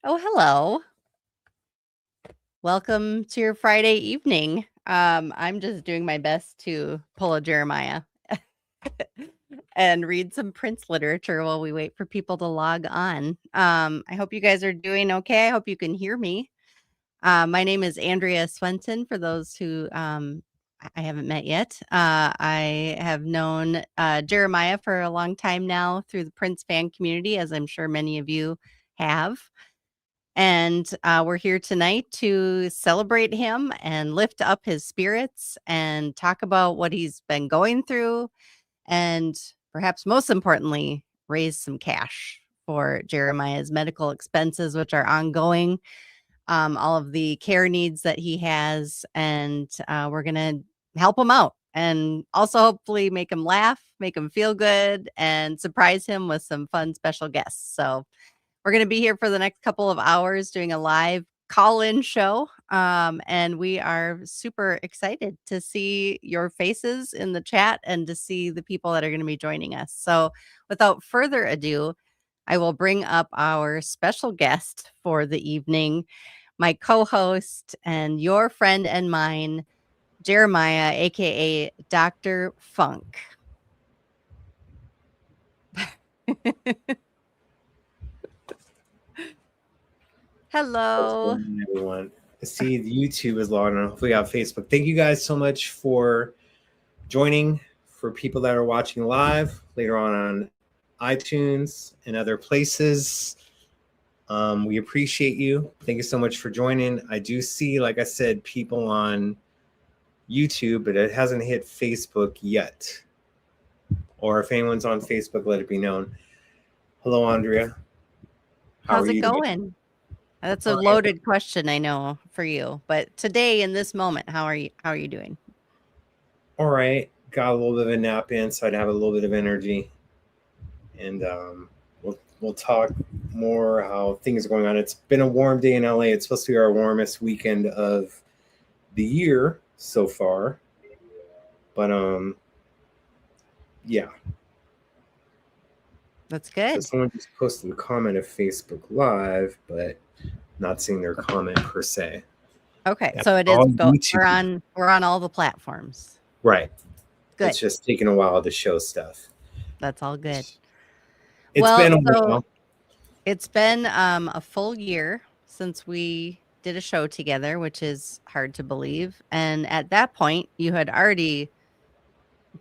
Oh, hello. Welcome to your Friday evening. I'm just doing my best to pull a Jeremiah and read some Prince literature while we wait for people to log on. I hope you guys are doing okay. I hope you can hear me. My name is Andrea Swensson, for those who I haven't met yet. I have known Jeremiah for a long time now through the Prince fan community, as I'm sure many of you have. And we're here tonight to celebrate him and lift up his spirits and talk about what he's been going through. And perhaps most importantly, raise some cash for Jeremiah's medical expenses, which are ongoing, all of the care needs that he has. And we're going to help him out and also hopefully make him laugh, make him feel good, and surprise him with some fun special guests. So, we're going to be here for the next couple of hours doing a live call-in show. And we are super excited to see your faces in the chat and to see the people that are going to be joining us. So without further ado, I will bring up our special guest for the evening, my co-host and your friend and mine, Jeremiah, aka Dr. Funk. Hello. Everyone. I see YouTube is logging on. Hopefully, we got Facebook. Thank you guys so much for joining. For people that are watching live later on iTunes and other places, we appreciate you. Thank you so much for joining. I do see, like I said, people on YouTube, but it hasn't hit Facebook yet. Or if anyone's on Facebook, let it be known. Hello, Andrea. How's it going? That's a loaded question, I know, for you. But today, in this moment, how are you doing? All right. Got a little bit of a nap in, so I'd have a little bit of energy. And we'll talk more how things are going on. It's been a warm day in LA. It's supposed to be our warmest weekend of the year so far. But yeah. That's good. So someone just posted a comment of Facebook Live, but not seeing their comment per se. Okay, so it is we're on all the platforms. Right. Good. It's just taking a while to show stuff. That's all good. It's been a while. It's been a full year since we did a show together, which is hard to believe. And at that point, you had already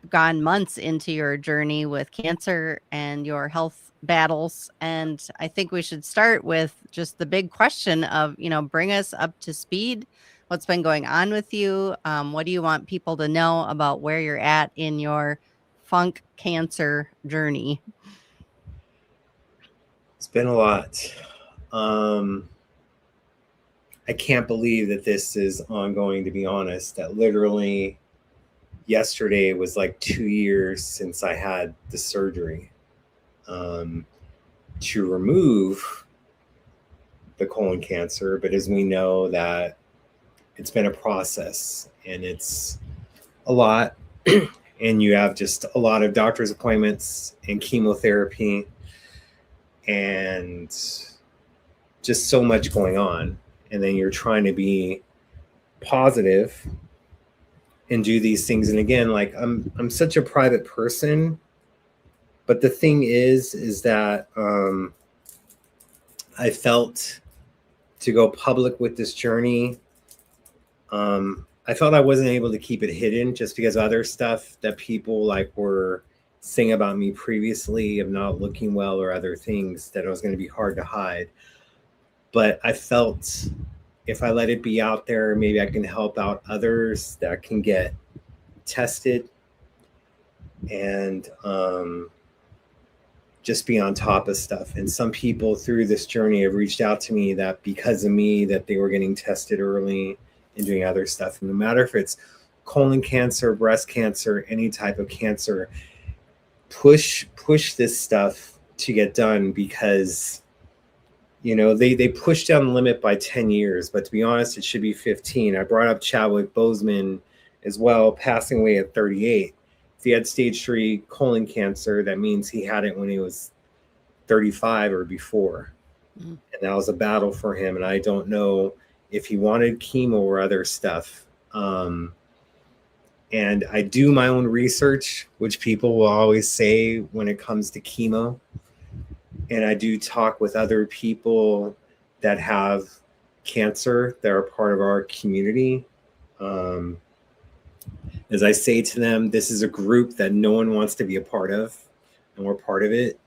gone months into your journey with cancer and your health battles. And I think we should start with just the big question of, bring us up to speed. What's been going on with you? What do you want people to know about where you're at in your funk cancer journey? It's been a lot. I can't believe that this is ongoing, to be honest. That literally yesterday was like 2 years since I had the surgery to remove the colon cancer. But as we know, that it's been a process and it's a lot. And you have just a lot of doctor's appointments and chemotherapy and just so much going on. And then you're trying to be positive and do these things. And again, like I'm such a private person, but the thing is that I felt to go public with this journey. I felt I wasn't able to keep it hidden just because other stuff that people like were saying about me previously of not looking well or other things that it was going to be hard to hide. But I felt if I let it be out there, maybe I can help out others that can get tested and just be on top of stuff. And some people through this journey have reached out to me that because of me, that they were getting tested early and doing other stuff. And no matter if it's colon cancer, breast cancer, any type of cancer, push this stuff to get done because they pushed down the limit by 10 years, but to be honest, it should be 15. I brought up Chadwick Boseman as well, passing away at 38. If he had stage 3 colon cancer, that means he had it when he was 35 or before. Mm. And that was a battle for him. And I don't know if he wanted chemo or other stuff. And I do my own research, which people will always say when it comes to chemo. And I do talk with other people that have cancer that are part of our community. As I say to them, this is a group that no one wants to be a part of, and we're part of it.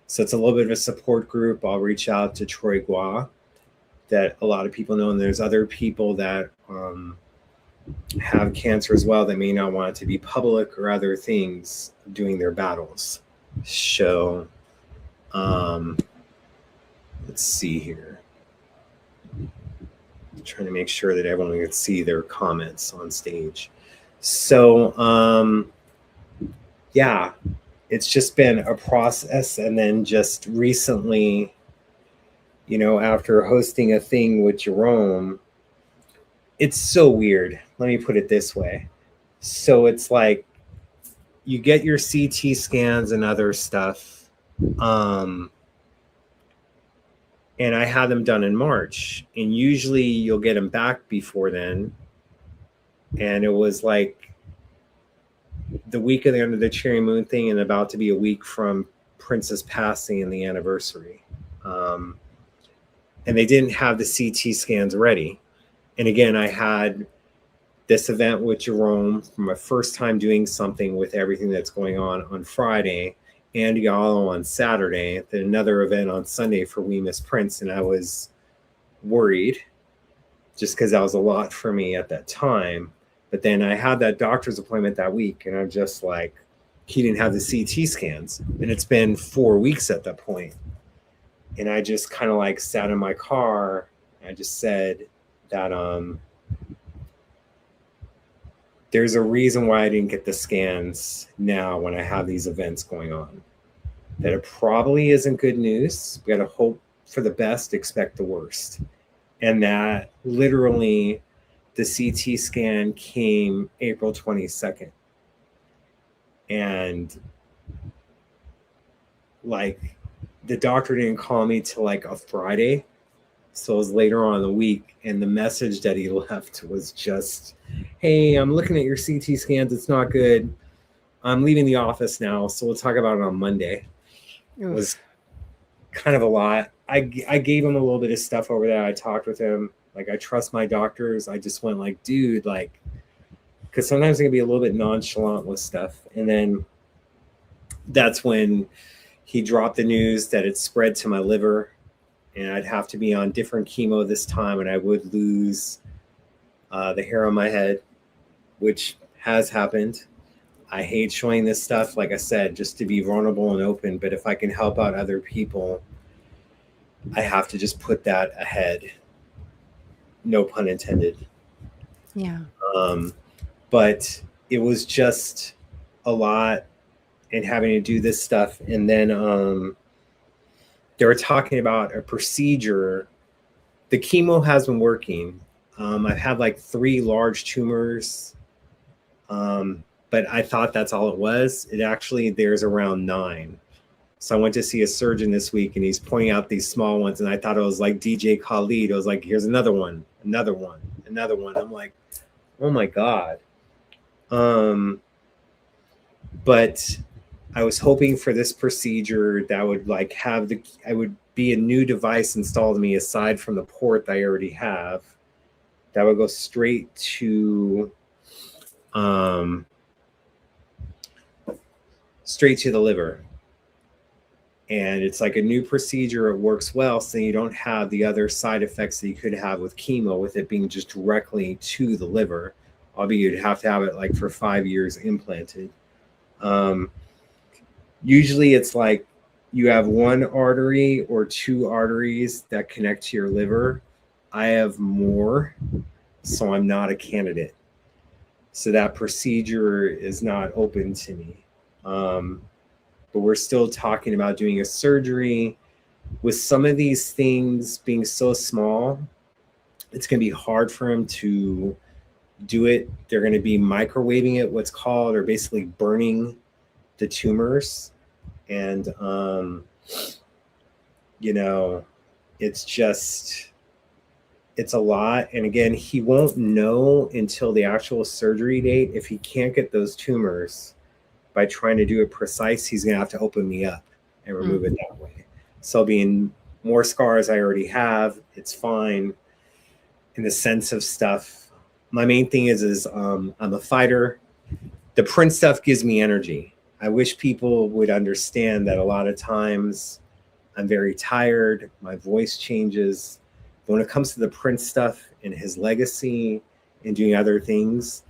So it's a little bit of a support group. I'll reach out to Troy Gua, that a lot of people know, and there's other people that have cancer as well that may not want it to be public or other things doing their battles. So let's see here. I'm trying to make sure that everyone can see their comments on stage. So yeah, it's just been a process. And then just recently, you know, after hosting a thing with Jerome, it's so weird. Let me put it this way. So it's like you get your CT scans and other stuff. And I had them done in March. And usually you'll get them back before then. And it was like the week of the end of the Cherry Moon thing and about to be a week from Prince's passing and the anniversary. And they didn't have the CT scans ready. And again, I had this event with Jerome for my first time doing something with everything that's going on Friday, and Yalo on Saturday, then another event on Sunday for We Miss Prince. And I was worried just because that was a lot for me at that time. But then I had that doctor's appointment that week, and I'm just like, he didn't have the CT scans. And it's been 4 weeks at that point. And I just kind of like sat in my car. And I just said that there's a reason why I didn't get the scans now when I have these events going on. That it probably isn't good news. We got to hope for the best, expect the worst. And that literally the CT scan came April 22nd. And like the doctor didn't call me till like a Friday. So it was later on in the week. And the message that he left was just, hey, I'm looking at your CT scans. It's not good. I'm leaving the office now. So we'll talk about it on Monday. It was kind of a lot. I gave him a little bit of stuff over there. I talked with him. Like, I trust my doctors. I just went like, dude, like, because sometimes it can be a little bit nonchalant with stuff. And then that's when he dropped the news that it spread to my liver, and I'd have to be on different chemo this time, and I would lose the hair on my head, which has happened. I hate showing this stuff, like I said, just to be vulnerable and open. But if I can help out other people, I have to just put that ahead. No pun intended. Yeah. But it was just a lot, and having to do this stuff. And then they were talking about a procedure. The chemo has been working. I've had like 3 large tumors. But I thought that's all it was. It actually, there's around 9. So I went to see a surgeon this week, and he's pointing out these small ones. And I thought it was like DJ Khaled. I was like, here's another one, another one, another one. I'm like, oh my God. But I was hoping for this procedure that would like have I would be a new device installed in me aside from the port that I already have. That would go straight to the liver. And it's like a new procedure. It works well, so you don't have the other side effects that you could have with chemo, with it being just directly to the liver. Albeit you'd have to have it like for 5 years implanted. Usually it's like you have 1 artery or 2 arteries that connect to your liver. I have more, so I'm not a candidate. So that procedure is not open to me. But we're still talking about doing a surgery. With some of these things being so small, it's going to be hard for him to do it. They're going to be microwaving it, what's called, or basically burning the tumors. And, you know, it's just, it's a lot. And again, he won't know until the actual surgery date. If he can't get those tumors by trying to do it precise, he's going to have to open me up and remove it that way. So being more scars I already have, it's fine in the sense of stuff. My main thing is I'm a fighter. The print stuff gives me energy. I wish people would understand that a lot of times I'm very tired. My voice changes. But when it comes to the print stuff and his legacy and doing other things,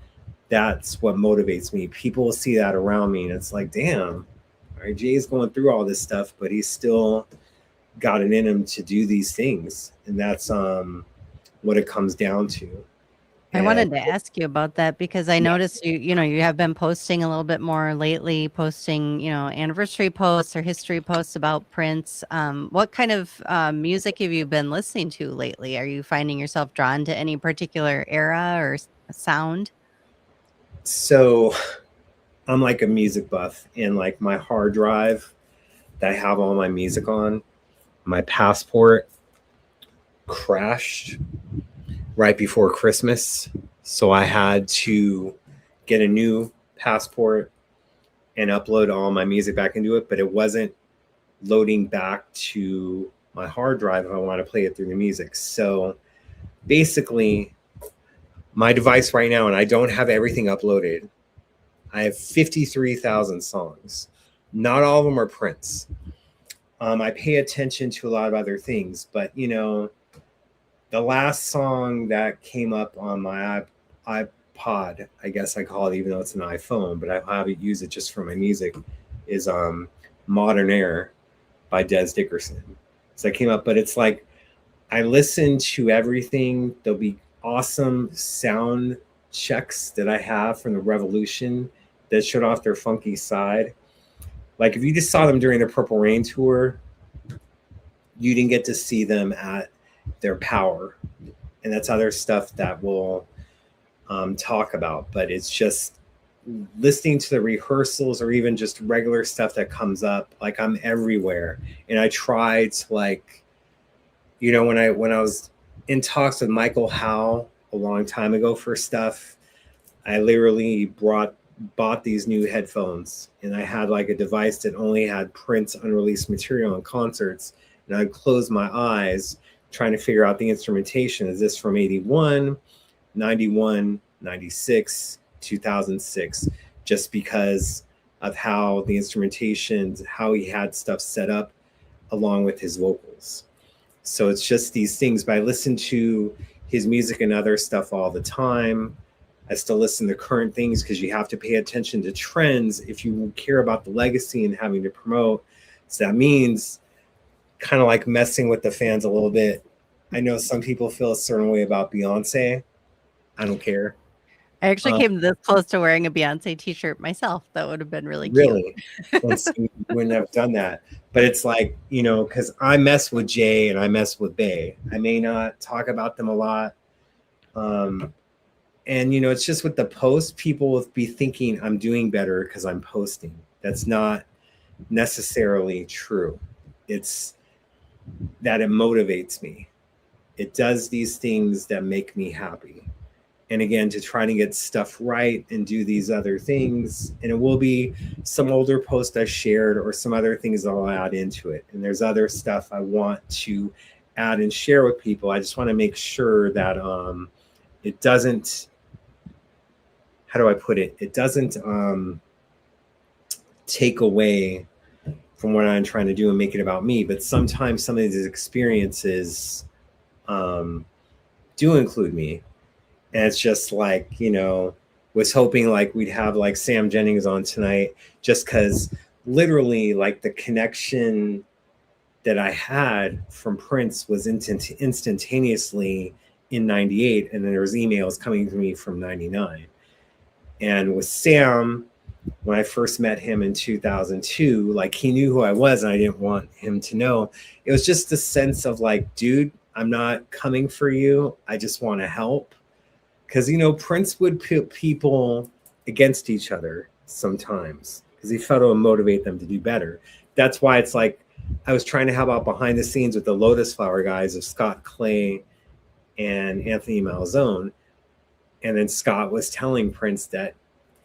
that's what motivates me. People will see that around me, and it's like, damn, all right, Jay's going through all this stuff, but he's still got it in him to do these things. And that's what it comes down to. I And wanted to ask you about that because I noticed you have been posting a little bit more lately, posting, anniversary posts or history posts about Prince. What kind of music have you been listening to lately? Are you finding yourself drawn to any particular era or sound? so I'm like a music buff, and like my hard drive that I have all my music on, my passport crashed right before Christmas. So I had to get a new passport and upload all my music back into it, but it wasn't loading back to my hard drive if I want to play it through the music. So basically, my device right now, and I don't have everything uploaded, I have 53,000 songs. Not all of them are Prince. I pay attention to a lot of other things, but the last song that came up on my iPod, I guess I call it, even though it's an iPhone, but I haven't used it just for my music, is Modern Air by Des Dickerson. So that came up, but it's like I listen to everything. There'll be awesome sound checks that I have from the Revolution that showed off their funky side. Like if you just saw them during the Purple Rain tour, you didn't get to see them at their power. And that's other stuff that we'll talk about. But it's just listening to the rehearsals or even just regular stuff that comes up. Like I'm everywhere. And I tried to when I was in talks with Michael Howe a long time ago for stuff, I literally bought these new headphones, and I had like a device that only had Prince unreleased material in concerts, and I'd close my eyes trying to figure out the instrumentation. Is this from 81, 91, 96, 2006? Just because of how the instrumentation, how he had stuff set up along with his vocals. So it's just these things, but I listen to his music and other stuff all the time. I still listen to current things because you have to pay attention to trends if you care about the legacy and having to promote. So that means kind of like messing with the fans a little bit. I know some people feel a certain way about Beyonce. I don't care. I actually came this close to wearing a Beyonce t-shirt myself. That would have been really cute. Really? You wouldn't have done that. But it's like, because I mess with Jay and I mess with Bay. I may not talk about them a lot. And, it's just with the post, people will be thinking I'm doing better because I'm posting. That's not necessarily true. It's that it motivates me. It does these things that make me happy. And again, to try to get stuff right and do these other things. And it will be some older post I shared or some other things I'll add into it. And there's other stuff I want to add and share with people. I just want to make sure that it doesn't, how do I put it? It doesn't take away from what I'm trying to do and make it about me. But sometimes some of these experiences do include me. And it's just like, was hoping like we'd have like Sam Jennings on tonight, just because literally like the connection that I had from Prince was instantaneously in 98. And then there was emails coming to me from 99. And with Sam, when I first met him in 2002, like he knew who I was and I didn't want him to know. It was just a sense of like, dude, I'm not coming for you. I just want to help. Because, Prince would put people against each other sometimes because he felt it would motivate them to do better. That's why it's like I was trying to help out behind the scenes with the Lotus Flower guys of Scott Clay and Anthony Malzone. And then Scott was telling Prince that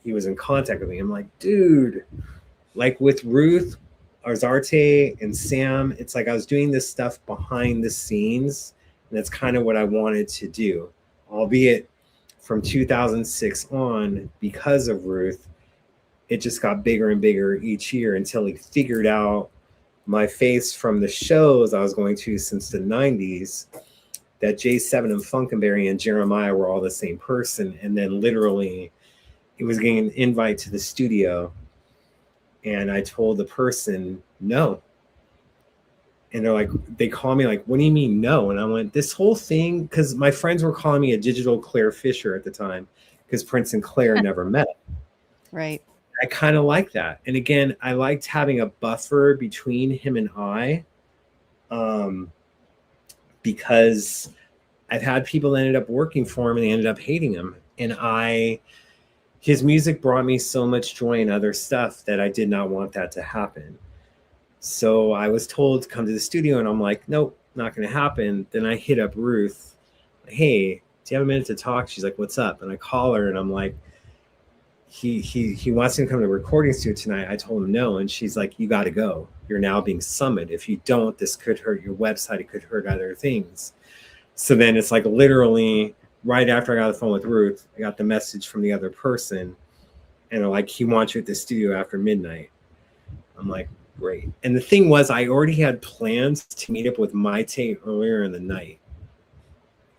he was in contact with me. I'm like, dude, like with Ruth, Arzarte, and Sam, it's like I was doing this stuff behind the scenes. And that's kind of what I wanted to do, albeit from 2006 on, because of Ruth, it just got bigger and bigger each year until he figured out my face from the shows I was going to since the 90s, that J7 and Funkenberry and Jeremiah were all the same person. And then literally it was getting an invite to the studio. And I told the person no. And they're like, they call me like, what do you mean no? And I went, this whole thing, because my friends were calling me a digital Claire Fisher at the time, because Prince and Claire never met. Right. I kind of like that. And again, I liked having a buffer between him and I, because I've had people that ended up working for him and they ended up hating him. And his music brought me so much joy and other stuff that I did not want that to happen. So I was told to come to the studio, and I'm like, nope, not going to happen. Then I hit up Ruth. Hey, do you have a minute to talk? She's like, what's up? And I call her and I'm like, he wants me to come to the recording studio tonight. I told him no. And she's like, you got to go. You're now being summoned. If you don't, this could hurt your website. It could hurt other things. So then it's like literally right after I got the phone with Ruth, I got the message from the other person. And they're like, he wants you at the studio after midnight. I'm like, great. And the thing was, I already had plans to meet up with Maite earlier in the night.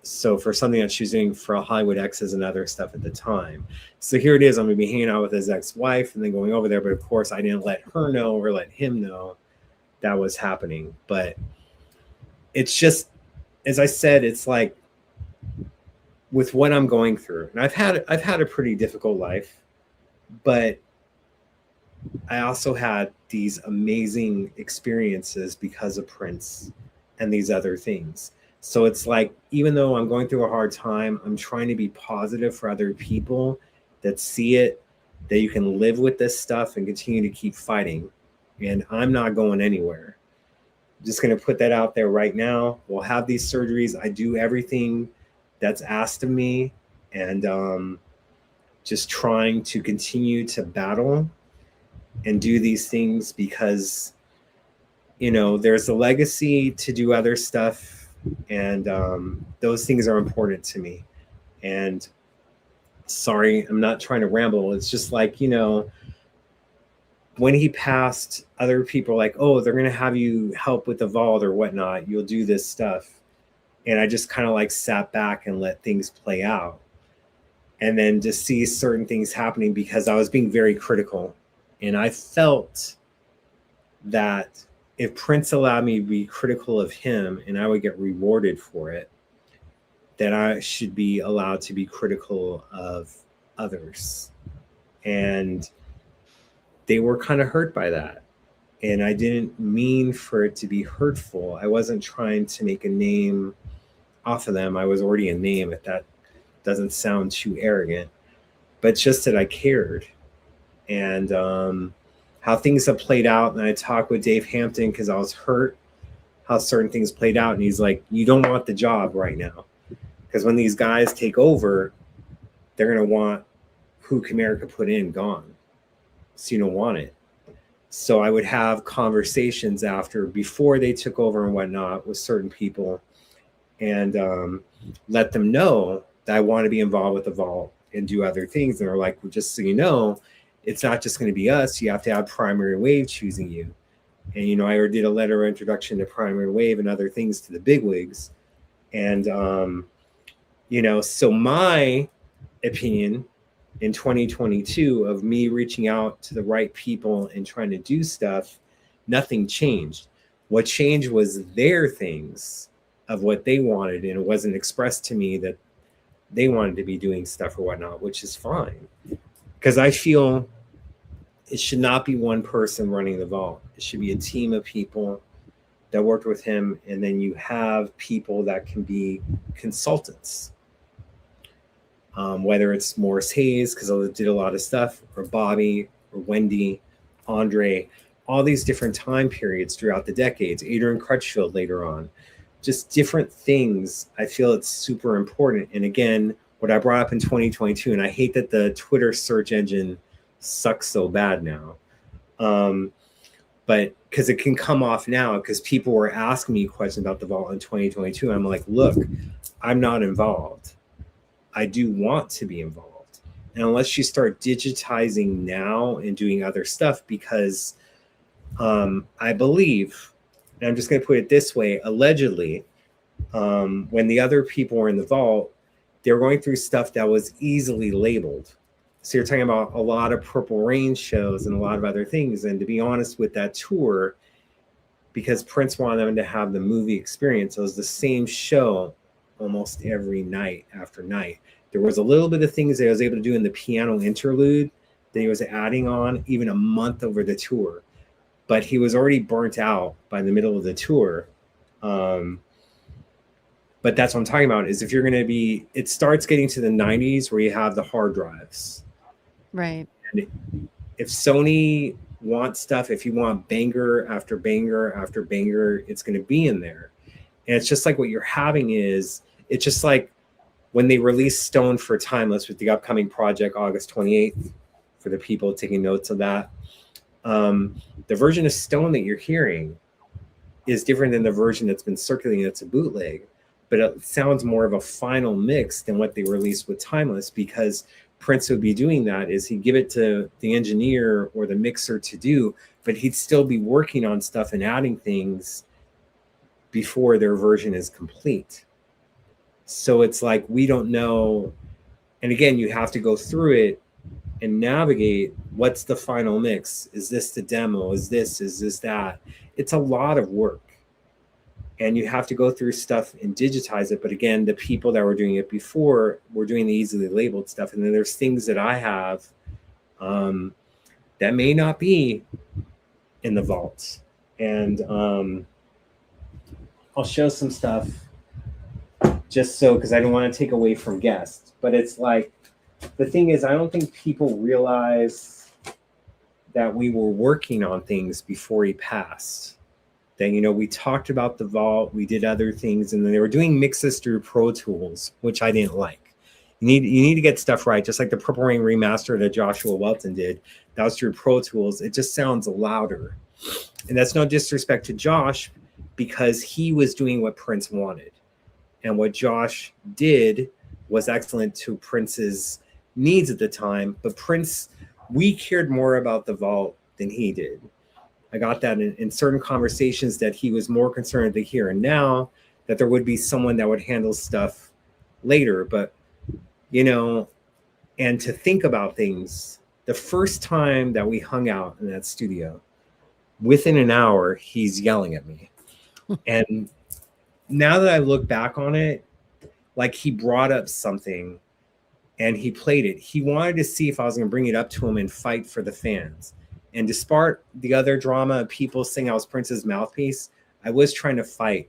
So for something that she was doing for Hollywood X's and other stuff at the time. So here it is. I'm going to be hanging out with his ex-wife and then going over there. But of course, I didn't let her know or let him know that was happening. But it's just, as I said, it's like with what I'm going through. And I've had a pretty difficult life, but I also had these amazing experiences because of Prince and these other things. So it's like, even though I'm going through a hard time, I'm trying to be positive for other people that see it, that you can live with this stuff and continue to keep fighting. And I'm not going anywhere. I'm just going to put that out there right now. We'll have these surgeries. I do everything that's asked of me, and just trying to continue to battle and do these things because, there's a legacy to do other stuff. And those things are important to me. And sorry, I'm not trying to ramble. It's just like, when he passed, other people were like, oh, they're going to have you help with the vault or whatnot. You'll do this stuff. And I just kind of like sat back and let things play out. And then to see certain things happening because I was being very critical. And I felt that if Prince allowed me to be critical of him and I would get rewarded for it, then I should be allowed to be critical of others. And they were kind of hurt by that. And I didn't mean for it to be hurtful. I wasn't trying to make a name off of them. I was already a name, if that doesn't sound too arrogant. But just that I cared. And how things have played out. And I talked with Dave Hampton because I was hurt how certain things played out. And he's like, you don't want the job right now. Because when these guys take over, they're going to want who Comerica put in gone. So you don't want it. So I would have conversations before they took over and whatnot with certain people and let them know that I want to be involved with the vault and do other things. And they're like, well, just so you know, it's not just going to be us. You have to have Primary Wave choosing you. And, I already did a letter of introduction to Primary Wave and other things to the bigwigs. And, so my opinion in 2022 of me reaching out to the right people and trying to do stuff, nothing changed. What changed was their things of what they wanted. And it wasn't expressed to me that they wanted to be doing stuff or whatnot, which is fine. Because I feel it should not be one person running the vault. It should be a team of people that worked with him. And then you have people that can be consultants. Whether it's Morris Hayes, because I did a lot of stuff, or Bobby, or Wendy, Andre, all these different time periods throughout the decades, Adrian Crutchfield later on, just different things. I feel it's super important. And again, what I brought up in 2022, and I hate that the Twitter search engine sucks so bad now. But because it can come off now, because people were asking me questions about the vault in 2022. I'm like, look, I'm not involved. I do want to be involved. And unless you start digitizing now and doing other stuff, because I believe, and I'm just going to put it this way, allegedly, when the other people were in the vault, they were going through stuff that was easily labeled. So you're talking about a lot of Purple Rain shows and a lot of other things. And to be honest, with that tour, because Prince wanted them to have the movie experience, it was the same show almost every night after night. There was a little bit of things that I was able to do in the piano interlude that he was adding on even a month over the tour. But he was already burnt out by the middle of the tour. But that's what I'm talking about, is if you're going to be, it starts getting to the 90s where you have the hard drives. Right. And if Sony wants stuff, if you want banger after banger after banger, it's going to be in there. And it's just like what you're having is, it's just like when they released Stone for Timeless with the upcoming project, August 28th, for the people taking notes of that. The version of Stone that you're hearing is different than the version that's been circulating. It's a bootleg, but it sounds more of a final mix than what they released with Timeless, because Prince would be doing that is he'd give it to the engineer or the mixer to do, but he'd still be working on stuff and adding things before their version is complete. So it's like, we don't know. And again, you have to go through it and navigate what's the final mix. Is this the demo? Is this that? It's a lot of work. And you have to go through stuff and digitize it. But again, the people that were doing it before were doing the easily labeled stuff. And then there's things that I have that may not be in the vault. And I'll show some stuff just so, because I don't want to take away from guests. But it's like, the thing is, I don't think people realize that we were working on things before he passed. That, you know, we talked about the vault, we did other things, and then they were doing mixes through Pro Tools, which I didn't like. You need to get stuff right, just like the Purple Rain remaster that Joshua Welton did. That was through Pro Tools. It just sounds louder. And that's no disrespect to Josh, because he was doing what Prince wanted. And what Josh did was excellent to Prince's needs at the time. But Prince, we cared more about the vault than he did. I got that in certain conversations, that he was more concerned with the here and now, that there would be someone that would handle stuff later. But, you know, and to think about things, the first time that we hung out in that studio, within an hour, he's yelling at me. And now that I look back on it, like, he brought up something and he played it. He wanted to see if I was going to bring it up to him and fight for the fans. And despite the other drama, people saying I was Prince's mouthpiece, I was trying to fight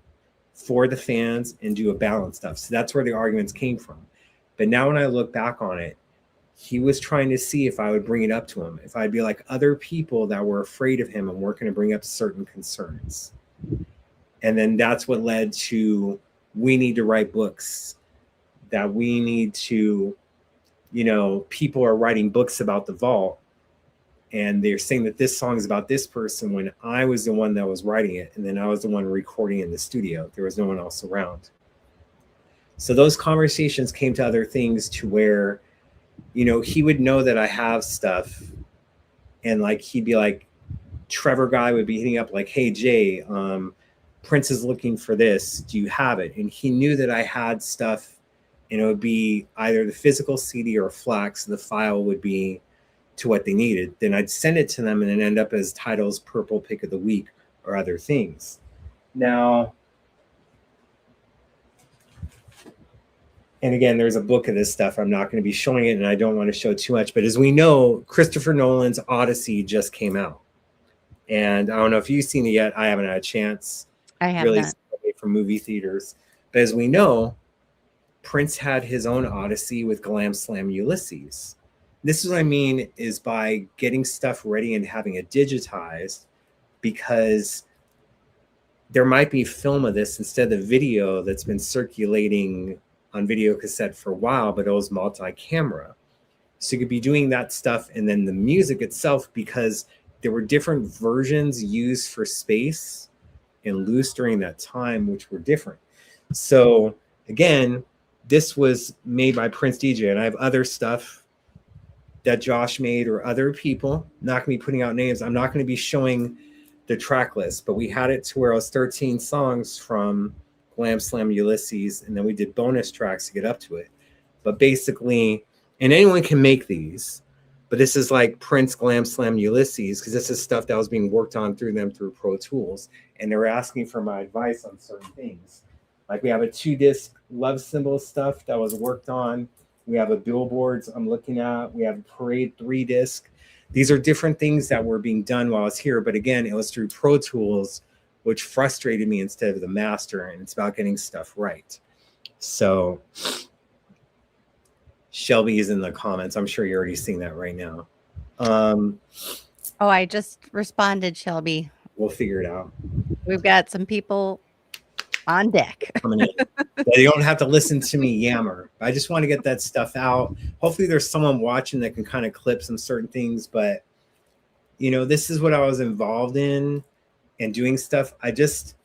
for the fans and do a balance stuff. So that's where the arguments came from. But now when I look back on it, he was trying to see if I would bring it up to him, if I'd be like other people that were afraid of him and weren't going to bring up certain concerns. And then that's what led to, we need to write books, that we need to, you know, people are writing books about the vault. And they're saying that this song is about this person, when I was the one that was writing it. And then I was the one recording in the studio. There was no one else around. So those conversations came to other things, to where, you know, he would know that I have stuff. And like, he'd be like, Trevor guy would be hitting up like, hey, Jay, Prince is looking for this. Do you have it? And he knew that I had stuff, and it would be either the physical CD or FLAC. So the file would be to what they needed. Then I'd send it to them, and then end up as titles, Purple Pick of the Week, or other things. Now, and again, there's a book of this stuff. I'm not going to be showing it, and I don't want to show too much. But as we know, Christopher Nolan's Odyssey just came out. And I don't know if you've seen it yet. I haven't had a chance. I have really not. away from movie theaters. But as we know, Prince had his own Odyssey with Glam Slam Ulysses. This is what I mean, is by getting stuff ready and having it digitized, because there might be film of this instead of video that's been circulating on video cassette for a while, but it was multi-camera. So you could be doing that stuff, and then the music itself, because there were different versions used for space and loose during that time, which were different. So again, this was made by Prince DJ, and I have other stuff that Josh made or other people. Not gonna be putting out names. I'm not gonna be showing the track list, but we had it to where it was 13 songs from Glam Slam Ulysses, and then we did bonus tracks to get up to it. But basically, and anyone can make these, but this is like Prince Glam Slam Ulysses, because this is stuff that was being worked on through them through Pro Tools, and they were asking for my advice on certain things. Like we have a 2-disc Love Symbol stuff that was worked on. We have a Billboards I'm looking at. We have a Parade 3-disc. These are different things that were being done while I was here. But again, it was through Pro Tools, which frustrated me instead of the master. And it's about getting stuff right. So Shelby is in the comments. I'm sure you're already seeing that right now. Oh, I just responded, Shelby. We'll figure it out. We've got some people on deck. Coming in. You don't have to listen to me yammer. I just want to get that stuff out. Hopefully there's someone watching that can kind of clip some certain things, but you know, this is what I was involved in and doing stuff. I just,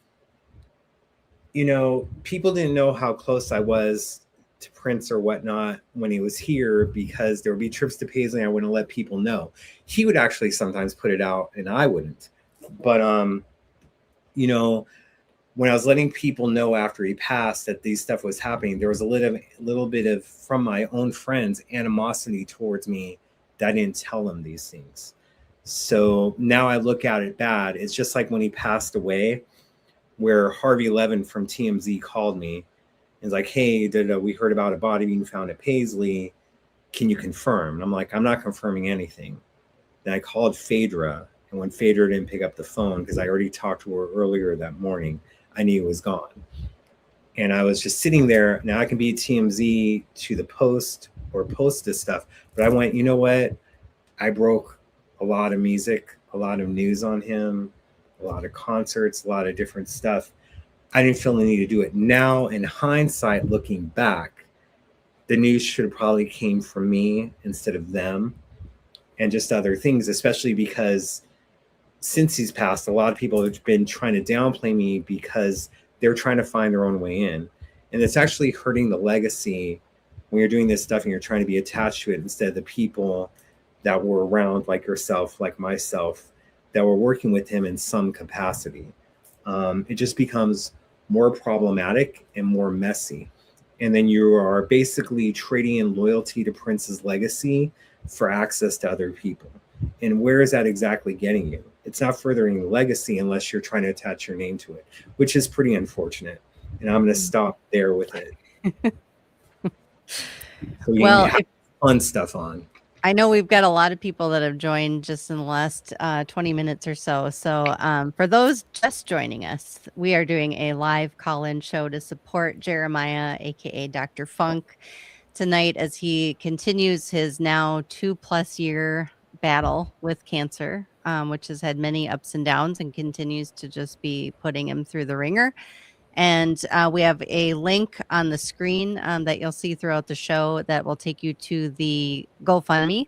you know, people didn't know how close I was to Prince or whatnot when he was here, because there would be trips to Paisley and I wouldn't let people know. He would actually sometimes put it out and I wouldn't. But you know, when I was letting people know after he passed that these stuff was happening, there was a little bit of, from my own friends, animosity towards me that I didn't tell them these things. So now I look at it bad. It's just like when he passed away, where Harvey Levin from TMZ called me and was like, hey, we heard about a body being found at Paisley. Can you confirm? And I'm like, I'm not confirming anything. Then I called Phaedra, and when Phaedra didn't pick up the phone, because I already talked to her earlier that morning, I knew it was gone. And I was just sitting there. Now I can be TMZ to the post or post this stuff, but I went, you know what? I broke a lot of music, a lot of news on him, a lot of concerts, a lot of different stuff. I didn't feel the need to do it. Now, in hindsight, looking back, the news should have probably came from me instead of them, and just other things, especially because since he's passed, a lot of people have been trying to downplay me because they're trying to find their own way in. And it's actually hurting the legacy when you're doing this stuff and you're trying to be attached to it instead of the people that were around, like yourself, like myself, that were working with him in some capacity. It just becomes more problematic and more messy. And then you are basically trading in loyalty to Prince's legacy for access to other people. And where is that exactly getting you? It's not furthering the legacy unless you're trying to attach your name to it, which is pretty unfortunate. And I'm going to stop there with it. So you have fun stuff on. I know we've got a lot of people that have joined just in the last 20 minutes or so. So for those just joining us, we are doing a live call-in show to support Jeremiah, aka Dr. Funk, tonight as he continues his now 2+ year battle with cancer, which has had many ups and downs and continues to just be putting him through the ringer. And we have a link on the screen that you'll see throughout the show that will take you to the GoFundMe,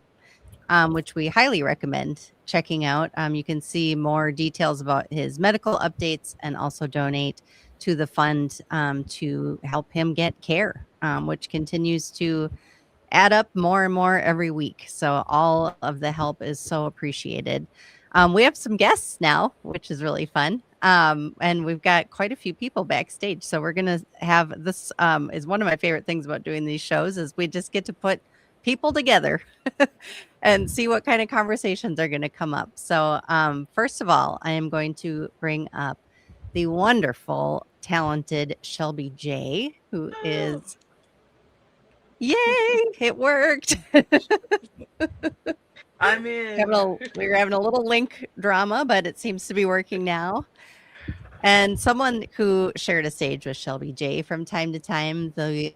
which we highly recommend checking out. You can see more details about his medical updates and also donate to the fund to help him get care, which continues to add up more and more every week. So all of the help is so appreciated. We have some guests now, which is really fun. And we've got quite a few people backstage. So we're going to have this is one of my favorite things about doing these shows is we just get to put people together and see what kind of conversations are going to come up. So first of all, I am going to bring up the wonderful, talented Shelby J, who is, yay, it worked. I'm in. We were having a little link drama, but it seems to be working now. And someone who shared a stage with Shelby J from time to time, the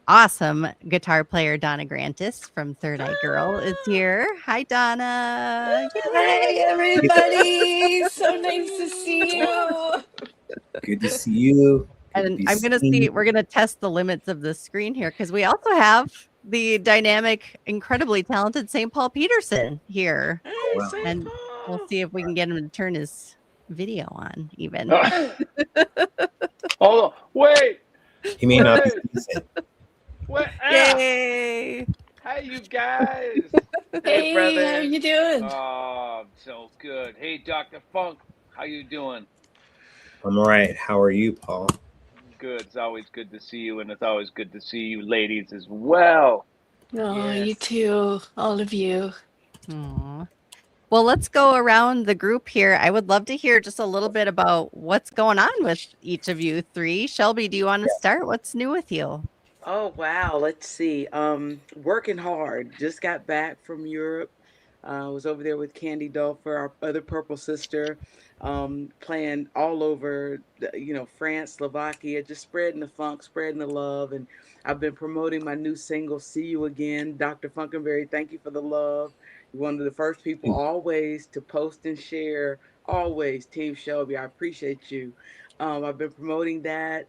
awesome guitar player Donna Grantis from Third Eye Girl is here. Hi, Donna. Hi, everybody. So nice to see you. Good to see you. Good to And be I'm gonna seen. see. We're gonna test the limits of the screen here because we also have the dynamic, incredibly talented St. Paul Peterson here, Hey, wow. St. and we'll Paul. see if we can get him to turn his video on. Even Hold on. Wait. He may not be Wait. decent. What? yay! Hey, you guys. Hey, brother. how you doing? Oh, so good. Hey, Dr. Funk. How you doing? I'm all right. How are you, Paul? Good. It's always good to see you, and it's always good to see you ladies as well. Oh, you Yes. too, all of you. Aw. Well, let's go around the group here. I would love to hear just a little bit about what's going on with each of you three. Shelby, do you want to start? What's new with you? Oh wow, let's see. Working hard. Just got back from Europe. Was over there with Candy Dulfer, our other purple sister, playing all over, France, Slovakia, just spreading the funk, spreading the love. And I've been promoting my new single, "See You Again." Dr. Funkenberry, thank you for the love. You're one of the first people always to post and share. Always, Team Shelby. I appreciate you. I've been promoting that.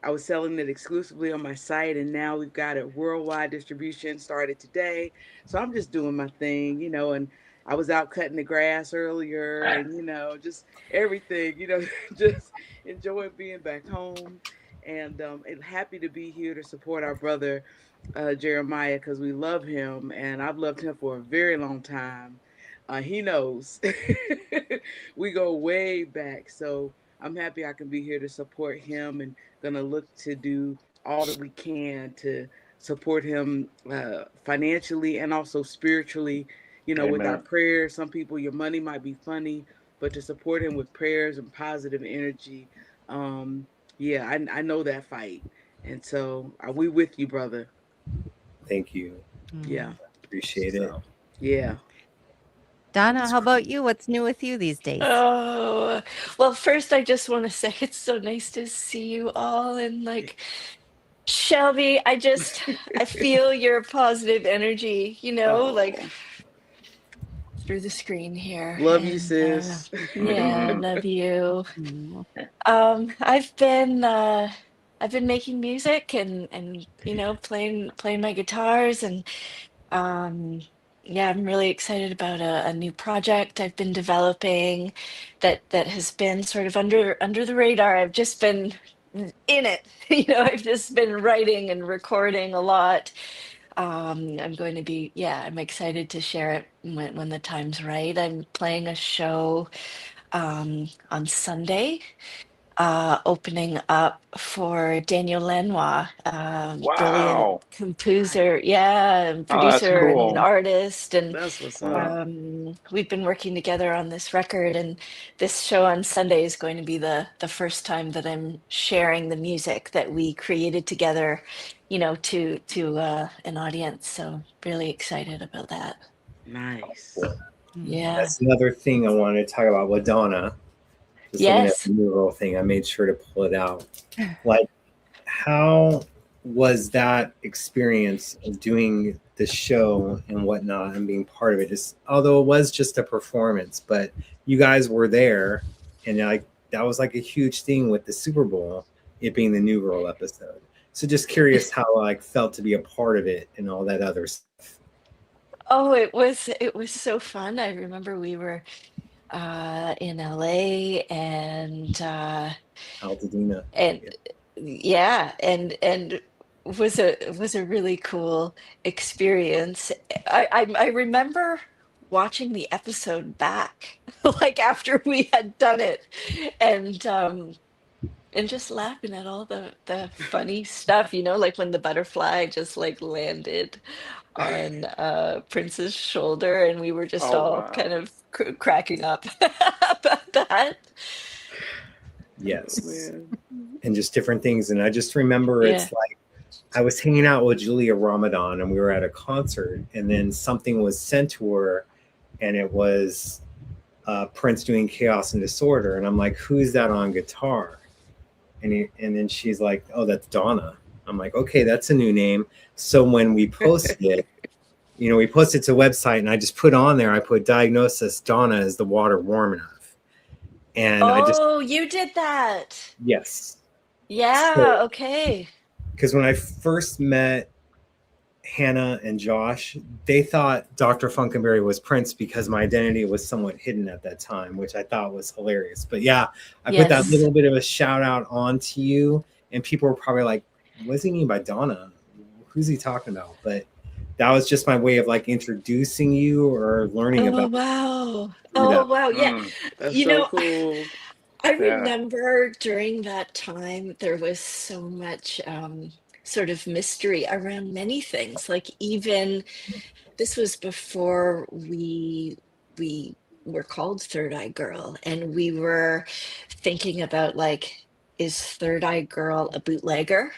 I was selling it exclusively on my site, and now we've got it worldwide distribution started today. So I'm just doing my thing, and I was out cutting the grass earlier and, just everything, just enjoying being back home. And happy to be here to support our brother, Jeremiah, because we love him, and I've loved him for a very long time. He knows. We go way back. So I'm happy I can be here to support him, and gonna look to do all that we can to support him financially and also spiritually, with our Amen. prayers. Some people, your money might be funny, but to support him with prayers and positive energy. Yeah, I know that fight. And so are we with you, brother? Thank you. Yeah. Appreciate it. So, yeah. Donna, how about you? What's new with you these days? Oh, well, first, I just want to say it's so nice to see you all. And Shelby, I feel your positive energy, Oh, through the screen here. love you, And sis. yeah, love you. Aw. I've been making music and playing my guitars and um yeah, I'm really excited about a new project I've been developing that has been sort of under the radar. I've just been in it. I've just been writing and recording a lot. I'm excited to share it when the time's right. I'm playing a show on Sunday, opening up for Daniel Lanois, brilliant Wow. composer, yeah, and Oh, that's producer and cool. artist. And That's what's Wow. up. we've been working together on this record. And this show on Sunday is going to be the first time that I'm sharing the music that we created together, to an audience. So really excited about that. Nice. Yeah. That's another thing I wanted to talk about with Donna. Just looking at Yes. the mural thing, I made sure to pull it out. Like, how was that experience of doing the show and whatnot and being part of it? Just although it was just a performance, but you guys were there, and that was like a huge thing with the Super Bowl, it being the New Girl episode. So just curious how felt to be a part of it and all that other stuff. Oh, it was so fun. I remember we were in LA Altadena. and yeah, and was a really cool experience. I remember watching the episode back like after we had done it, and just laughing at all the funny stuff, like when the butterfly just like landed on Prince's shoulder, and we were just Oh, all wow. kind of cracking up about that. Yes. Man. And just different things. And I just remember Yeah. it's like I was hanging out with Julia Ramadan and we were at a concert, and then something was sent to her, and it was Prince doing Chaos and Disorder. And I'm like, who's that on guitar? And then she's like, oh, that's Donna. I'm like, okay, that's a new name. So when we posted it, we posted to a website, and I just put on there, I put diagnosis, Donna, is the water warm enough? And you did that. Yes. Yeah, So, okay. because when I first met Hannah and Josh, they thought Dr. Funkenberry was Prince because my identity was somewhat hidden at that time, which I thought was hilarious. But yeah, I put that little bit of a shout out onto you, and people were probably like, what does he mean by Donna? Who's he talking about? But that was just my way of like introducing you or learning about. Wow. Yeah. That's so cool. I remember during that time there was so much sort of mystery around many things. Like, even this was before we were called Third Eye Girl, and we were thinking about, like, is Third Eye Girl a bootlegger?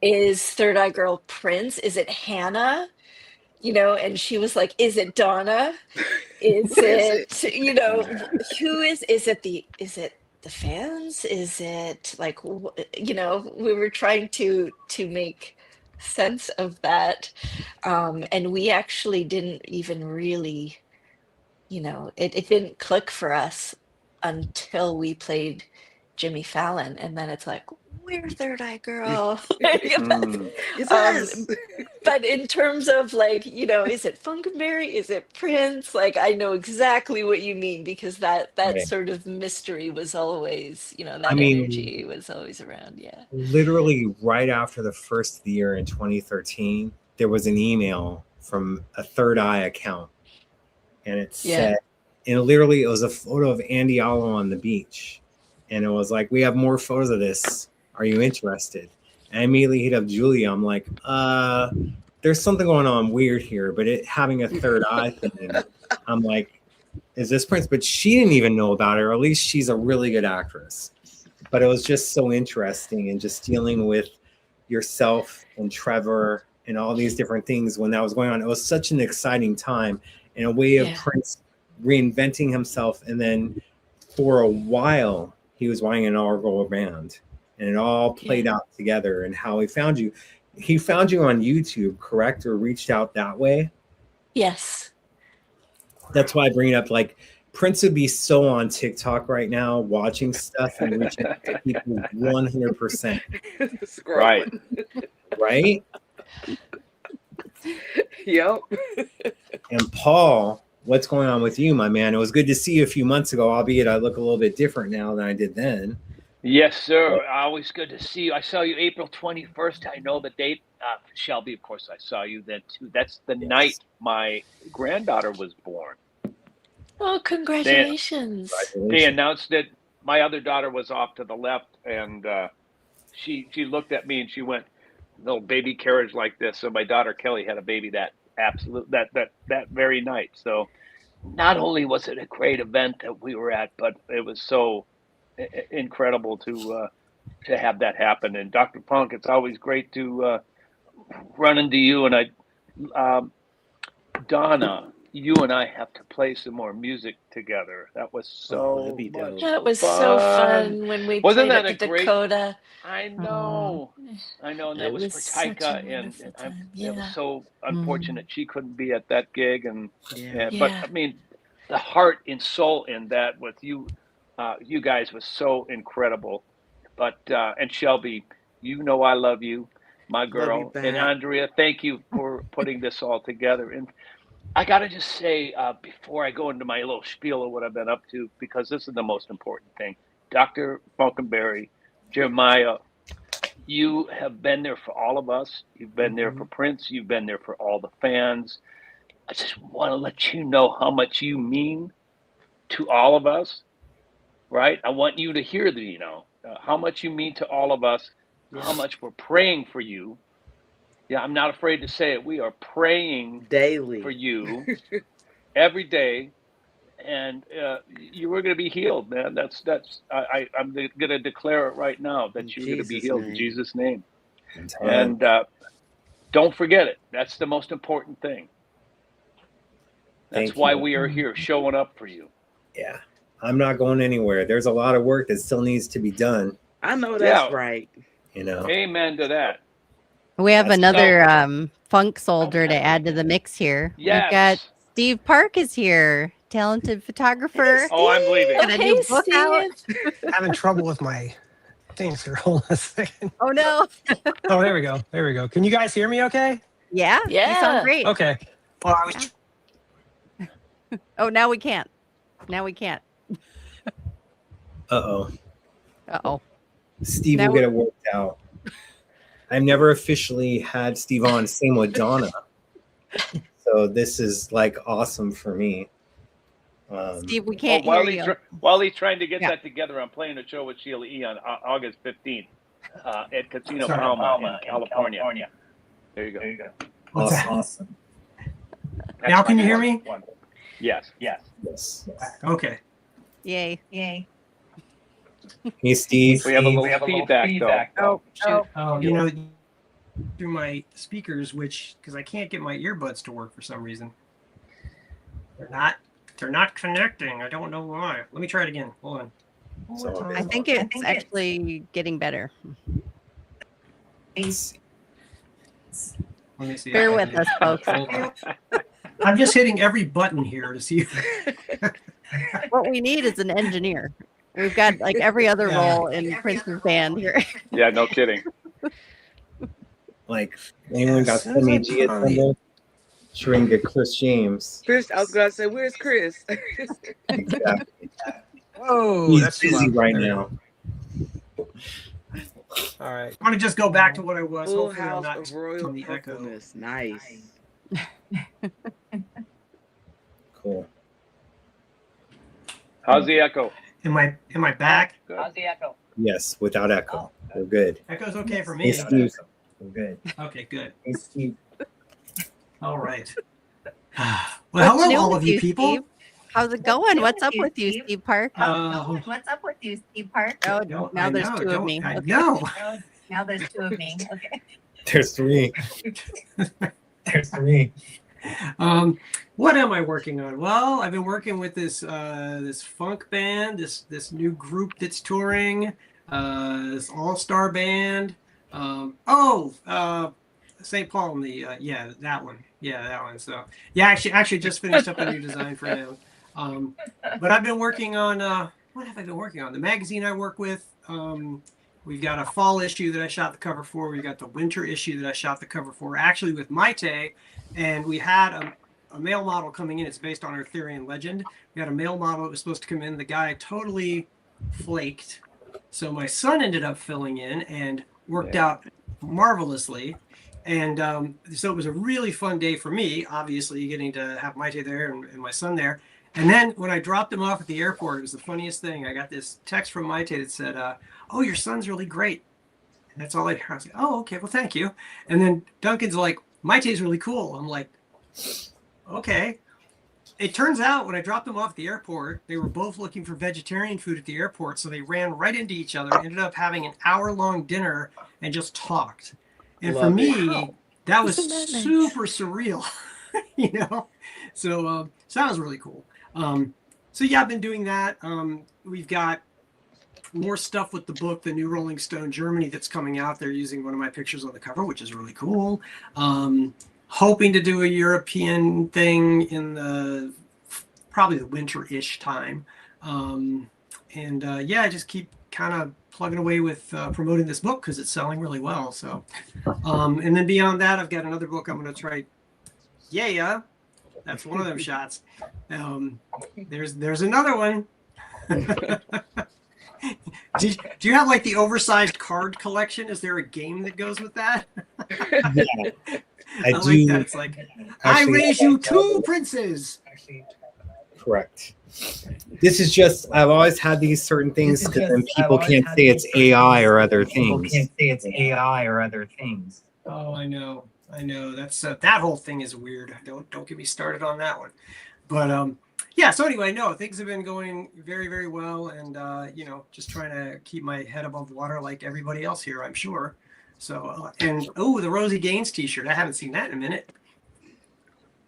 Is Third Eye Girl Prince? Is it Hannah? And she was like, is it Donna? Is it, who is it the fans? Is it like, we were trying to make sense of that. And we actually didn't even really, it didn't click for us until we played Jimmy Fallon. And then it's like, we're Third Eye Girl. It's us. But in terms of, like, is it Funkenberry? Is it Prince? Like, I know exactly what you mean, because that sort of mystery was always, that energy was always around. Yeah. Literally right after the first year in 2013, there was an email from a Third Eye account, and it said, and literally it was a photo of Andy Allo on the beach. And it was like, we have more photos of this. Are you interested? And I immediately hit up Julia. I'm like, there's something going on weird here, but it having a third eye thing. I'm like, is this Prince? But she didn't even know about it, or at least she's a really good actress. But it was just so interesting, and just dealing with yourself and Trevor and all these different things when that was going on. It was such an exciting time, in a way of Prince reinventing himself. And then for a while, he was running an all-girl band, and it all played out together. And how he found you. He found you on YouTube, correct? Or reached out that way? Yes. That's why I bring it up. Like, Prince would be so on TikTok right now, watching stuff and reaching out to people 100%. Right. Right? Yep. And Paul, what's going on with you, my man? It was good to see you a few months ago, albeit I look a little bit different now than I did then. Yes, sir. Always good to see you. I saw you April 21st. I know the date. Shelby, of course, I saw you then too. That's the night my granddaughter was born. Oh, congratulations. They announced that my other daughter was off to the left, and she looked at me and she went, little baby carriage like this. So my daughter Kelly had a baby that very night. So not only was it a great event that we were at, but it was so incredible to have that happen. And Dr. Punk, it's always great to run into you. And Donna, you and I have to play some more music together. That was so much. That was so fun when we played at the Dakota. I know. And that was for Taika, and it was so unfortunate she couldn't be at that gig. But I mean, the heart and soul in that with you, you guys was so incredible. But and Shelby, I love you, my girl, and Andrea. Thank you for putting this all together. And I gotta just say, before I go into my little spiel of what I've been up to, because this is the most important thing, Dr. Funkenberry, Jeremiah, you have been there for all of us. You've been there for Prince. You've been there for all the fans. I just want to let you know how much you mean to all of us, right? I want you to hear how much you mean to all of us, how much we're praying for you. Yeah, I'm not afraid to say it. We are praying daily for you every day, and you were going to be healed, man. I'm going to declare it right now that you're going to be healed in Jesus' name. And don't forget it. That's the most important thing. That's why we are here, showing up for you. Yeah, I'm not going anywhere. There's a lot of work that still needs to be done. I know that's right. you know. Amen to that. We have That's another funk soldier to add to the mix here. We've got Yes. Steve Park is here, talented photographer. Oh, I'm leaving. Got a new book out. Having trouble with my things here. Hold on a second. Oh no. Oh, there we go. There we go. Can you guys hear me okay? Yeah. You sound Yeah. great. Okay. Well, I was Oh, now we can't. Now we can't. Uh-oh. Uh-oh. Steve Now will get it worked out. I've never officially had Steve on, same with Donna. So this is like awesome for me. Steve, we can't while hear you. While he's trying to get Yeah. that together, I'm playing a show with Sheila E. on August 15th at Casino Sorry. Palma in California. There you go. What's that? Awesome. That's Now can my you hear one. me? Yes. Yes. Okay. Yay. Hey, Steve. We have a little feedback though. Oh, You know, through my speakers, because I can't get my earbuds to work for some reason. They're not connecting. I don't know why. Let me try it again. Hold on. So, I think it's actually getting better. Let me see. Bear with us, folks. Hold on. I'm just hitting every button here to see. What we need is an engineer. We've got like every other role in Prince's band here. Yeah, no kidding. like, anyone got Sammy G at Sunday? Sure, we can get Chris James. Chris, I was gonna say, where's Chris? Exactly. Whoa, He's that's busy right There we now. go. All right. I'm gonna just go back to what I was. Full Hopefully, I'm house not of royal on the echo. purpleness. Nice. Cool. How's the echo? Am I back? Good. How's the echo? Yes, without echo. We're good. Echo's okay for Hey, me. Steve. We're good. Okay, good. Hey, Steve. All right. Well, What's hello, new all with of you you, people. Steve? How's it going? What's up with you, Steve Park? What's up with you, Steve Park? Oh, Don't- now I there's know, two of don't- me. I Okay. know. Oh, now there's two of me. Okay. There's three. There's three. What am I working on? Well, I've been working with this funk band, this new group that's touring, this all-star band. St. Paul and the that one. So actually just finished up a new design for him. But I've been working on what have I been working on? The magazine I work with. We've got a fall issue that I shot the cover for. We've got the winter issue that I shot the cover for, actually with Maite, and we had a male model coming in. It's based on Arthurian legend. We had a male model that was supposed to come in. The guy totally flaked, so my son ended up filling in and worked out marvelously. And so it was a really fun day for me, obviously, getting to have Maite there and my son there. And then when I dropped him off at the airport, it was the funniest thing. I got this text from Maite that said, "Oh, your son's really great." And that's all I heard. I was like, "Oh, okay, well, thank you." And then Duncan's like, "Maite's really cool." I'm like, "Okay." It turns out when I dropped them off at the airport, they were both looking for vegetarian food at the airport. So they ran right into each other, ended up having an hour-long dinner and just talked. And Love for it. me, that was Isn't that nice? super surreal, you know? So that was really cool. So yeah, I've been doing that. We've got more stuff with the book, The New Rolling Stone Germany, that's coming out. They're using one of my pictures on the cover, which is really cool. Hoping to do a European thing in probably the winter-ish time. I just keep kind of plugging away with promoting this book because it's selling really well. So, and then beyond that, I've got another book I'm going to try. Yeah, that's one of them shots. There's another one. Do you have like the oversized card collection? Is there a game that goes with that? Yeah, I like do. that. It's like, I actually raise have you that two princes. Correct. This is just, I've always had these certain things because then people can't say it's AI or other things. Oh, I know. That's that whole thing is weird. Don't get me started on that one. But yeah. So anyway, no, things have been going very, very well, and just trying to keep my head above water like everybody else here, I'm sure. So the Rosie Gaines T-shirt. I haven't seen that in a minute.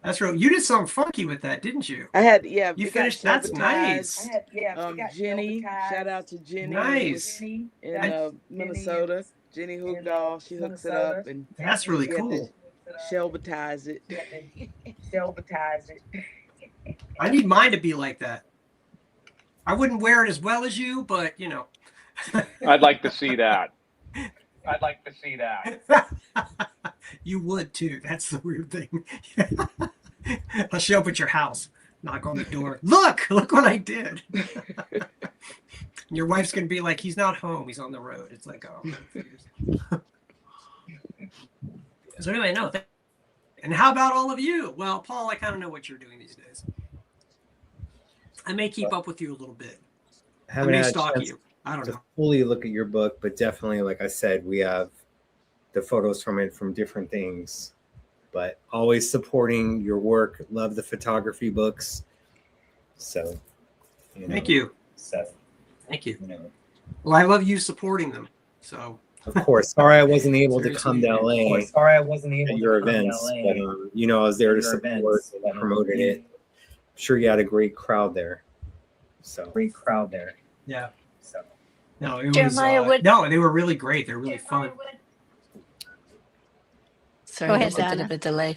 That's right. You did something funky with that, didn't you? I had, yeah. You it got finished. That's advertised. nice. Jenny, shout out to Jenny. Nice. In Minnesota. Jenny hooked all. She hooks it up, and That's really you have to cool. shelvatize it. I need mine to be like that. I wouldn't wear it as well as you, but you know. I'd like to see that. You would too. That's the weird thing. I'll show up at your house, knock on the door. Look what I did. Your wife's gonna be like, he's not home, he's on the road. It's like, oh. So anyway, no. And how about all of you? Well, Paul, I kind of know what you're doing these days. I may keep up with you a little bit. I may stalk you. I don't know. Fully look at your book, but definitely, like I said, we have the photos from it from different things. But always supporting your work. Love the photography books. So, thank you, Seth. Thank you. Well, I love you supporting them. So. Of course. Sorry I wasn't able to come to LA. At your events, but I was there to support and promoted it. I'm sure you had a great crowd there. Yeah. So. No, it Jeremiah, was. No, they were really great. They're really fun. Sorry, there's a bit of a delay.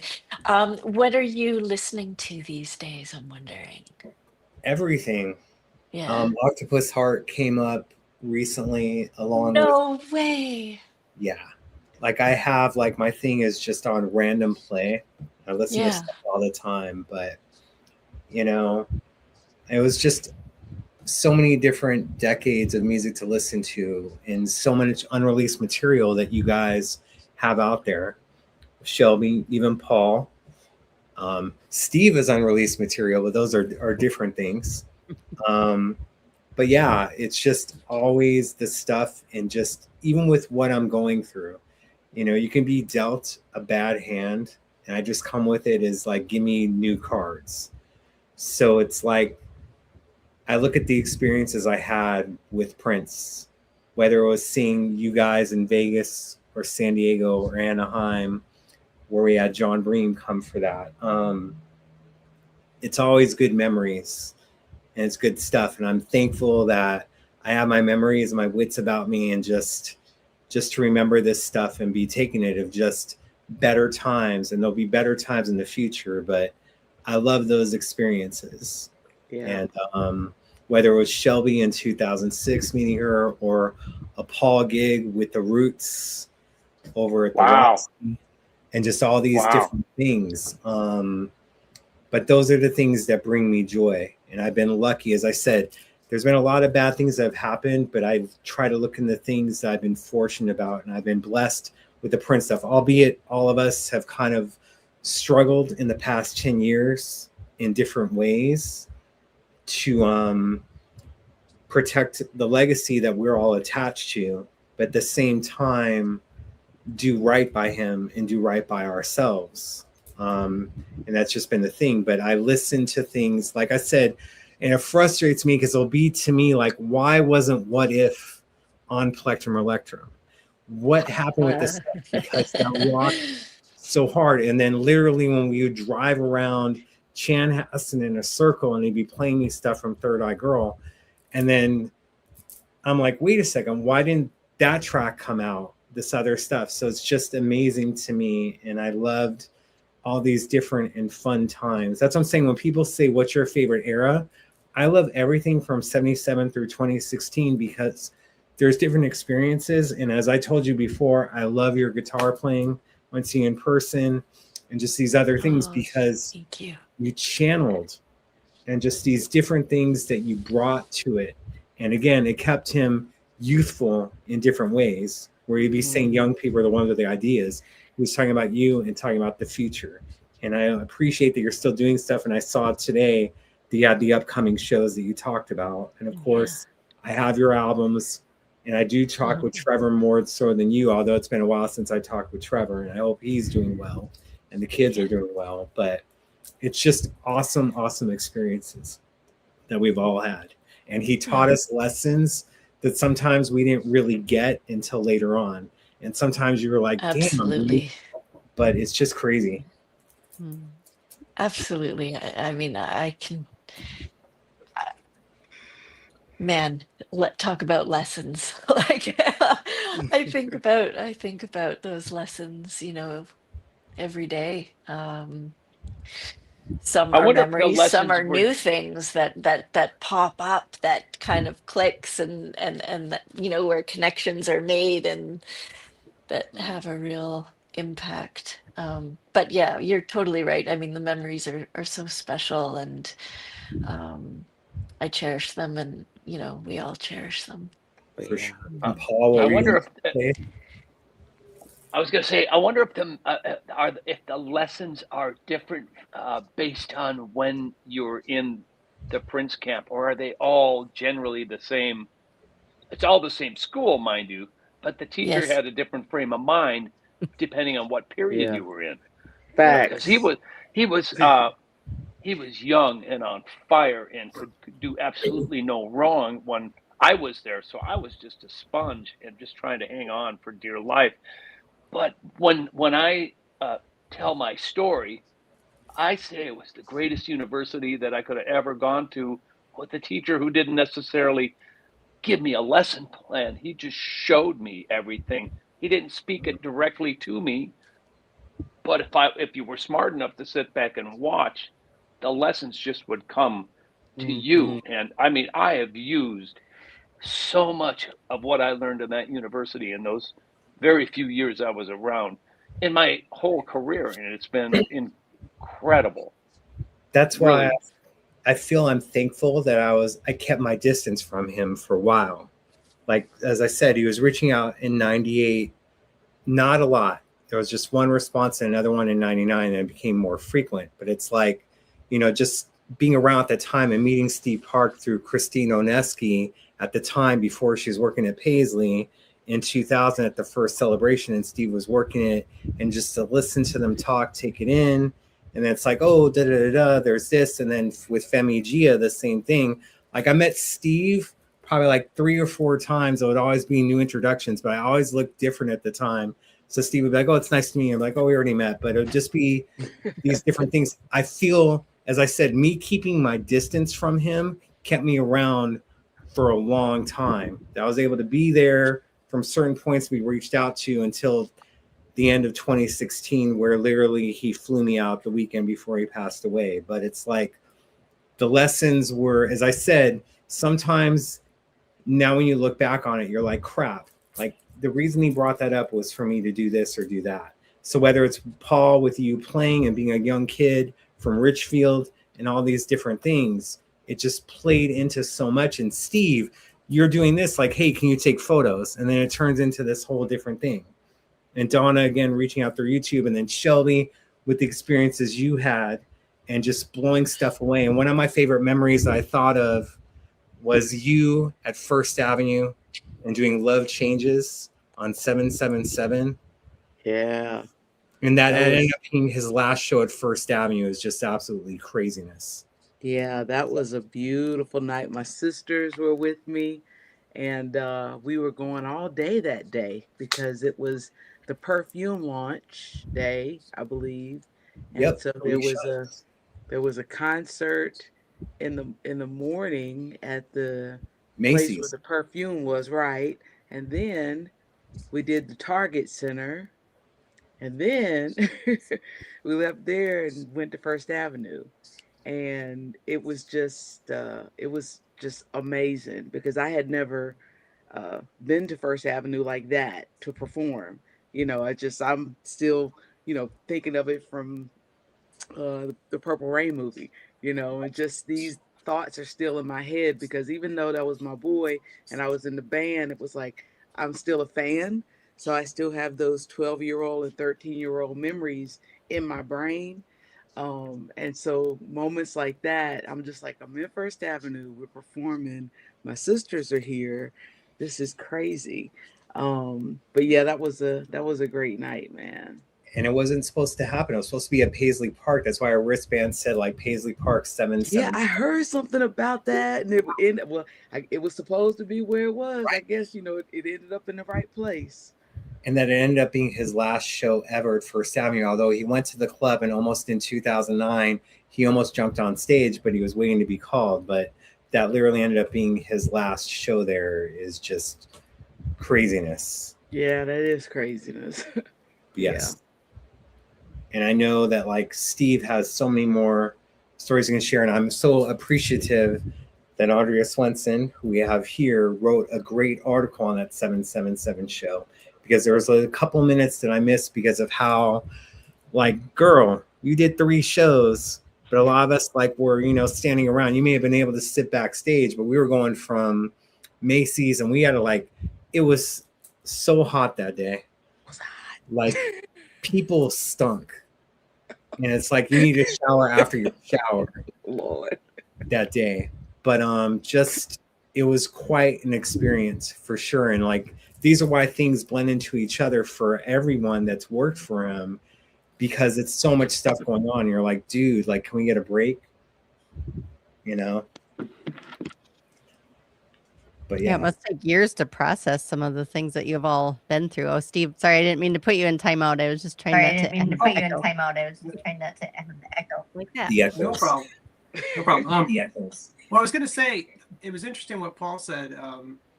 What are you listening to these days? I'm wondering. Everything. Yeah. Octopus Heart came up recently along No way. Yeah. Like I have, like my thing is just on random play. I listen to stuff all the time, but it was just so many different decades of music to listen to and so much unreleased material that you guys have out there. Shelby, even Paul. Steve is unreleased material, but those are different things. But yeah, it's just always the stuff, and just even with what I'm going through, you can be dealt a bad hand, and I just come with it as like, give me new cards. So it's like, I look at the experiences I had with Prince, whether it was seeing you guys in Vegas or San Diego or Anaheim, where we had John Bream come for that. It's always good memories. And it's good stuff. And I'm thankful that I have my memories and my wits about me, and just to remember this stuff and be taking it of just better times. And there'll be better times in the future, but I love those experiences. Yeah. And whether it was Shelby in 2006 meeting her, or a Paul gig with the Roots over at the Roxy, and just all these different things. But those are the things that bring me joy. And I've been lucky, as I said, there's been a lot of bad things that have happened, but I've tried to look in the things that I've been fortunate about, and I've been blessed with the Prince stuff, albeit all of us have kind of struggled in the past 10 years in different ways to protect the legacy that we're all attached to, but at the same time, do right by him and do right by ourselves. And that's just been the thing. But I listen to things, like I said, and it frustrates me because it'll be to me like, why wasn't What If on Plectrum Electrum? What happened with this stuff? Because that rocked so hard. And then literally when we would drive around Chanhassen in a circle, and he'd be playing me stuff from Third Eye Girl. And then I'm like, wait a second, why didn't that track come out? This other stuff. So it's just amazing to me. And I loved all these different and fun times. That's what I'm saying. When people say, what's your favorite era? I love everything from 77 through 2016, because there's different experiences. And as I told you before, I love your guitar playing when seeing you in person, and just these other things, because you channeled, and just these different things that you brought to it. And again, it kept him youthful in different ways, where you'd be saying young people are the ones with the ideas. He was talking about you and talking about the future. And I appreciate that you're still doing stuff. And I saw today that you had the upcoming shows that you talked about. And of course, I have your albums, and I do talk with Trevor more so than you, although it's been a while since I talked with Trevor, and I hope he's doing well and the kids are doing well. But it's just awesome, awesome experiences that we've all had. And he taught us lessons that sometimes we didn't really get until later on. And sometimes you were like, damn, but it's just crazy. Absolutely. I mean, I can, man, talk about lessons. Like, I think about those lessons, every day. Some I are wonder if the memories, some lessons are were. new things that pop up, that kind of clicks, and that, where connections are made and that have a real impact. But yeah, you're totally right. I mean, the memories are so special, and I cherish them, and we all cherish them. But For yeah. sure. And Paul, I what were you wonder going if to say? I was going to say, I wonder if the lessons are different based on when you're in the Prince camp, or are they all generally the same? It's all the same school, mind you, but the teacher Yes. had a different frame of mind depending on what period Yeah. you were in. Because Facts. he was young and on fire and could do absolutely no wrong when I was there. So I was just a sponge and just trying to hang on for dear life. But when I tell my story, I say it was the greatest university that I could have ever gone to, with a teacher who didn't necessarily give me a lesson plan. He just showed me everything. He didn't speak it directly to me, but if you were smart enough to sit back and watch, the lessons just would come to Hmm. you. And I mean, I have used so much of what I learned in that university in those very few years I was around in my whole career, and it's been incredible. That's why Really. I feel I'm thankful that I kept my distance from him for a while. Like, as I said, he was reaching out in 98, not a lot. There was just one response and another one in 99, and it became more frequent. But it's like, just being around at the time and meeting Steve Park through Christine Oneski at the time before she was working at Paisley in 2000 at the first celebration, and Steve was working it, and just to listen to them talk, take it in. And then it's like, oh, da da da da, there's this. And then with Femi Gia, the same thing. Like, I met Steve probably like 3 or 4 times. It would always be new introductions, but I always looked different at the time. So Steve would be like, oh, it's nice to meet you. I'm like, oh, we already met. But it would just be these different things. I feel, as I said, me keeping my distance from him kept me around for a long time. I was able to be there from certain points we reached out to until the end of 2016, where literally he flew me out the weekend before he passed away. But it's like the lessons were, as I said, sometimes now when you look back on it, you're like, crap. Like, the reason he brought that up was for me to do this or do that. So whether it's Paul with you playing and being a young kid from Richfield and all these different things, it just played into so much. And Steve, you're doing this like, hey, can you take photos? And then it turns into this whole different thing. And Donna, again, reaching out through YouTube, and then Shelby with the experiences you had and just blowing stuff away. And one of my favorite memories I thought of was you at First Avenue and doing Love Changes on 777. Yeah. And that That ended was up being his last show at First Avenue. Is just absolutely craziness. Yeah, that was a beautiful night. My sisters were with me, and we were going all day that day because it was the perfume launch day, I believe. And Yep. so there was a concert in the morning at the place where Macy's. the perfume was, right? And then we did the Target Center, and then we left there and went to First Avenue, and it was just amazing because I had never been to First Avenue like that to perform. I'm still thinking of it from the Purple Rain movie, and just these thoughts are still in my head because even though that was my boy and I was in the band, it was like I'm still a fan. So I still have those 12-year-old and 13-year-old memories in my brain. And so moments like that, I'm just like, I'm in First Avenue, we're performing, my sisters are here. This is crazy. But yeah, that was a great night, man. And it wasn't supposed to happen. It was supposed to be at Paisley Park. That's why our wristband said like Paisley Park Yeah, 777. I heard something about that, and it was supposed to be where it was. I guess it ended up in the right place. And that it ended up being his last show ever at First Avenue. Although he went to the club and almost in 2009, he almost jumped on stage, but he was waiting to be called. But that literally ended up being his last show there. Is just craziness. Yeah, that is craziness. Yes. And I know that like Steve has so many more stories he can share, and I'm so appreciative that Andrea Swensson, who we have here, wrote a great article on that 777 show, because there was a couple minutes that I missed because of how, like, girl, you did 3 shows, but a lot of us like were, you know, standing around. You may have been able to sit backstage, but we were going from Macy's, and we had to like, it was so hot that day. Like, people stunk. And it's like you need to shower after your shower. Lord. That day. But just it was quite an experience for sure. And like these are why things blend into each other for everyone that's worked for him, because it's so much stuff going on. You're like, dude, like, can we get a break? You know? But Yeah, it must take years to process some of the things that you've all been through. Oh, Steve, sorry, I didn't mean to put you in timeout. I was just trying Sorry, I not didn't to mean to echo put you in timeout. I was just trying not to have the echo. like that. the echoes. No problem. No problem. The echoes. Well, I was going to say, it was interesting what Paul said,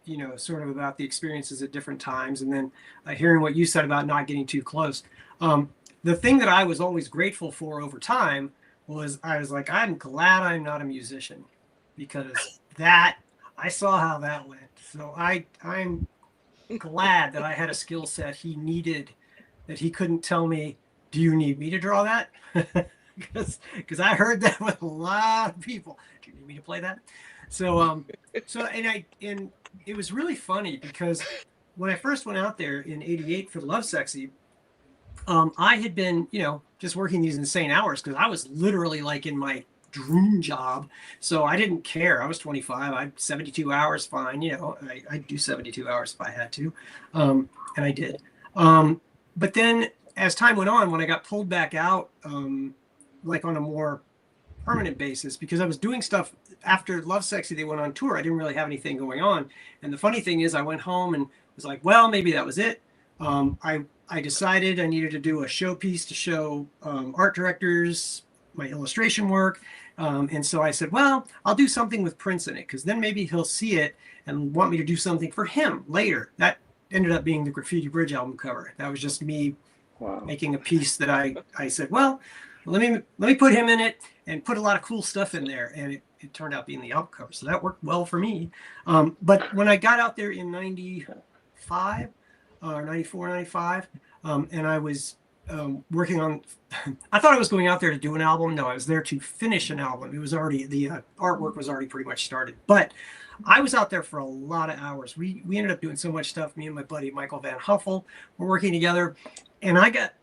you know, sort of about the experiences at different times. And then hearing what you said about not getting too close. The thing that I was always grateful for over time was I was like, I'm glad I'm not a musician, because that I saw how that went. So I'm glad that I had a skill set he needed, that he couldn't tell me, do you need me to draw that? Because I heard that with a lot of people. Do you need me to play that? So and it was really funny, because when I first went out there in '88 for the Love Sexy, I had been, you know, just working these insane hours, because I was literally like in my dream job. So I didn't care. I was 25. I 72 hours, fine. You know, I'd do 72 hours if I had to. And I did. But then as time went on, when I got pulled back out, like on a more permanent basis, because I was doing stuff after Love Sexy, they went on tour. I didn't really have anything going on. And the funny thing is, I went home and was like, well, maybe that was it. I decided I needed to do a showpiece to show art directors my illustration work. And so I said, well, I'll do something with Prince in it, because then maybe he'll see it and want me to do something for him later. That ended up being the Graffiti Bridge album cover. That was just me making a piece that I said, well, let me put him in it and put a lot of cool stuff in there. And it turned out being the album cover. So that worked well for me. But when I got out there in 95 or 94, 95, and I was working on, I thought I was going out there to do an album. No, I was there to finish an album. It was already, the artwork was already pretty much started, but I was out there for a lot of hours. We ended up doing so much stuff. Me and my buddy Michael Van Huffel were working together, and I got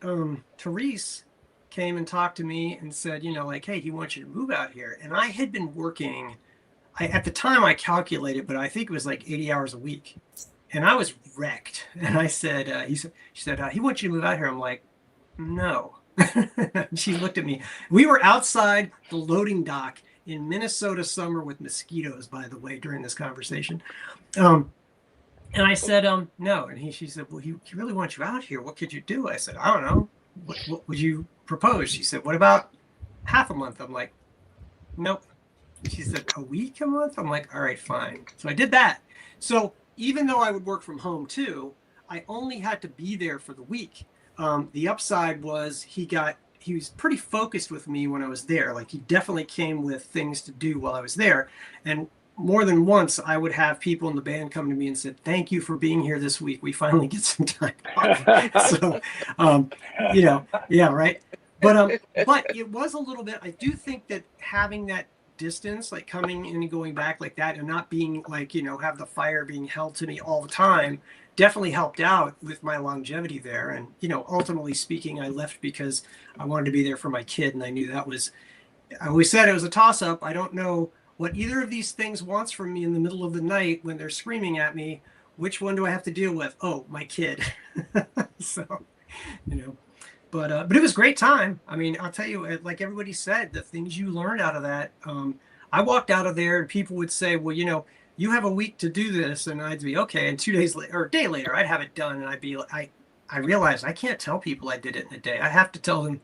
Therese came and talked to me and said, you know, like, hey, he wants you to move out here. And I had been working, at the time I calculated, but I think it was like 80 hours a week, and I was wrecked. And I said, she said, he wants you to move out here. I'm like, no. She looked at me. We were outside the loading dock in Minnesota summer with mosquitoes, by the way, during this conversation. And I said, no. And she said, well, he really wants you out here. What could you do? I said, I don't know. What would you propose? She said, what about half a month? I'm like, nope. She said, a week, a month? I'm like, all right, fine. So I did that. So even though I would work from home too, I only had to be there for the week. The upside was he was pretty focused with me when I was there. Like, he definitely came with things to do while I was there. And more than once, I would have people in the band come to me and said, thank you for being here this week. We finally get some time off. So, you know, yeah, right. But it was a little bit, I do think that having that distance, like coming in and going back like that, and not being like, you know, have the fire being held to me all the time, definitely helped out with my longevity there. And, you know, ultimately speaking, I left because I wanted to be there for my kid. And I knew that was, I always said it was a toss up. I don't know what either of these things wants from me in the middle of the night when they're screaming at me. Which one do I have to deal with? Oh, my kid. So, you know, but it was a great time. I mean, I'll tell you, like everybody said, the things you learned out of that. I walked out of there and people would say, well, you know, you have a week to do this. And I'd be okay. And 2 days later, or a day later, I'd have it done. And I'd be like, I realized I can't tell people I did it in a day. I have to tell them,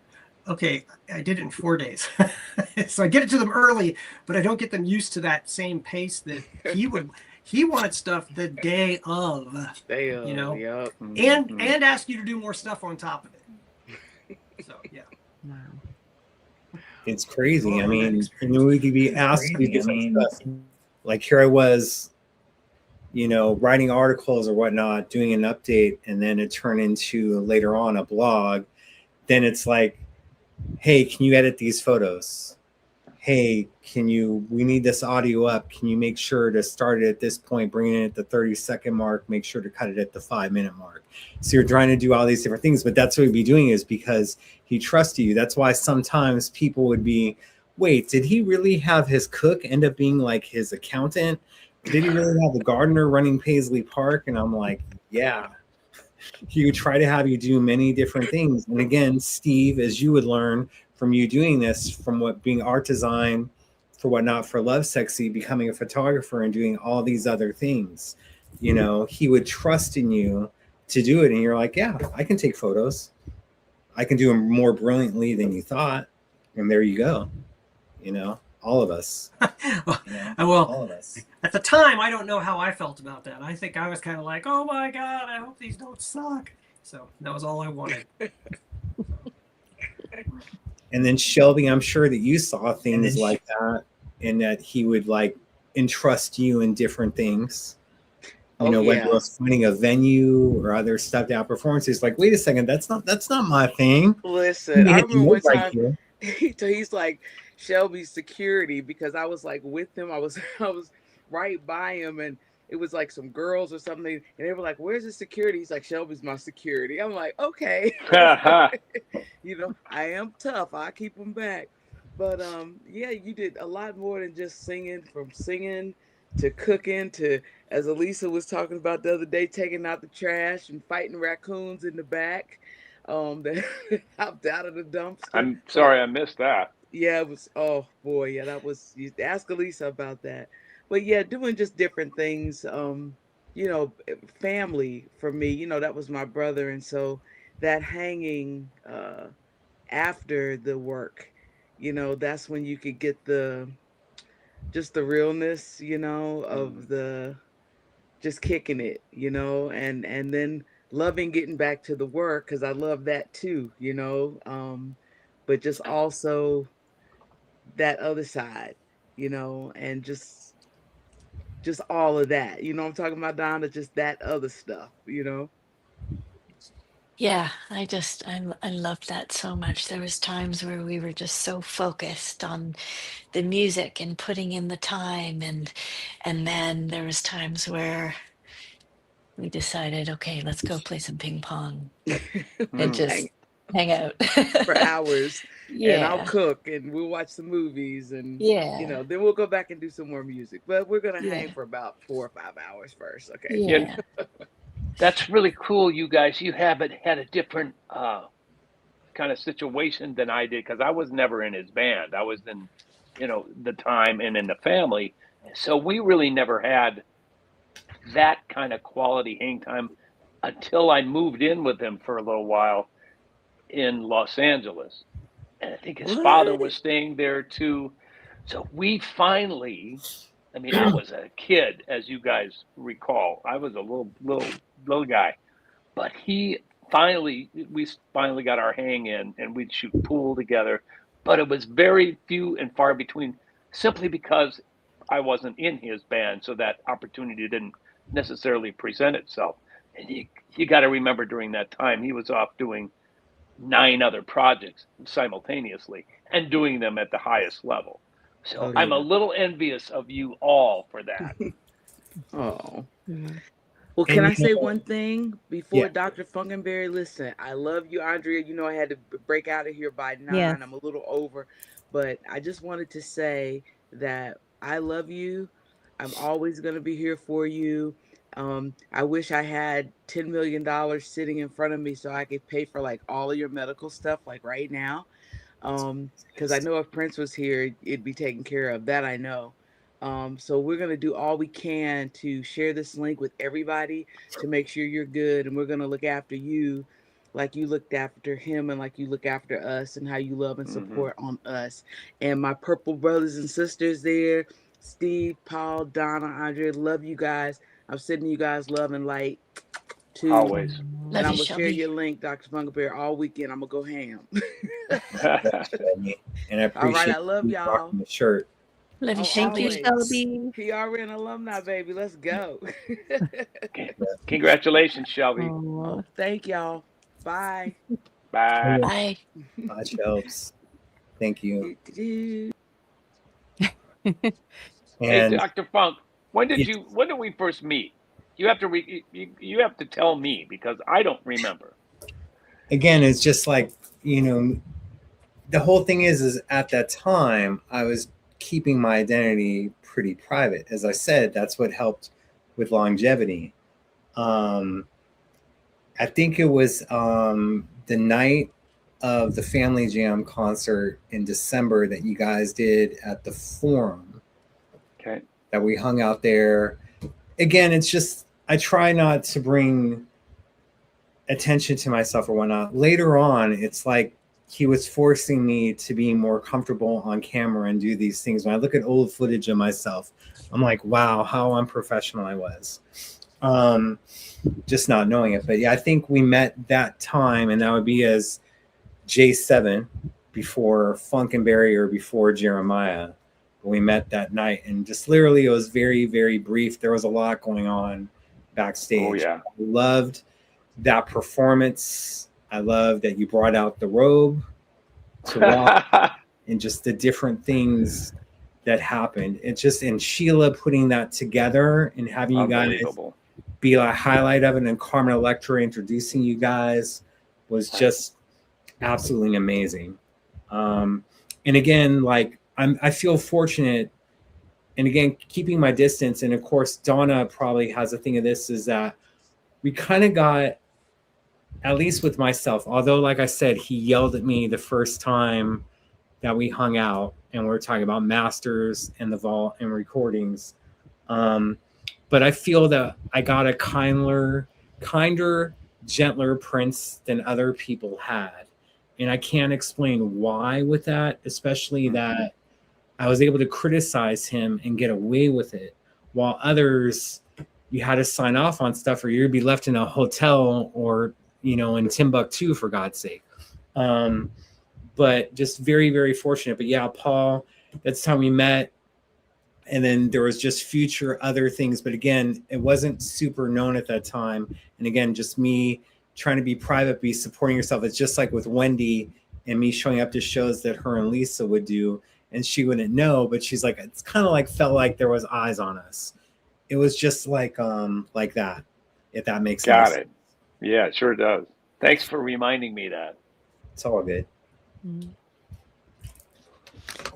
okay, I did it in 4 days. So I get it to them early, but I don't get them used to that same pace that he wanted stuff the day of, you know, Yep. and ask you to do more stuff on top of it. So yeah. Wow. It's crazy. Well, I mean, we could be asked to do different stuff. Like here I was, you know, writing articles or whatnot, doing an update, and then it turned into later on a blog. Then it's like, hey, can you edit these photos? Hey, we need this audio up. Can you make sure to start it at this point, bring it at the 30-second mark, make sure to cut it at the 5-minute mark. So you're trying to do all these different things, but that's what he'd be doing is because he trusted you. That's why sometimes people would be, wait, did he really have his cook end up being like his accountant? Did he really have the gardener running Paisley Park? And I'm like, yeah. He would try to have you do many different things. And again, Steve, as you would learn from you doing this, from what being art design for Whatnot for Love Sexy, becoming a photographer and doing all these other things, you know, he would trust in you to do it. And you're like, yeah, I can take photos. I can do them more brilliantly than you thought. And there you go. You know, all of us. All of us. At the time, I don't know how I felt about that. I think I was kind of like, oh my God, I hope these don't suck. So that was all I wanted. And then Shelby, I'm sure that you saw things like that, and that he would like entrust you in different things. You know, whether it was finding a venue or other stuff down performances. Like, wait a second, that's not my thing. Listen, I remember one time he's like Shelby's security, because I was like with him. I was right by him, and it was like some girls or something, and they were like, "Where's the security?" He's like, "Shelby's my security." I'm like, "Okay." You know, I am tough. I keep them back. But yeah, you did a lot more than just singing. From singing to cooking to, as Elisa was talking about the other day, taking out the trash and fighting raccoons in the back that hopped out of the dumpster. I'm sorry I missed that. Yeah, it was, oh boy, yeah, that was, you ask Elisa about that. But yeah, doing just different things. You know, family for me, you know, that was my brother. And so that hanging after the work, you know, that's when you could get just the realness, you know, of the just kicking it, you know, and then loving getting back to the work, because I love that too, you know. But just also that other side, you know, and just all of that, you know what I'm talking about, Donna, just that other stuff, you know. Yeah, I loved that so much. There was times where we were just so focused on the music and putting in the time, and then there was times where we decided, okay, let's go play some ping pong and just hang out for hours. Yeah. And I'll cook and we'll watch some movies, and you know, then we'll go back and do some more music. But we're gonna hang for about 4 or 5 hours first. Okay. Yeah. That's really cool, you guys. You haven't had a different kind of situation than I did, because I was never in his band. I was in, you know, the time and in the family. So we really never had that kind of quality hang time until I moved in with him for a little while in Los Angeles. And I think his father was staying there too. So we finally, I mean, I was a kid, as you guys recall. I was a little guy, but we finally got our hang in, and we'd shoot pool together. But it was very few and far between, simply because I wasn't in his band, so that opportunity didn't necessarily present itself. And you got to remember, during that time, he was off doing 9 other projects simultaneously and doing them at the highest level. So I'm a little envious of you all for that. Oh. Well, can I say one thing before Dr. Funkenberry? Listen, I love you, Andrea. You know, I had to break out of here by 9. Yes. I'm a little over, but I just wanted to say that I love you. I'm always going to be here for you. I wish I had $10 million sitting in front of me so I could pay for like all of your medical stuff, like right now. Because I know if Prince was here, it'd be taken care of. That I know. So we're going to do all we can to share this link with everybody to make sure you're good. And we're going to look after you like you looked after him, and like you look after us, and how you love and support on us. And my purple brothers and sisters there, Steve, Paul, Donna, Andrea, love you guys. I'm sending you guys love and light too. Always. And Love I'm you, gonna share Shelby. your link, Dr. Funkenberry, all weekend. I'm gonna go ham. And I All right, appreciate I love you y'all. rocking the shirt. Love you, Oh, Thank you, Shelby. always. Shelby. PRN alumni, baby. Let's go. Congratulations, Shelby. Oh. Thank y'all. Bye. Bye. Bye. Bye, Shelbs. Thank you. Hey, And Dr. Funk, when did it's, we first meet? You have to you have to tell me because I don't remember. again, it's just like, the whole thing is at that time I was keeping my identity pretty private. As I said, that's what helped with longevity. I think it was the night of the Family Jam concert in December that you guys did at the Forum. Okay. That we hung out there. Again, it's just, I try not to bring attention to myself or whatnot. Later on, it's like he was forcing me to be more comfortable on camera and do these things. When I look at old footage of myself, I'm like, wow, how unprofessional I was. Just not knowing it. But yeah, I think we met that time, and that would be as J7 before Funkenberry or before Jeremiah. We met that night, and just literally it was very, very brief. There was a lot going on backstage. Oh, yeah. I loved that performance. I love that you brought out the robe to rock and just the different things that happened. It's just, and Sheila putting that together and having you guys be a highlight of it, and Carmen Electra introducing you guys was just absolutely amazing. And again, like I feel fortunate, and again, keeping my distance. And of course, Donna probably has a thing of this, is that we kind of got, at least with myself, although like I said, he yelled at me the first time that we hung out and we were talking about masters and the vault and recordings. But I feel that I got a kinder, gentler Prince than other people had. And I can't explain why with that, especially that I was able to criticize him and get away with it, while others, you had to sign off on stuff or you'd be left in a hotel or, in Timbuktu, for God's sake. But just very, very fortunate. But yeah, Paul, that's how we met. And then there was just future other things. But again, it wasn't super known at that time. And again, just me trying to be private, be supporting yourself. It's just like with Wendy and me showing up to shows that her and Lisa would do. And she wouldn't know, but she's like, it's kind of like felt like there was eyes on us. It was just like that, if that makes sense. Got it. Yeah, it sure does. Thanks for reminding me that. It's all good.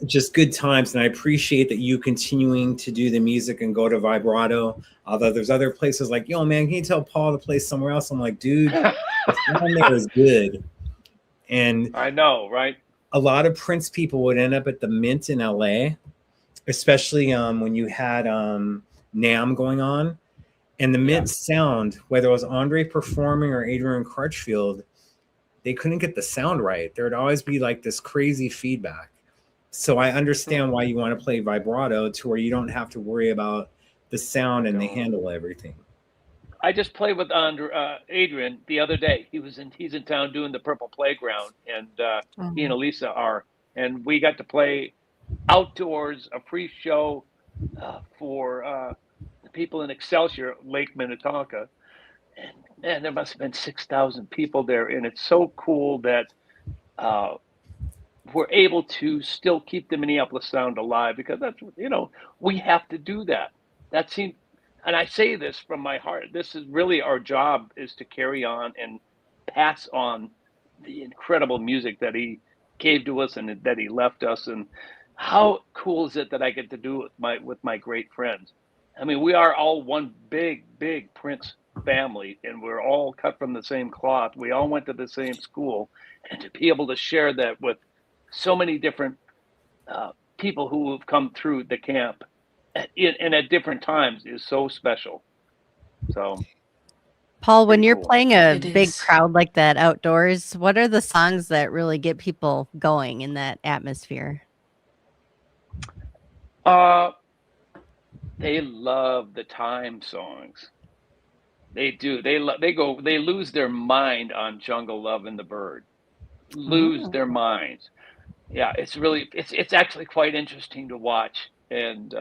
Just good times, and I appreciate that you continuing to do the music and go to vibrato. Although there's other places like, yo, man, can you tell Paul to play somewhere else? I'm like, dude, this one there is good. And I know, right? A lot of Prince people would end up at the Mint in LA, especially when you had NAMM going on. And the Mint sound, whether it was Andre performing or Adrian Crutchfield, they couldn't get the sound right. There would always be like this crazy feedback. So I understand why you want to play vibrato, to where you don't have to worry about the sound and they handle everything. I just played with Adrian the other day. He's in town doing the Purple Playground, and he and Elisa are, and we got to play outdoors, a pre-show for the people in Excelsior, Lake Minnetonka. And man, there must have been 6,000 people there, and it's so cool that we're able to still keep the Minneapolis sound alive, because that's, we have to do that. That seems, and I say this from my heart, this is really our job, is to carry on and pass on the incredible music that he gave to us and that he left us. And how cool is it that I get to do it with my great friends? I mean, we are all one big Prince family, and we're all cut from the same cloth. We all went to the same school, and to be able to share that with so many different people who have come through the camp and at different times is so special. So, Paul, when you're cool. playing a big crowd like that outdoors, what are the songs that really get people going in that atmosphere? they love the time songs. They do. They lose their mind on Jungle Love and the Bird. Lose Oh. their minds. Yeah, it's actually quite interesting to watch, and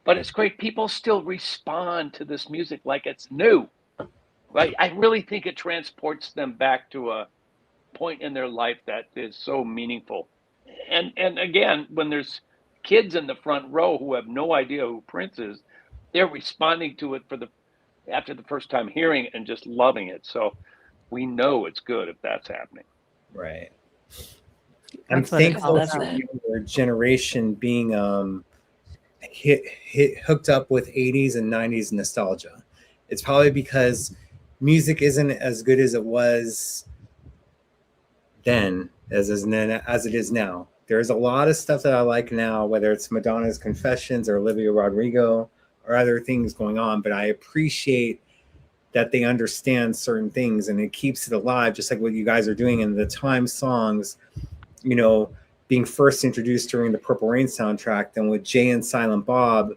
but it's great. People still respond to this music like it's new. Right? I really think it transports them back to a point in their life that is so meaningful. And again, when there's kids in the front row who have no idea who Prince is, they're responding to it after the first time hearing it and just loving it. So we know it's good if that's happening. Right. I'm That's what it's thankful all for about. the younger generation being hooked up with 80s and 90s nostalgia. It's probably because music isn't as good as it was then as it is now. There's a lot of stuff that I like now, whether it's Madonna's Confessions or Olivia Rodrigo or other things going on, but I appreciate that they understand certain things and it keeps it alive, just like what you guys are doing. And the time songs, you know, being first introduced during the Purple Rain soundtrack, then with Jay and Silent Bob,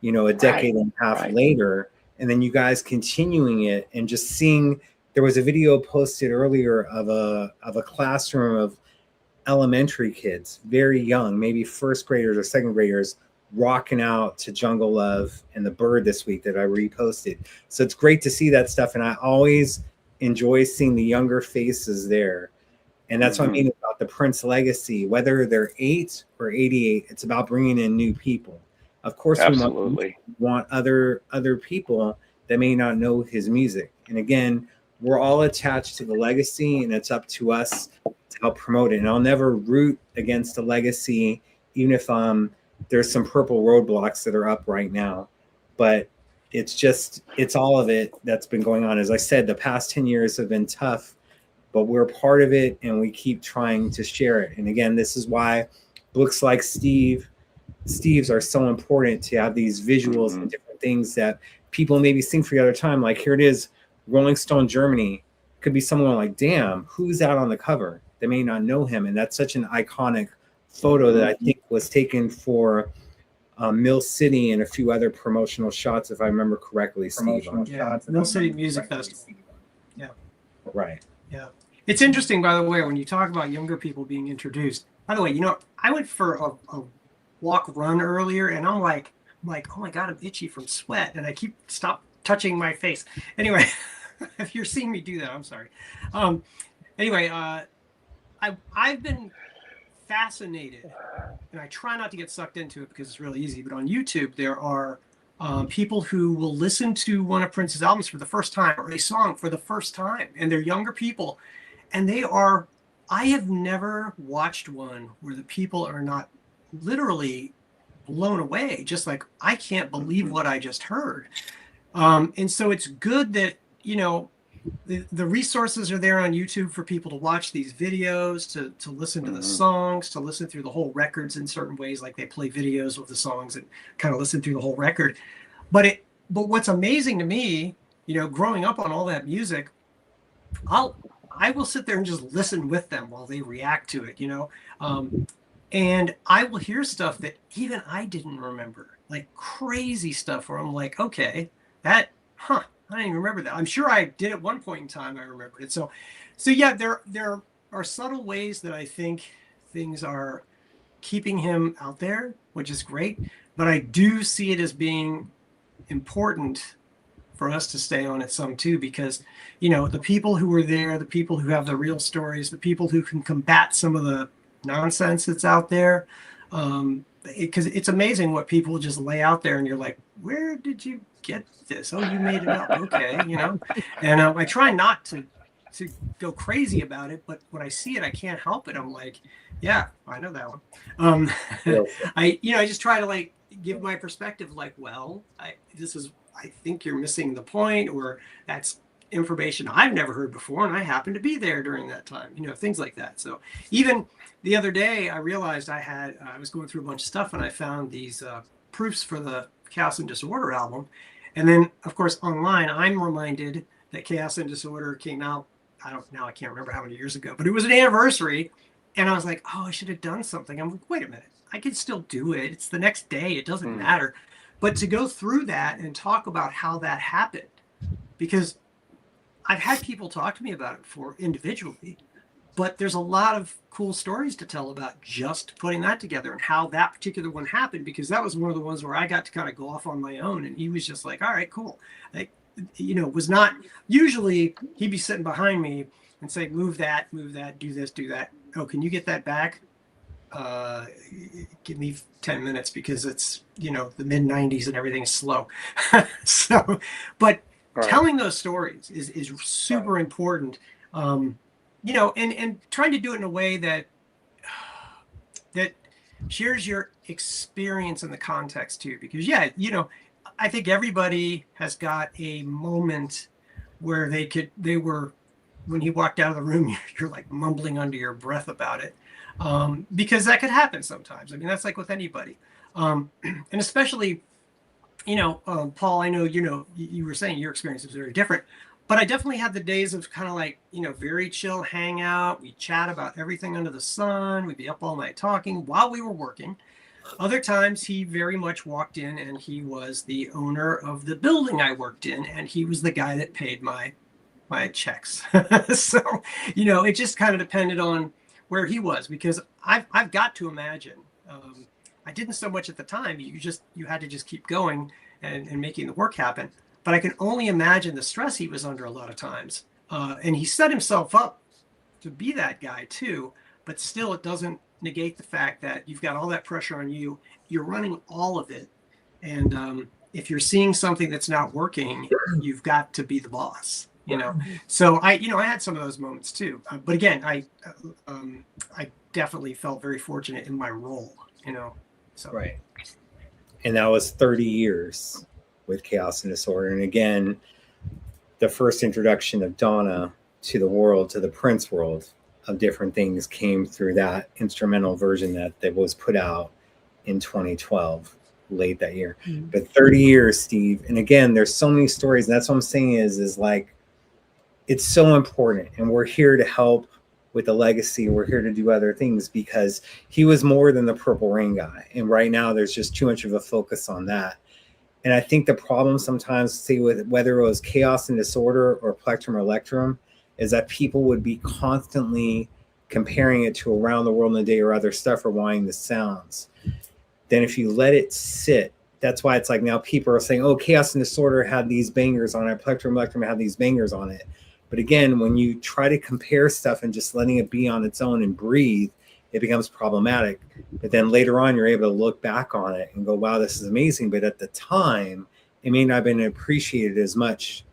you know, a decade and a half later, and then you guys continuing it and just seeing. There was a video posted earlier of a classroom of elementary kids, very young, maybe first graders or second graders, rocking out to Jungle Love and the Bird this week that I reposted. So it's great to see that stuff, and I always enjoy seeing the younger faces there. And that's what I mean about the Prince legacy. Whether they're 8 or 88, it's about bringing in new people. Of course, we want other people that may not know his music. And again, we're all attached to the legacy, and it's up to us to help promote it. And I'll never root against the legacy, even if there's some purple roadblocks that are up right now. But it's all of it that's been going on. As I said, the past 10 years have been tough, but we're part of it and we keep trying to share it. And again, this is why books like Steve's are so important, to have these visuals and different things that people maybe sing for the other time. Like here it is, Rolling Stone Germany. Could be someone like, damn, who's that on the cover? They may not know him. And that's such an iconic photo that I think was taken for Mill City and a few other promotional shots, if I remember correctly, Steve. Yeah, Mill City Music Festival. Yeah. Right. Yeah. It's interesting, by the way, when you talk about younger people being introduced. By the way, you know, I went for a run earlier, and I'm like, oh my God, I'm itchy from sweat, and I stop touching my face. Anyway, if you're seeing me do that, I'm sorry. Anyway, I've been fascinated, and I try not to get sucked into it because it's really easy. But on YouTube, there are people who will listen to one of Prince's albums for the first time, or a song for the first time, and they're younger people, and I have never watched one where the people are not literally blown away, just like, I can't believe what I just heard. And so it's good that, you know, the resources are there on YouTube for people to watch these videos, to listen to the songs, to listen through the whole records in certain ways, like they play videos with the songs and kind of listen through the whole record. But what's amazing to me, you know, growing up on all that music, I will sit there and just listen with them while they react to it, you know. And I will hear stuff that even I didn't remember, like crazy stuff where I'm like, okay, I didn't even remember that. I'm sure I did at one point in time. I remembered it. So yeah, there are subtle ways that I think things are keeping him out there, which is great. But I do see it as being important for us to stay on it some too, because, you know, the people who are there, the people who have the real stories, the people who can combat some of the nonsense that's out there, because it's amazing what people just lay out there, and you're like, where did you get this? Oh, you made it up. Okay, you know. And I try not to go crazy about it, but when I see it, I can't help it. I'm like, yeah, I know that one. I just try to like give my perspective, like, well, I think you're missing the point, or that's information I've never heard before, and I happened to be there during that time, you know, things like that. So even the other day, I realized I was going through a bunch of stuff, and I found these proofs for the Chaos and Disorder album. And then, of course, online, I'm reminded that Chaos and Disorder came out, I can't remember how many years ago, but it was an anniversary. And I was like, oh, I should have done something. I'm like, wait a minute, I can still do it. It's the next day. It doesn't matter. But to go through that and talk about how that happened, because I've had people talk to me about it before individually, but there's a lot of cool stories to tell about just putting that together and how that particular one happened, because that was one of the ones where I got to kind of go off on my own, and he was just like, all right, cool. Like, was not, usually he'd be sitting behind me and say, move that, do this, do that. Oh, can you get that back? Give me 10 minutes because it's, the mid 90s and everything's slow. So, but telling those stories is super important. And trying to do it in a way that shares your experience in the context too, because I think everybody has got a moment where when he walked out of the room, you're like mumbling under your breath about it, because that could happen sometimes. I mean, that's like with anybody, and especially, Paul, I know, you were saying your experience was very different, but I definitely had the days of kind of like, very chill hangout. We chat about everything under the sun. We'd be up all night talking while we were working. Other times he very much walked in and he was the owner of the building I worked in, and he was the guy that paid my checks. So, it just kind of depended on where he was, because I've got to imagine, I didn't so much at the time. You had to just keep going and making the work happen. But I can only imagine the stress he was under a lot of times. And he set himself up to be that guy too, but still it doesn't negate the fact that you've got all that pressure on you. You're running all of it. And if you're seeing something that's not working, you've got to be the boss, So I had some of those moments too. But again, I definitely felt very fortunate in my role, So. Right. And that was 30 years with Chaos and Disorder. And again, the first introduction of Donna to the world, to the Prince world of different things, came through that instrumental version that was put out in 2012, late that year. Mm-hmm. But 30 years, Steve. And again, there's so many stories. And that's what I'm saying is like, it's so important. And we're here to help with the legacy. We're here to do other things, because he was more than the Purple Rain guy. And right now there's just too much of a focus on that. And I think the problem sometimes, say, with whether it was Chaos and Disorder or Plectrum or Electrum, is that people would be constantly comparing it to Around the World in a Day or other stuff, or wanting the sounds. Then if you let it sit, that's why it's like now people are saying, oh, Chaos and Disorder had these bangers on it, Plectrum Electrum had these bangers on it. But again, when you try to compare stuff and just letting it be on its own and breathe, it becomes problematic. But then later on, you're able to look back on it and go, wow, this is amazing. But at the time, it may not have been appreciated as much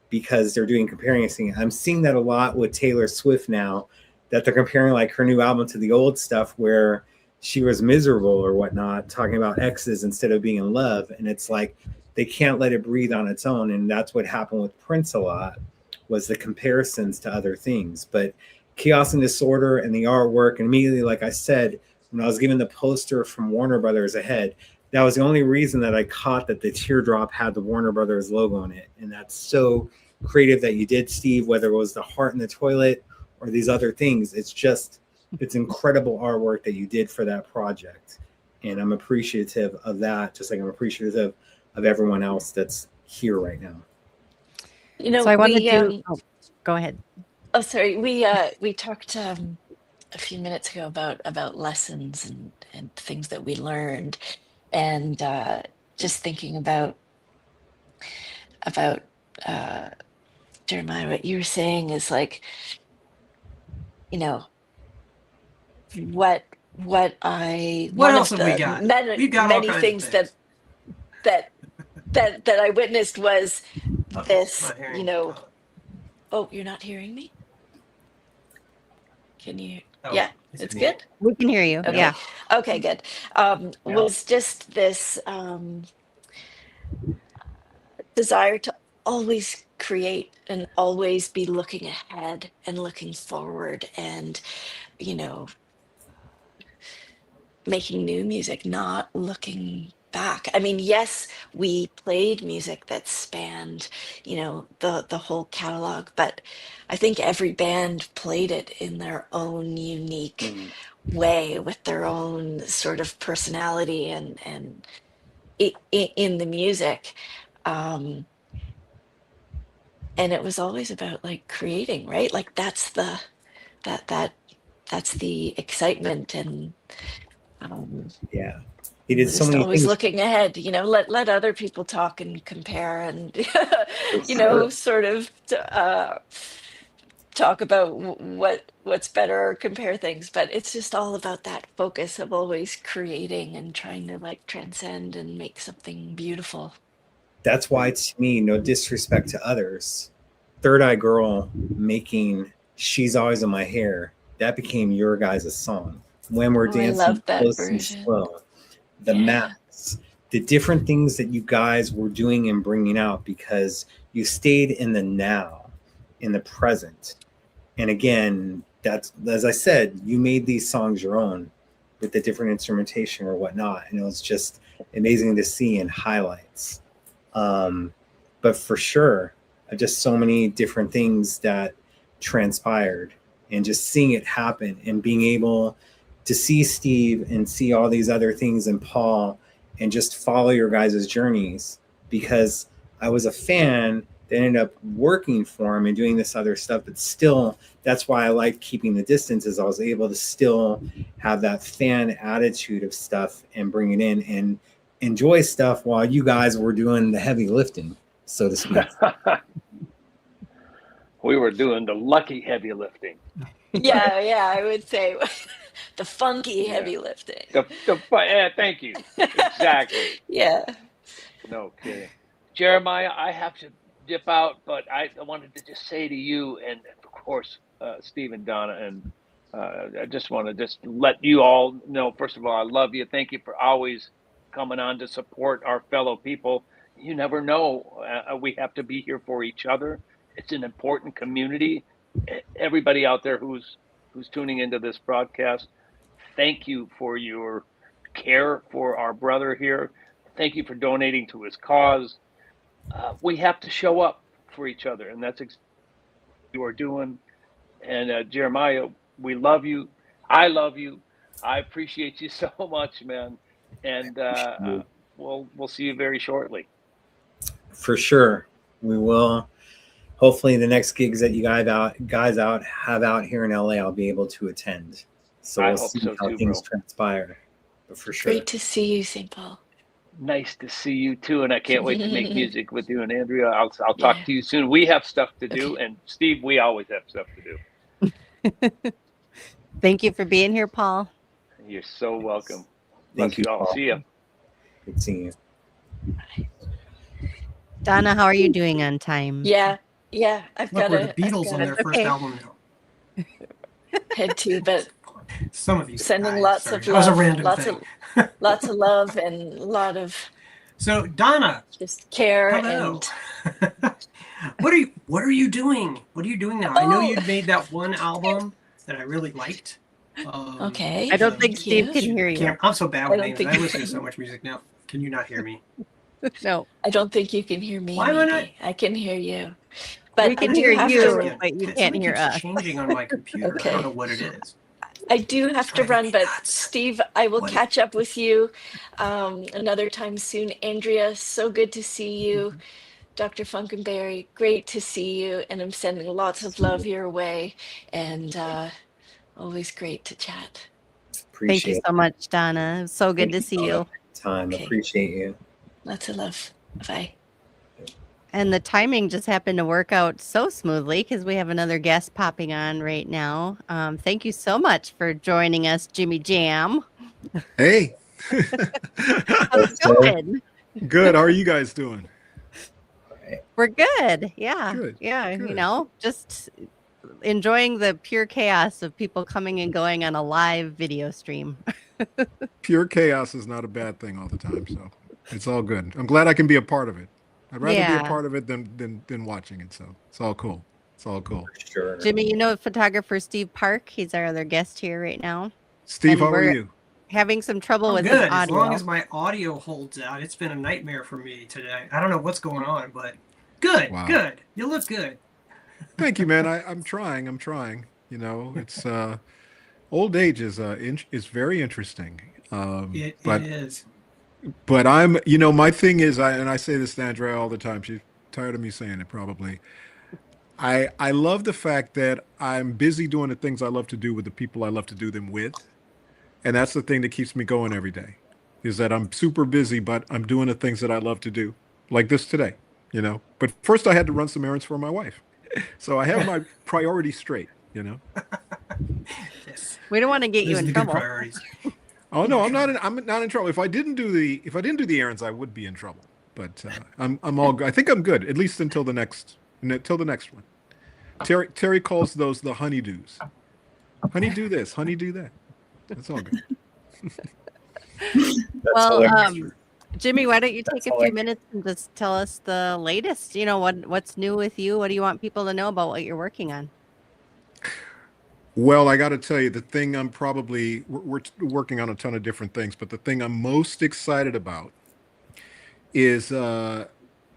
because they're doing comparing. I'm seeing that a lot with Taylor Swift now, that they're comparing like her new album to the old stuff where she was miserable or whatnot, talking about exes instead of being in love. And it's like, they can't let it breathe on its own. And that's what happened with Prince a lot, was the comparisons to other things. But Chaos and Disorder and the artwork, and immediately, like I said, when I was given the poster from Warner Brothers ahead, that was the only reason that I caught that the teardrop had the Warner Brothers logo on it. And that's so creative that you did, Steve, whether it was the heart in the toilet or these other things. It's incredible artwork that you did for that project. And I'm appreciative of that, just like I'm appreciative of everyone else that's here right now. So I wanted to go ahead. Oh, sorry. We talked a few minutes ago about lessons and things that we learned, and just thinking about Jeremiah, what you were saying is like, what else have we got? We've got many things that I witnessed was this, Oh, you're not hearing me? Can you? Oh, yeah, it's good. We can hear you. Okay. Yeah. Okay, good. Was just this desire to always create and always be looking ahead and looking forward and, making new music, not looking back. I mean, yes, we played music that spanned, the whole catalog, but I think every band played it in their own unique way with their own sort of personality and in the music. And it was always about like creating, right? Like that's the excitement. And Yeah. He did so just many always things looking ahead, let other people talk and compare, and for sure. sort of talk about what's better, or compare things. But it's just all about that focus of always creating and trying to like transcend and make something beautiful. That's why, to me, no disrespect to others, Third Eye Girl making She's Always in My Hair, that became your guys' song. When We're I Dancing love that Close and version. Slow, the Yeah. maps, the different things that you guys were doing and bringing out, because you stayed in the now, in the present. And again, that's, as I said, you made these songs your own with the different instrumentation or whatnot. And it was just amazing to see in highlights. But for sure, just so many different things that transpired, and just seeing it happen and being able to see Steve and see all these other things and Paul, and just follow your guys' journeys, because I was a fan that ended up working for him and doing this other stuff. But still, that's why I like keeping the distance, is I was able to still have that fan attitude of stuff and bring it in and enjoy stuff while you guys were doing the heavy lifting, so to speak. We were doing the lucky heavy lifting. Yeah, I would say the funky heavy lifting. Thank you. Exactly. Yeah. No kidding. Jeremiah, I have to dip out, but I wanted to just say to you, and of course, Steve and Donna, and I just want to just let you all know, first of all, I love you. Thank you for always coming on to support our fellow people. You never know. We have to be here for each other. It's an important community. Everybody out there who's tuning into this broadcast, thank you for your care for our brother here. Thank you for donating to his cause. We have to show up for each other, and that's exactly what you are doing. And Jeremiah, we love you. I love you. I appreciate you so much, man. And we'll see you very shortly. For sure, we will. Hopefully, the next gigs that you guys have out here in LA, I'll be able to attend. So we'll see how things transpire. But for sure. Great to see you, St. Paul. Nice to see you too, and I can't wait to make music with you and Andrea. I'll talk to you soon. We have stuff to do, and Steve, we always have stuff to do. Thank you for being here, Paul. You're so welcome. Thank you all. See you. Good seeing you. Donna, how are you doing on time? Yeah. I've got the Beatles on their first album now. Head to, but some of you sending guys, lots sorry. of That was a love, random lots thing. lots of love, and a lot of so Donna, just care. Hello. And what are you doing? What are you doing now? I know you'd made that one album that I really liked. Okay. I don't think Steve can hear you. I'm so bad with names. I listen to so much music now. Can you not hear me? No. I don't think you can hear me. Why am I not? I can hear you. But we can I do hear have you, to, but you can't hear us. Changing on my computer. Okay. I don't know what it is. I do have to run, but Steve, I will catch up with you another time soon. Andrea, so good to see you. Dr. Funkenberry, great to see you. And I'm sending lots of love your way. And always great to chat. Thank you so much, Donna. It was so good to see you. Appreciate you. Lots of love. Bye. And the timing just happened to work out so smoothly because we have another guest popping on right now. Thank you so much for joining us, Jimmy Jam. Hey. How's it going? Good. How are you guys doing? We're good. Yeah. Good. Yeah. Good. You know, just enjoying the pure chaos of people coming and going on a live video stream. Pure chaos is not a bad thing all the time. So it's all good. I'm glad I can be a part of it. I'd rather be a part of it than watching it. So it's all cool. It's all cool. Sure. Jimmy, you know photographer Steve Park. He's our other guest here right now. Steve, how are you? Having some trouble with good. his audio. As long as my audio holds out. It's been a nightmare for me today. I don't know what's going on, but good. Wow. Good. You look good. Thank you, man. I'm trying. You know, it's old age is very interesting. It is. But my thing is, I say this to Andrea all the time. She's tired of me saying it probably. I love the fact that I'm busy doing the things I love to do with the people I love to do them with. And that's the thing that keeps me going every day, is that I'm super busy, but I'm doing the things that I love to do, like this today, But first I had to run some errands for my wife. So I have my priorities straight, Yes. We don't want to get you Those are in the good trouble. priorities. Oh no, I'm not in trouble. If I didn't do the errands, I would be in trouble. But I'm all good. I think I'm good, at least until the next one. Terry calls those the honeydews. Honey do this, honey do that. That's all good. Well, Jimmy, why don't you take a few minutes and just tell us the latest? What's new with you? What do you want people to know about what you're working on? Well, I got to tell you, the thing we're working on a ton of different things, but the thing I'm most excited about is the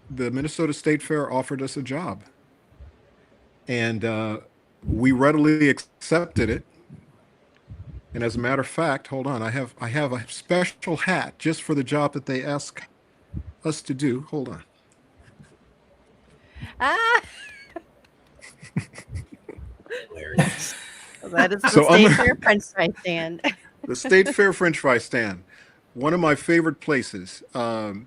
Minnesota State Fair offered us a job, and we readily accepted it. And as a matter of fact, hold on, I have a special hat just for the job that they asked us to do. Hold on. Ah. Hilarious. That is the State Fair French fry stand. The State Fair French fry stand, one of my favorite places. The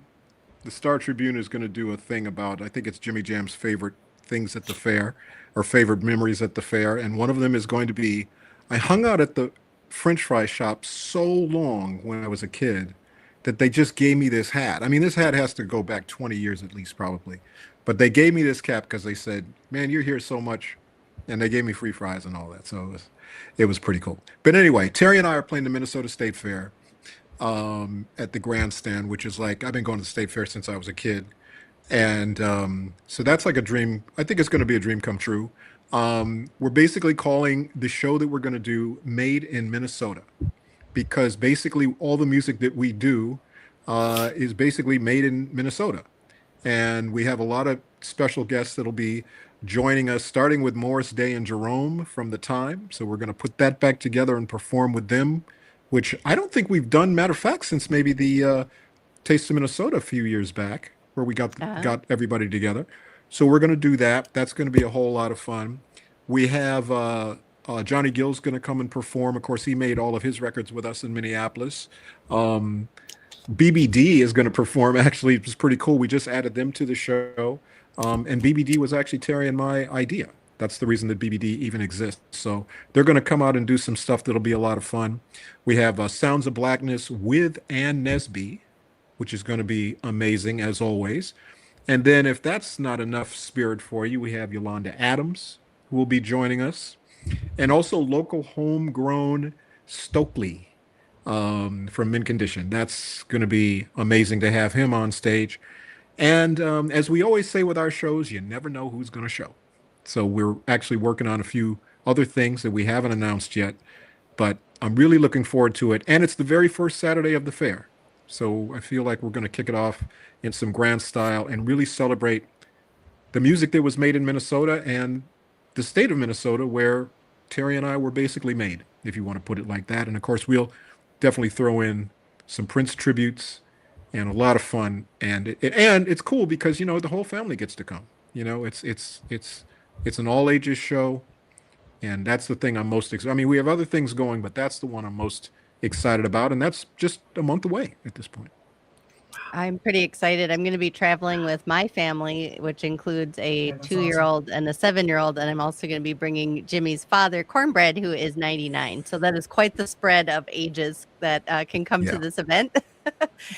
Star Tribune is going to do a thing about, I think it's Jimmy Jam's favorite things at the fair, or favorite memories at the fair, and one of them is going to be, I hung out at the French fry shop so long when I was a kid that they just gave me this hat. I mean, this hat has to go back 20 years at least, probably. But they gave me this cap because they said, man, you're here so much. And they gave me free fries and all that. So it was pretty cool. But anyway, Terry and I are playing the Minnesota State Fair at the grandstand, which is like, I've been going to the State Fair since I was a kid. And so that's like a dream. I think it's going to be a dream come true. We're basically calling the show that we're going to do Made in Minnesota, because basically all the music that we do is basically made in Minnesota. And we have a lot of special guests that'll be joining us, starting with Morris Day and Jerome from The Time. So we're going to put that back together and perform with them, which I don't think we've done, matter of fact, since maybe the Taste of Minnesota a few years back, where we got everybody together. So we're going to do that. That's going to be a whole lot of fun. We have Johnny Gill's going to come and perform. Of course, he made all of his records with us in Minneapolis. BBD is going to perform. Actually, it was pretty cool. We just added them to the show. And BBD was actually Terry and my idea. That's the reason that BBD even exists. So they're going to come out and do some stuff that'll be a lot of fun. We have Sounds of Blackness with Ann Nesby, which is going to be amazing as always. And then if that's not enough spirit for you, we have Yolanda Adams, who will be joining us. And also local homegrown Stokely from Mint Condition. That's going to be amazing to have him on stage. And as we always say with our shows, you never know who's going to show. So we're actually working on a few other things that we haven't announced yet, but I'm really looking forward to it. And it's the very first Saturday of the fair. So I feel like we're going to kick it off in some grand style and really celebrate the music that was made in Minnesota and the state of Minnesota, where Terry and I were basically made, if you want to put it like that. And of course, we'll definitely throw in some Prince tributes and a lot of fun. And it's cool because, the whole family gets to come. It's an all ages show. And that's the thing I'm most excited. I mean, we have other things going, but that's the one I'm most excited about. And that's just a month away at this point. I'm pretty excited. I'm going to be traveling with my family, which includes a 2-year-old and a 7-year-old. And I'm also going to be bringing Jimmy's father, Cornbread, who is 99. So that is quite the spread of ages that can come to this event.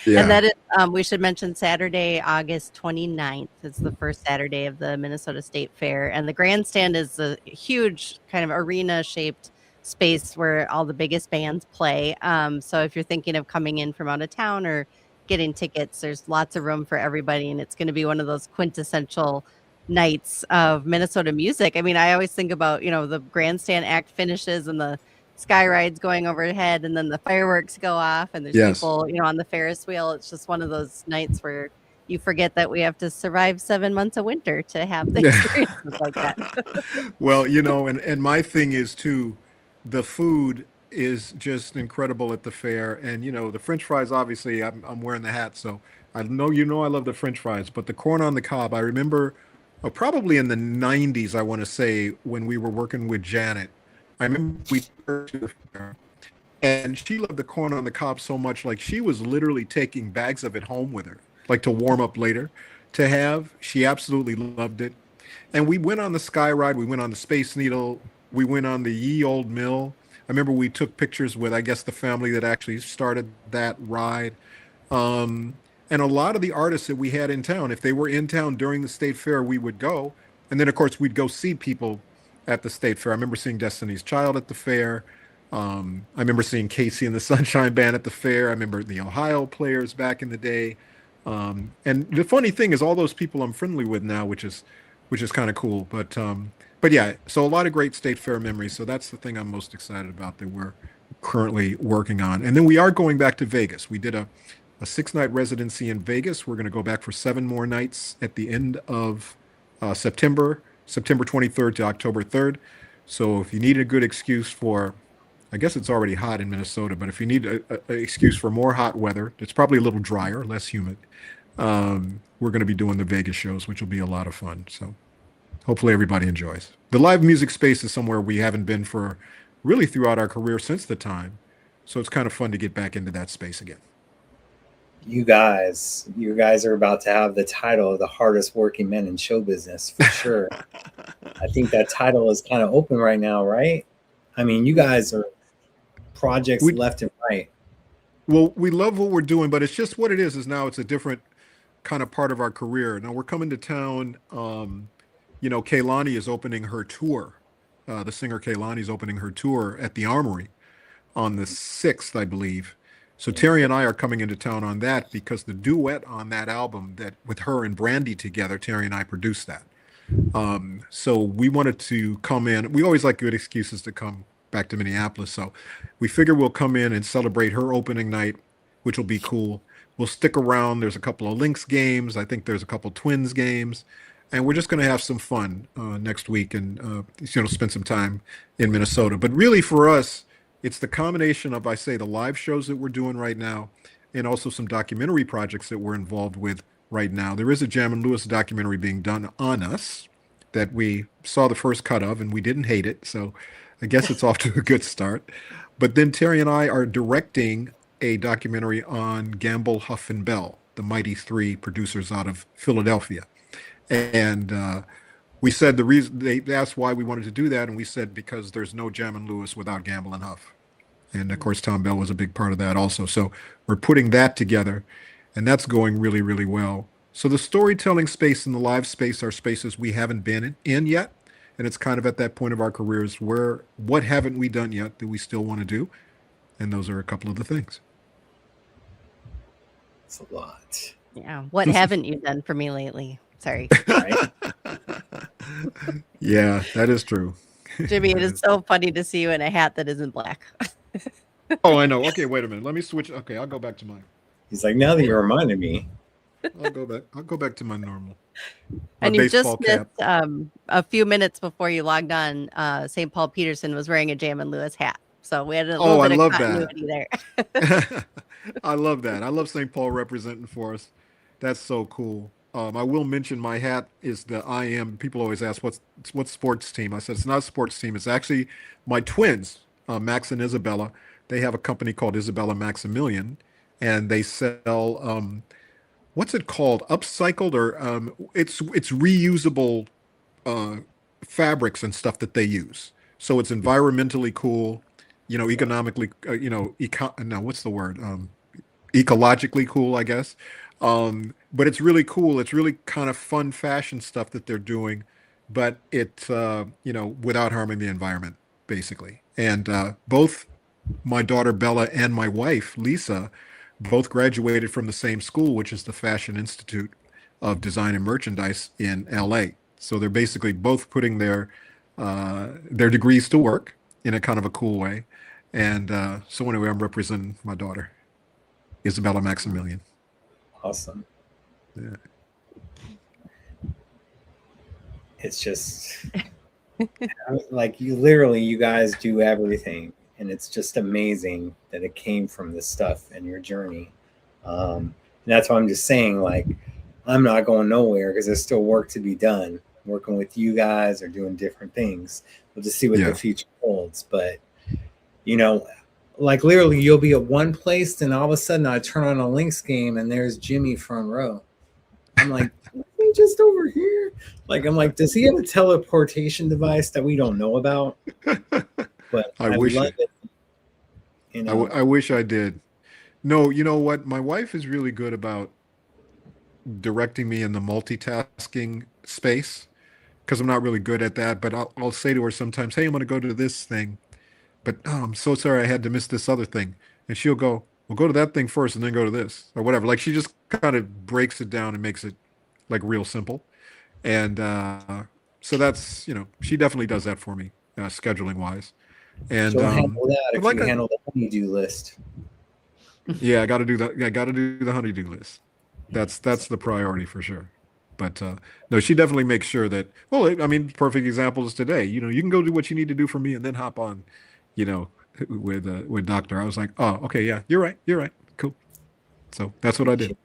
And that is, we should mention Saturday, August 29th. It's the first Saturday of the Minnesota State Fair. And the grandstand is a huge kind of arena-shaped space where all the biggest bands play. So if you're thinking of coming in from out of town or getting tickets, there's lots of room for everybody, and it's going to be one of those quintessential nights of Minnesota music. I mean, I always think about, the grandstand act finishes and the sky rides going overhead, and then the fireworks go off, and there's people, on the Ferris wheel. It's just one of those nights where you forget that we have to survive 7 months of winter to have the experiences like that. Well, and my thing is too, the food is just incredible at the fair. And the French fries, obviously, I'm wearing the hat, so I know I love the French fries. But the corn on the cob, I remember, probably in the '90s, I want to say, when we were working with Janet. I remember we took her to the fair, and she loved the corn on the cob so much, like she was literally taking bags of it home with her, like to warm up later to have. She absolutely loved it. And we went on the Sky Ride, we went on the Space Needle, we went on the Ye Old Mill. I remember we took pictures with, I guess, the family that actually started that ride. Um, and a lot of the artists that we had in town, if they were in town during the state fair, we would go. And then, of course, we'd go see people at the state fair. I remember seeing Destiny's Child at the fair. I remember seeing Casey and the Sunshine Band at the fair. I remember the Ohio Players back in the day. And the funny thing is, all those people I'm friendly with now, which is kind of cool. But yeah, so a lot of great state fair memories. So that's the thing I'm most excited about that we're currently working on. And then we are going back to Vegas. We did a 6-night residency in Vegas. We're going to go back for 7 more nights at the end of September 23rd to October 3rd. So if you need a good excuse for, I guess it's already hot in Minnesota, but if you need an excuse for more hot weather, it's probably a little drier, less humid. We're going to be doing the Vegas shows, which will be a lot of fun. So hopefully everybody enjoys. The live music space is somewhere we haven't been for really throughout our career since the time. So it's kind of fun to get back into that space again. You guys are about to have the title of the hardest working men in show business for sure. I think that title is kind of open right now, right? I mean, you guys are projects left and right. Well, we love what we're doing, but it's just what it is now it's a different kind of part of our career. Now we're coming to town. Kehlani is opening her tour. The singer Kehlani is opening her tour at the Armory on the 6th, I believe. So Terry and I are coming into town on that because the duet on that album that with her and Brandy together, Terry and I produced that. So we wanted to come in. We always like good excuses to come back to Minneapolis. So we figure we'll come in and celebrate her opening night, which will be cool. We'll stick around. There's a couple of Lynx games. I think there's a couple Twins games. And we're just going to have some fun next week and spend some time in Minnesota. But really for us, it's the combination of, I say, the live shows that we're doing right now and also some documentary projects that we're involved with right now. There is a Jam and Lewis documentary being done on us that we saw the first cut of and we didn't hate it. So I guess it's off to a good start. But then Terry and I are directing a documentary on Gamble, Huff, and Bell, the mighty 3 producers out of Philadelphia. And we said the reason they asked why we wanted to do that, and we said because there's no Jam and Lewis without Gamble and Huff. And of course, Tom Bell was a big part of that also. So we're putting that together, and that's going really, really well. So the storytelling space and the live space are spaces we haven't been in yet. And it's kind of at that point of our careers where what haven't we done yet that we still want to do? And those are a couple of the things. It's a lot. Yeah. What haven't you done for me lately? Sorry. Right? Yeah, that is true. Jimmy, it is so funny to see you in a hat that isn't black. Oh, I know. Okay, wait a minute. Let me switch. Okay, I'll go back to mine. He's like, now that you reminded me. I'll go back to my normal. And you just missed a few minutes before you logged on. St. Paul Peterson was wearing a Jam and Lewis hat. So we had a little bit of continuity there. I love that. I love St. Paul representing for us. That's so cool. I will mention my hat is the I Am. People always ask, what sports team? I said, it's not a sports team. It's actually my twins, Max and Isabella. They have a company called Isabella Maximilian, and they sell, what's it called? Upcycled or it's reusable fabrics and stuff that they use. So it's environmentally cool, economically, what's the word? Ecologically cool, I guess. But it's really cool. It's really kind of fun fashion stuff that they're doing, but it's, without harming the environment, basically. And both my daughter Bella and my wife Lisa both graduated from the same school, which is the Fashion Institute of Design and Merchandise in LA. So they're basically both putting their degrees to work in a kind of a cool way. And so anyway, I'm representing my daughter, Isabella Maximilian. Awesome. Yeah. It's just like you guys do everything. and it's just amazing that it came from this stuff and your journey. And that's why I'm just saying, like, I'm not going nowhere because there's still work to be done, working with you guys or doing different things. We'll just see what the future holds. But, you know, like literally you'll be at one place and all of a sudden I turn on a Lynx game and there's Jimmy front row. I'm like, he just over here. Like, I'm like, does he have a teleportation device that we don't know about? But I wish love it. You know? I wish I did. No, you know what? My wife is really good about directing me in the multitasking space because I'm not really good at that. But I'll say to her sometimes, hey, I'm going to go to this thing. But oh, I'm so sorry I had to miss this other thing. And she'll go, well, go to that thing first and then go to this or whatever. Like she just kind of breaks it down and makes it like real simple. And so that's, you know, she definitely does that for me, scheduling wise. And she'll handle that if like you handle the honeydew list. Yeah, I got to do that. I got to do the honeydew list. That's the priority for sure. But no, she definitely makes sure that. Well, I mean, perfect example is today. You know, you can go do what you need to do for me, and then hop on. You know, with Doctor. I was like, oh, okay, yeah, you're right, cool. So that's what I did.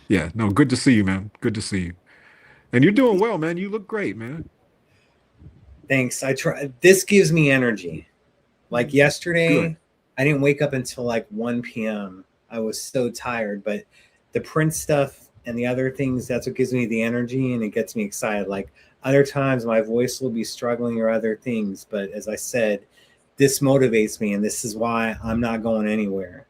Yeah. No, good to see you, man. Good to see you. And you're doing well, man. You look great, man. Thanks. I try. This gives me energy. Like yesterday. Good. I didn't wake up until like 1 p.m. I was so tired, but the print stuff and the other things, that's what gives me the energy and it gets me excited. Like other times my voice will be struggling or other things, but as I said, this motivates me and this is why I'm not going anywhere.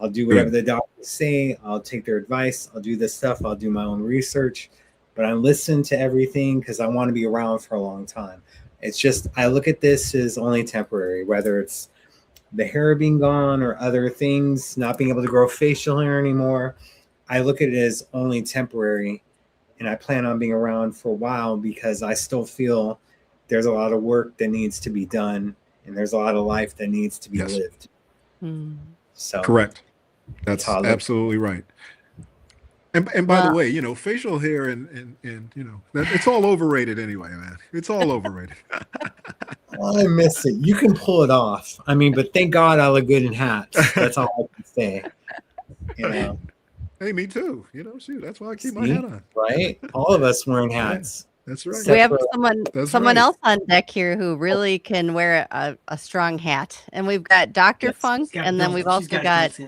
I'll do whatever the doctors say. I'll take their advice. I'll do this stuff. I'll do my own research, but I listen to everything because I want to be around for a long time. It's just, I look at this as only temporary, whether it's the hair being gone or other things, not being able to grow facial hair anymore. I look at it as only temporary and I plan on being around for a while because I still feel there's a lot of work that needs to be done and there's a lot of life that needs to be lived. So correct. That's absolutely right. And by the way, you know, facial hair and you know, it's all overrated anyway, man. It's all overrated. Well, I miss it. You can pull it off. I mean, but thank God I look good in hats. That's all I can say. You know. Hey, me too. You know, shoot, that's why I keep my hat on. Right? All of us wearing hats. Yeah, that's right. So we have someone else on deck here who really can wear a strong hat. And we've got Dr. Funk, and then we've also got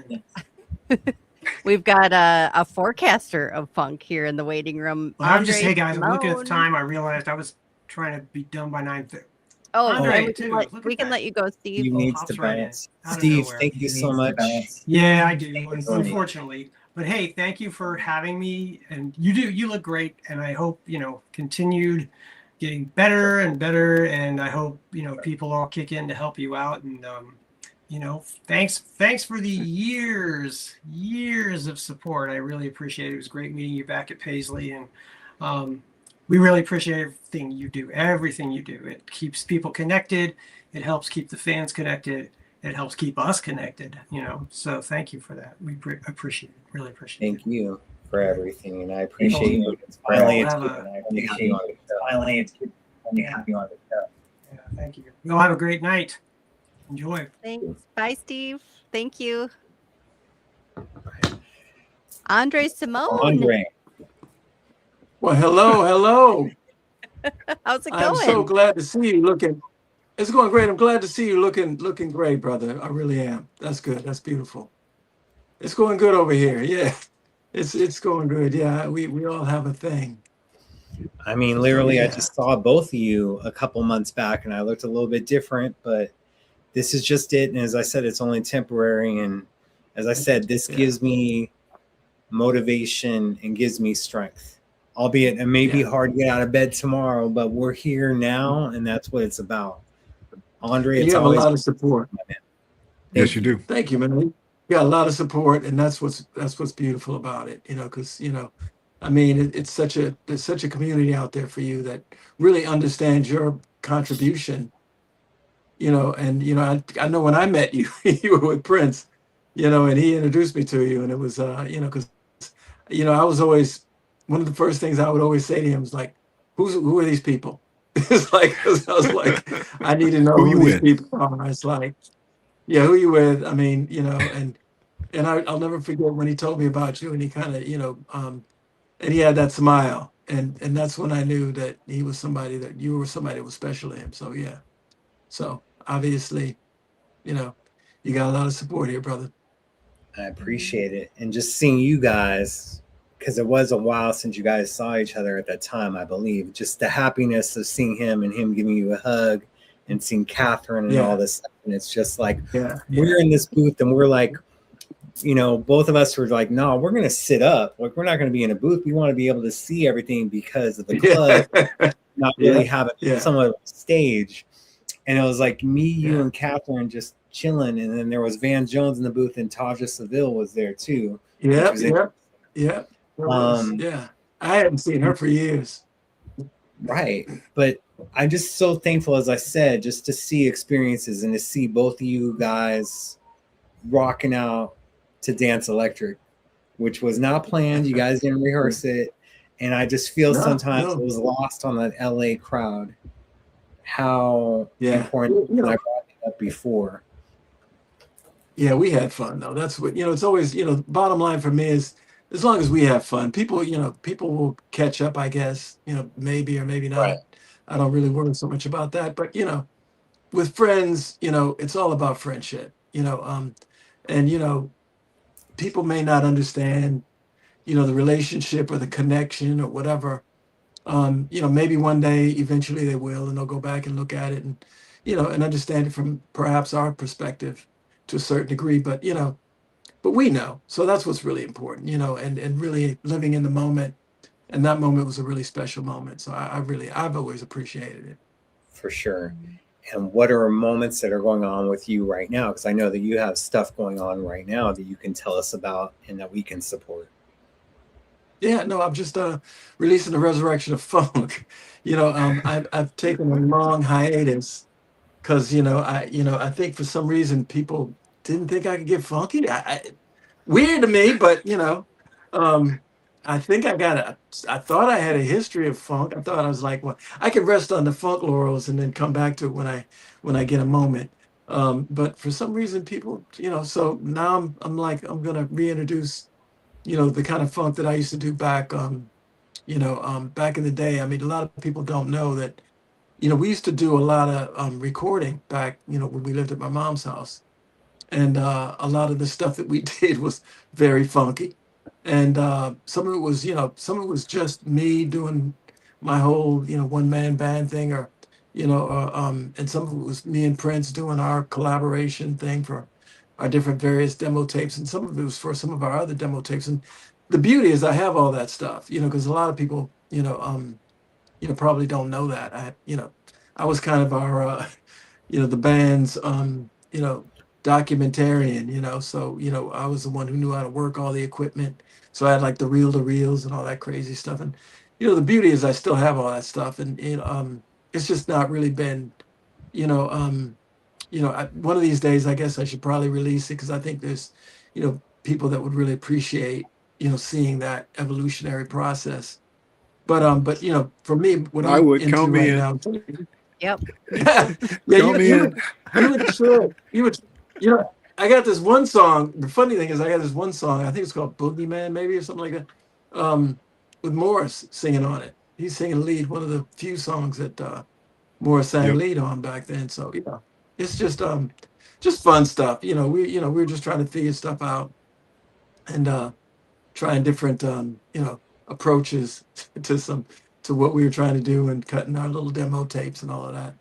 we've got a forecaster of funk here in the waiting room. I'm just, hey guys, I'm looking at the time. I realized I was trying to be done by 9:30. We can let you go, Steve. Steve needs to bounce. Steve, thank you so much. Yeah, I do. Unfortunately. But hey, thank you for having me. And you look great. And I hope, you know, continued getting better and better. And I hope, you know, people all kick in to help you out. And, you know, thanks for the years of support. I really appreciate it. It was great meeting you back at Paisley. And we really appreciate everything you do. It keeps people connected. It helps keep the fans connected. It helps keep us connected, you know. So thank you for that. We appreciate it. Really appreciate it. Thank you for everything. And I appreciate you. Finally, it's good to have you on the show. Yeah, thank you. You'll have a great night. Enjoy. Thanks. Bye, Steve. Thank you. Andre Simone. Andre. Well, hello. How's it going? I'm so glad to see you it's going great. I'm glad to see you looking great, brother. I really am. That's good. That's beautiful. It's going good over here. Yeah. It's going good. Yeah. We all have a thing. I mean, literally, I just saw both of you a couple months back and I looked a little bit different, but this is just it. And as I said, it's only temporary. And as I said, this gives me motivation and gives me strength. Albeit it may be hard to get out of bed tomorrow, but we're here now, and that's what it's about. Andre, you have a lot of support. Yes, you do. Thank you, man. You got a lot of support, and that's what's beautiful about it. You know, because you know, I mean, there's such a community out there for you that really understands your contribution. You know, and you know, I know when I met you, you were with Prince. You know, and he introduced me to you, and it was you know, because you know, I was always. One of the first things I would always say to him was like, who are these people? It's like, 'cause I was like, I need to know Who you who these with? people are. It's like, yeah, who you with? I mean, and I'll never forget when he told me about you, and he kind of, and he had that smile, and that's when I knew that he was somebody that you were somebody that was special to him. So yeah, so obviously, you know, you got a lot of support here, brother. I appreciate it. And just seeing you guys, because it was a while since you guys saw each other at that time, I believe. Just the happiness of seeing him and him giving you a hug and seeing Catherine and all Yeah, this stuff. And it's just like yeah, we're in this booth and we're like, both of us were like, no, we're going to sit up. Like, we're not going to be in a booth. We want to be able to see everything because of the club, yeah, not really yeah, having yeah, some of the stage. And it was like me, you, yeah, and Catherine just chilling. And then there was Van Jones in the booth, and Taja Seville was there too, which yeah, was yeah, yeah. There was, um yeah. I hadn't seen her for years. right. But I'm just so thankful, as I said, just to see experiences and to see both of you guys rocking out to Dance Electric, which was not planned. You guys didn't rehearse it. And I just feel No, sometimes it no, was lost on that LA crowd how yeah. important, and I brought it up before. Yeah, we had fun though. That's what, it's always, bottom line for me is as long as we have fun, people will catch up, I guess, maybe or maybe Right. not. I don't really worry so much about that. But, with friends, it's all about friendship, and, people may not understand, the relationship or the connection or whatever. Maybe one day eventually they will, and they'll go back and look at it and, and understand it from perhaps our perspective to a certain degree. But we know. So that's what's really important, and really living in the moment. And that moment was a really special moment. So I've always appreciated it. For sure. And what are moments that are going on with you right now? Because I know that you have stuff going on right now that you can tell us about and that we can support. Yeah, no, I'm just releasing the resurrection of funk. I've taken a long hiatus because I think for some reason people didn't think I could get funky. Weird to me, but um, I think I thought I had a history of funk. I thought I was like, well, I could rest on the funk laurels and then come back to it when I get a moment. But for some reason, people, so now I'm like I'm gonna reintroduce, the kind of funk that I used to do back in the day. I mean, a lot of people don't know that, we used to do a lot of recording back, when we lived at my mom's house. And a lot of the stuff that we did was very funky. And some of it was just me doing my whole, one man band thing, or, and some of it was me and Prince doing our collaboration thing for our different various demo tapes. And some of it was for some of our other demo tapes. And the beauty is I have all that stuff, because a lot of people, probably don't know that. I was kind of our, the band's, documentarian, so, I was the one who knew how to work all the equipment. So I had like the reel to reels and all that crazy stuff. And, the beauty is I still have all that stuff. And, it's just not really been, you know, um, one of these days, I guess I should probably release it because I think there's, people that would really appreciate, seeing that evolutionary process. But for me, what I I'm would into count me right in. now, Yep. yeah, Count me in. you would should you would I got this one song. The funny thing is, I got this one song. I think it's called Boogeyman, maybe or something like that. With Morris singing on it. He's singing lead. One of the few songs that Morris sang Yep. lead on back then. So it's just fun stuff. We were just trying to figure stuff out and trying different approaches to what we were trying to do and cutting our little demo tapes and all of that.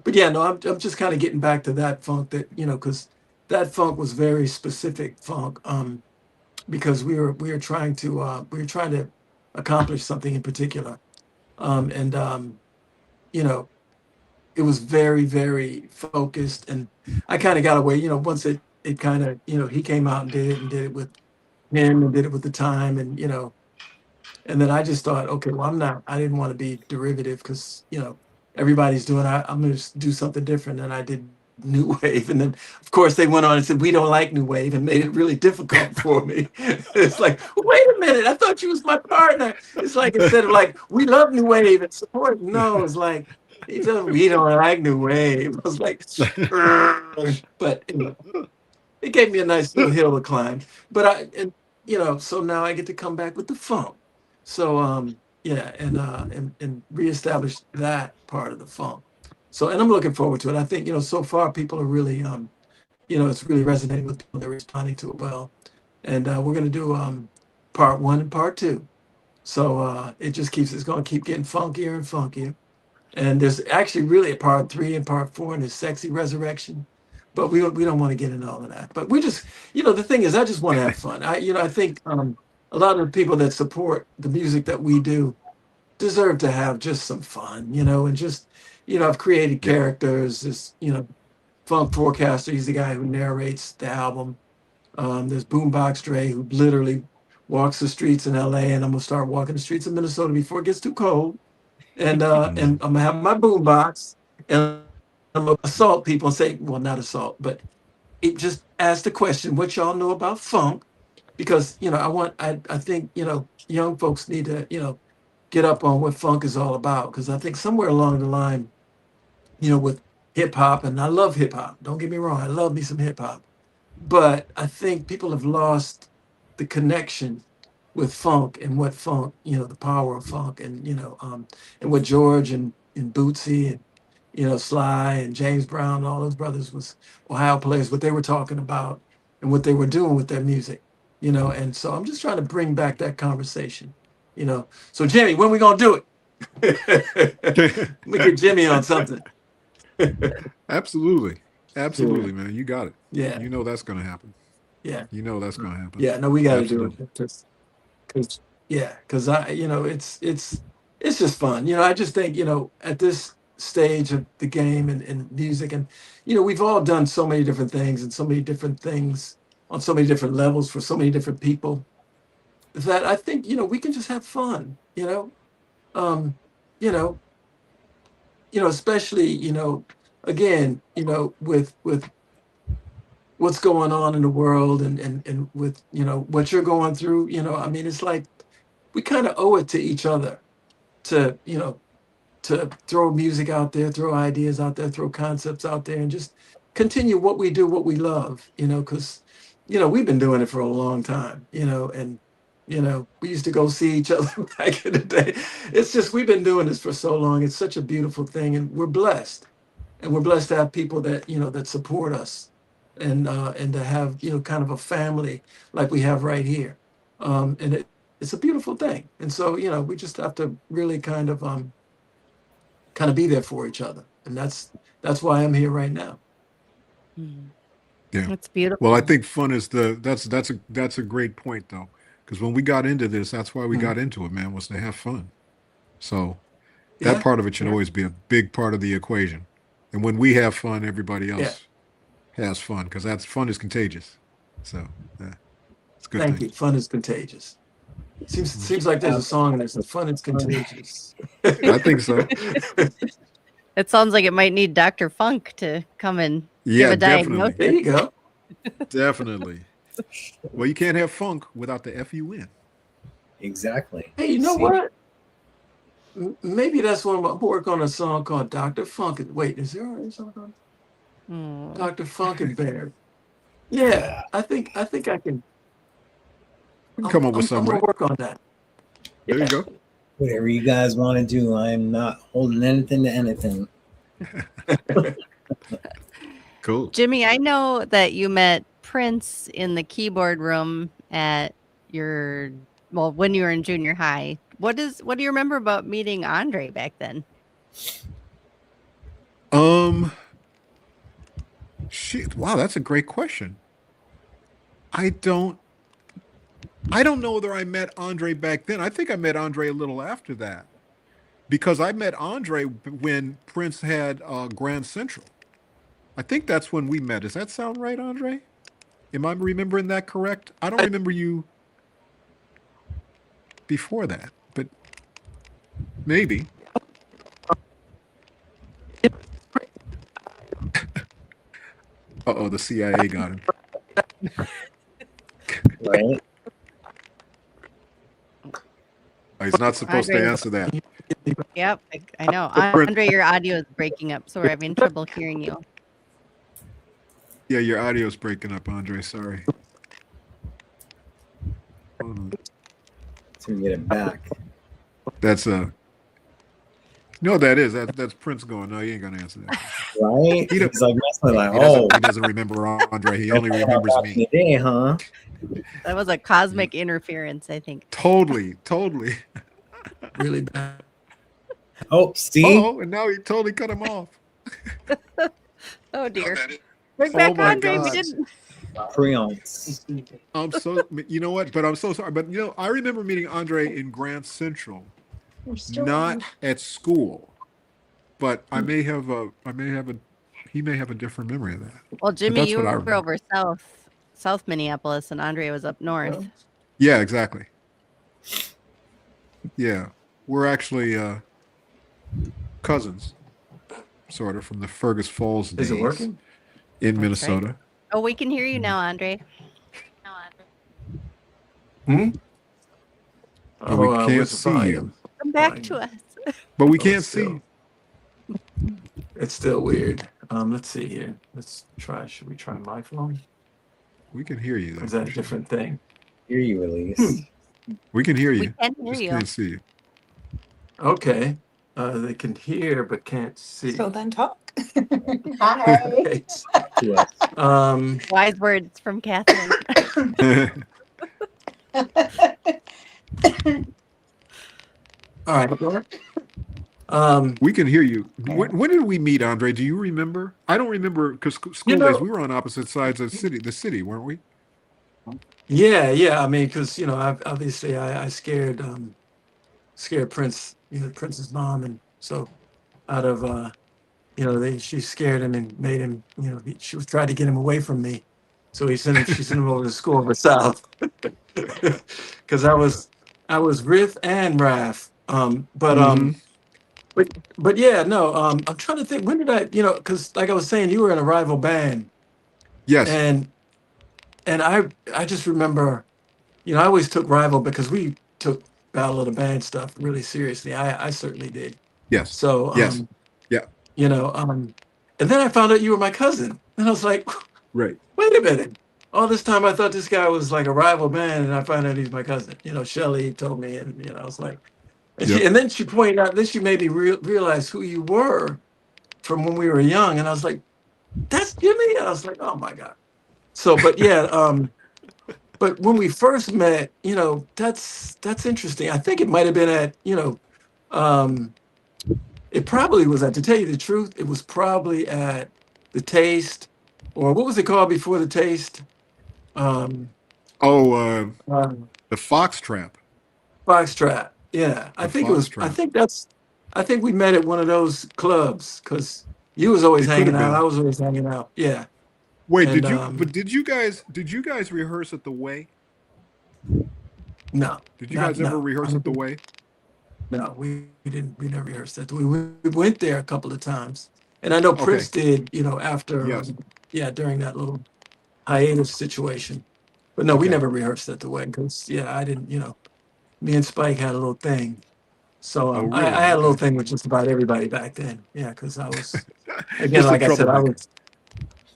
But yeah, no, I'm just kind of getting back to that funk that, because that funk was very specific funk, because we were trying to accomplish something in particular. And you know, it was very, very focused, and I kind of got away, once it kind of, he came out and did it with him and did it with the time, and and then I just thought, okay, well, I didn't want to be derivative because, everybody's doing, I'm going to do something different. And I did new wave. And then, of course, they went on and said, we don't like new wave, and made it really difficult for me. It's like, wait a minute, I thought you was my partner. It's like, instead of like, we love new wave and support, no, it's like, he said, we don't like new wave. I was like, but anyway, it gave me a nice little hill to climb. But so now I get to come back with the funk. So and reestablish that part of the funk. So, and I'm looking forward to it. I think, so far people are really it's really resonating with people. They're responding to it well. And we're gonna do part 1 and part 2. So it's gonna keep getting funkier and funkier. And there's actually really a part 3 and part 4, and there's Sexy Resurrection. But we don't want to get into all of that. But we just, the thing is, I just want to have fun. I think a lot of the people that support the music that we do deserve to have just some fun, and just, I've created characters. This, Funk Forecaster, he's the guy who narrates the album. There's Boombox Dre, who literally walks the streets in LA, and I'm gonna start walking the streets of Minnesota before it gets too cold. And I'm gonna have my boombox, and I'm gonna assault people and say, well, not assault, but it just ask the question, what y'all know about funk? Because I think young folks need to get up on what funk is all about. Because I think somewhere along the line, with hip hop, and I love hip hop. Don't get me wrong, I love me some hip hop, but I think people have lost the connection with funk and what funk, the power of funk, and and what George and Bootsy and Sly and James Brown, all those brothers was Ohio players, what they were talking about and what they were doing with their music, and so I'm just trying to bring back that conversation, So Jimmy, when we gonna do it? We get Jimmy on something. Absolutely, man. You got it. Yeah. You know that's gonna happen. Yeah. You know that's gonna happen. Yeah. No, we got to do it. Because it's just fun. I just think, at this stage of the game and music, and we've all done so many different things and so many different things on so many different levels for so many different people, that I think, we can just have fun, um, especially, again, with what's going on in the world, and with, what you're going through, I mean, it's like we kind of owe it to each other to, to throw music out there, throw ideas out there, throw concepts out there, and just continue what we do, what we love, because, we've been doing it for a long time, and, we used to go see each other back in the day. It's just, we've been doing this for so long. It's such a beautiful thing, and we're blessed. And we're blessed to have people that, that support us, and to have, kind of a family like we have right here. And it's a beautiful thing. And so, we just have to really kind of be there for each other. And that's why I'm here right now. Yeah. It's beautiful. Well, I think fun is that's a great point, though. Because when we got into this, that's why we got into it, man, was to have fun. So that part of it should always be a big part of the equation. And when we have fun, everybody else has fun, because fun is contagious. So it's a good. Thank you. Fun is contagious. Seems like there's a song and there's fun is contagious. I think so. It sounds like it might need Dr. Funk to come and give a diagnosis. There you go. Definitely. Well, you can't have funk without the FUN. Exactly. Hey, you know what? Maybe that's one of my work on a song called Dr. Funk. Wait, is there a song called Dr. Funkenberry? Yeah, I think I can. Come up with something. I'm gonna work on that. There you go. Whatever you guys want to do, I'm not holding anything to anything. Cool. Jimmy, I know that you met Prince in the keyboard room at when you were in junior high. What do you remember about meeting Andre back then? Shit. Wow, that's a great question. I don't know whether I met Andre back then. I think I met Andre a little after that, because I met Andre when Prince had Grand Central. I think that's when we met. Does that sound right, Andre? Am I remembering that correct? I don't remember you before that, but maybe. Uh-oh, the CIA got him. Right? He's not supposed to Andre- answer that. Yep, I know. Andre, your audio is breaking up, so we're having trouble hearing you. Yeah, your audio's breaking up, Andre. Sorry. Hold on. So we get it back. That's no, that is that's Prince going. No, he ain't gonna answer that. Right? He, He's like, he doesn't remember Andre. He only remembers me. Today, huh? That was a cosmic interference, I think. Totally. Really bad. Oh, see? Oh, and now he totally cut him off. Oh dear. Bring back my Andre. We God. didn't. Creons. I'm so, you know what? But I'm so sorry. But I remember meeting Andre in Grand Central, not at school. But he may have a different memory of that. Well, Jimmy, that's you what I were remember. over South Minneapolis, and Andre was up north. Yeah, exactly. Yeah, we're actually cousins, sort of, from the Fergus Falls days. Is it working? In That's Minnesota. right. Oh, we can hear you now, Andre. But we can't where's the see volume? you. Come back Fine. to us. But we Oh, can't it's see. still- It's still weird. Let's see here. Let's try. Should we try my phone? We can hear you. Or is that a different thing? Hear you, Elise. We can hear We you. can hear Just you. can't see you. Okay. They can hear but can't see. So then talk. Okay. Yeah. Wise words from Catherine. All right. We can hear you. When did we meet, Andre? Do you remember? I don't remember because school days we were on opposite sides of the city, weren't we? Yeah. I mean, because obviously I scared Prince, Prince's mom, and so out of she scared him and made him, she was trying to get him away from me, so she sent him over to school over south, because I was Riff and Raph, but yeah, no, I'm trying to think, when did I, because like I was saying, you were in a rival band. Yes. And I just remember, I always took rival because we took Battle of the Band stuff really seriously. I certainly did. Yes. So yes. Yeah. And then I found out you were my cousin, and I was like, right. Wait a minute. All this time I thought this guy was like a rival band, and I found out he's my cousin. Shelly told me, and I was like, and then she pointed out, then she made me realize who you were from when we were young, and I was like, that's Jimmy, and I was like, oh my God. So, but yeah, but when we first met, that's interesting. I think it might have been at, it probably was to tell you the truth, it was probably at the Taste, or what was it called before the Taste? The Fox Trap. Fox Trap. Yeah, I think we met at one of those clubs, because you was always hanging out. I was always hanging out. Yeah. Wait, did you guys rehearse at the Way? No. Did you guys ever rehearse at the Way? No, we didn't. We never rehearsed that. We went there a couple of times, and I know Prince did. After during that little hiatus situation. But no, we never rehearsed at the Way, because I didn't. Me and Spike had a little thing. So really? I had a little thing with just about everybody back then. Yeah, because I was again, like I said, I was.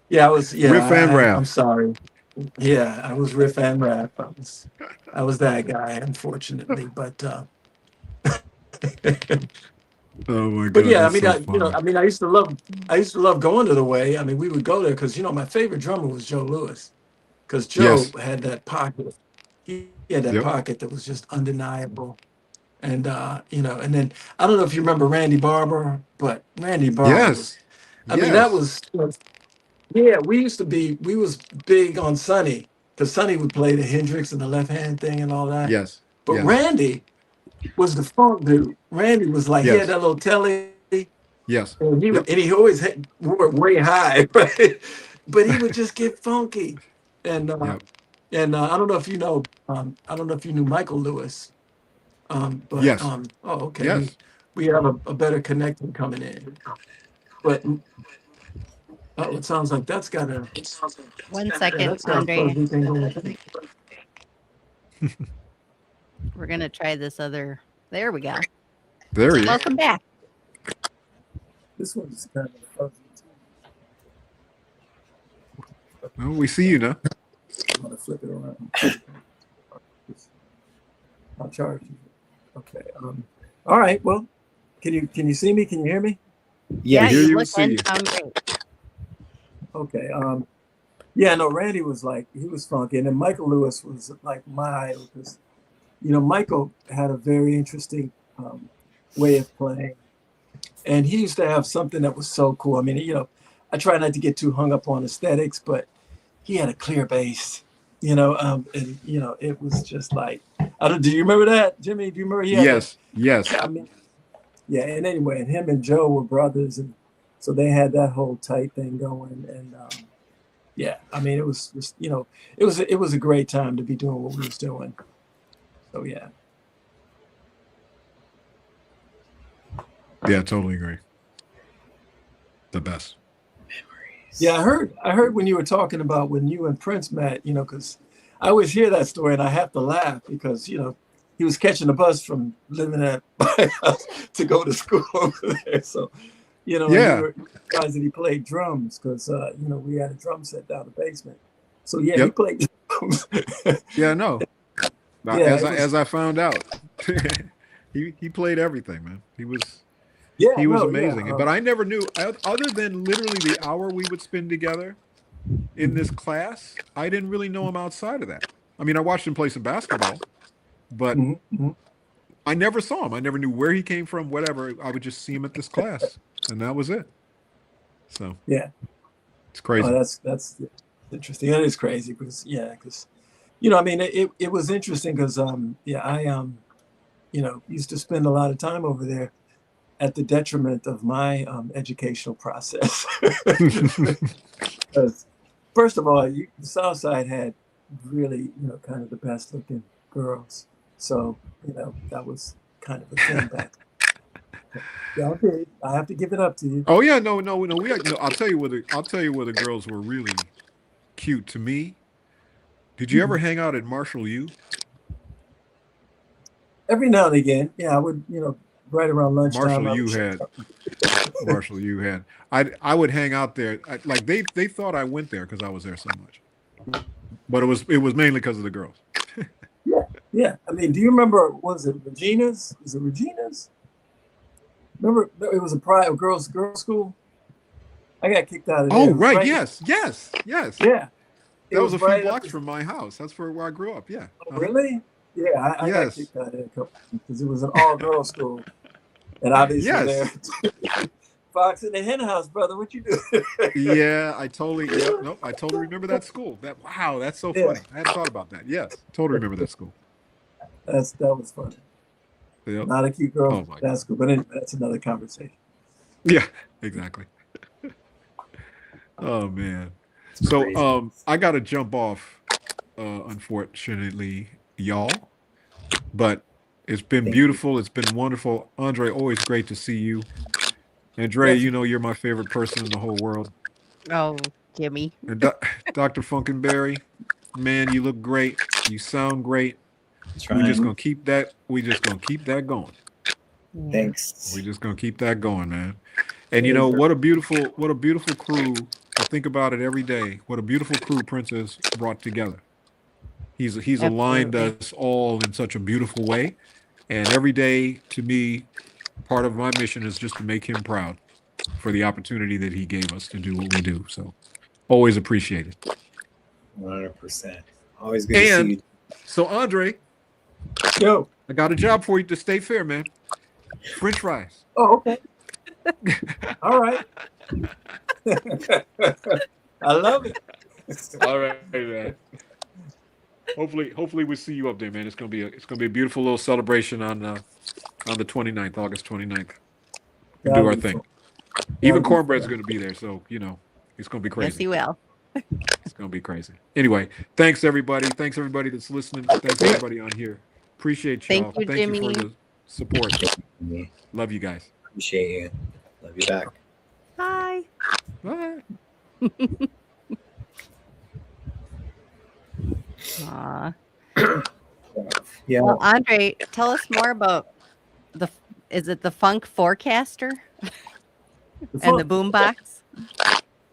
Yeah, I was. Yeah, Riff and Rap. I'm sorry. Yeah, I was Riff and Rap. I was that guy, unfortunately. But oh my God! But yeah, I mean, I used to love going to the Way. I mean, we would go there because my favorite drummer was Joe Lewis, because Joe had that pocket. He had that pocket that was just undeniable. And and then I don't know if you remember Randy Barber, but Randy Barber I mean, that was we was big on Sonny, because Sonny would play the Hendrix and the left hand thing and all that. Yes. But Randy was the funk dude. Randy was like, he had that little telly. Yes. And he always wore it way high, right? But he would just get funky. And I don't know if you know, I don't know if you knew Michael Lewis. But okay. Yes. We have a better connection coming in. But Oh, it sounds like that's got a. 1 second, That's got a Andre. fuzzy thing going. We're gonna try this other. There we go. There you go. Welcome back. This one's kind of fuzzy too. Well, we see you now. I'm gonna flip it around. I'll charge you. Okay. All right. Well, can you see me? Can you hear me? Yeah, hear you you look and see and you. sound great. Okay. Yeah. No, Randy was he was funky, and then Michael Lewis was like my idol because, Michael had a very interesting way of playing, and he used to have something that was so cool. I mean, I try not to get too hung up on aesthetics, but he had a clear bass. And it was just like, do you remember that, Jimmy? Do you remember? Yes. I mean, yeah. And anyway, and him and Joe were brothers, and so they had that whole tight thing going. And yeah, I mean, it was just, it was a great time to be doing what we was doing. So yeah. Yeah, totally agree. The best. Yeah, I heard when you were talking about when you and Prince met, because I always hear that story and I have to laugh because, he was catching a bus from living at my house to go to school over there. So, Yeah. and you were guys that he played drums because, we had a drum set down the basement. So yeah, he Yep. played drums. Yeah, no. Yeah, As I found out, he played everything, man. He was amazing. Yeah, But I never knew, other than literally the hour we would spend together in this class, I didn't really know him outside of that. I mean, I watched him play some basketball, but I never saw him. I never knew where he came from, whatever. I would just see him at this class, and that was it. So yeah, it's crazy. oh, that's interesting. That is crazy because I mean, it was interesting because I used to spend a lot of time over there at the detriment of my educational process. Because first of all, the South Side had really, kind of the best looking girls. So, that was kind of a thing back. Yeah, okay. I have to give it up to you. Oh yeah, no. I'll tell you where the girls were really cute to me. Did you ever hang out at Marshall U? Every now and again, yeah, I would, right around lunchtime. Marshall U had. I would hang out there. Like they thought I went there because I was there so much, but it was mainly because of the girls. Yeah. I mean, do you remember? Was it Regina's? Was it Regina's? Remember, it was a private girls school. I got kicked out of there. Oh right, yes. Yeah. That was a few right blocks from my house. That's where I grew up. Yeah. Oh, really? Yeah, I got Yes. kicked out of there because it was an all-girls school, and obviously Yes. there. Fox in the hen house, brother. What you do? Yeah, I totally remember that school. Wow, that's so funny. I hadn't thought about that. Yes, totally remember that school. That was funny. Yep. Not a cute girl. Oh my That's good, but anyway, that's another conversation. Yeah, exactly. Oh man. So I gotta jump off, unfortunately, y'all. But it's been beautiful. It's been wonderful. Andre, always great to see you. Andrea, Yes. you're my favorite person in the whole world. Oh, Jimmy. And Dr. Funkenberry, man, you look great. You sound great. We're just gonna keep that. We're just gonna keep that going. Thanks. We're just gonna keep that going, man. And what a beautiful crew. I think about it every day. What a beautiful crew Prince has brought together. He's aligned us all in such a beautiful way. And every day, to me, part of my mission is just to make him proud for the opportunity that he gave us to do what we do. So always appreciate it. 100%. Always good to see you. So Andre, Yo. I got a job for you to stay fair, man. French fries. Oh, okay. All right. I love it. All right, man. Hopefully we'll see you up there, man. It's gonna be a beautiful little celebration on the 29th, August 29th. We do our thing. Even Cornbread's gonna be there, so it's gonna be crazy. Yes, you will. It's gonna be crazy. Anyway, thanks everybody. Thanks everybody that's listening. Thanks everybody on here. Appreciate y'all. Thank you, Jimmy. You for the support. Love you guys. Appreciate you. Love you back. Bye. Bye. Aw. Yeah. Well, Andre, tell us more about is it the Funk Forecaster and the boombox?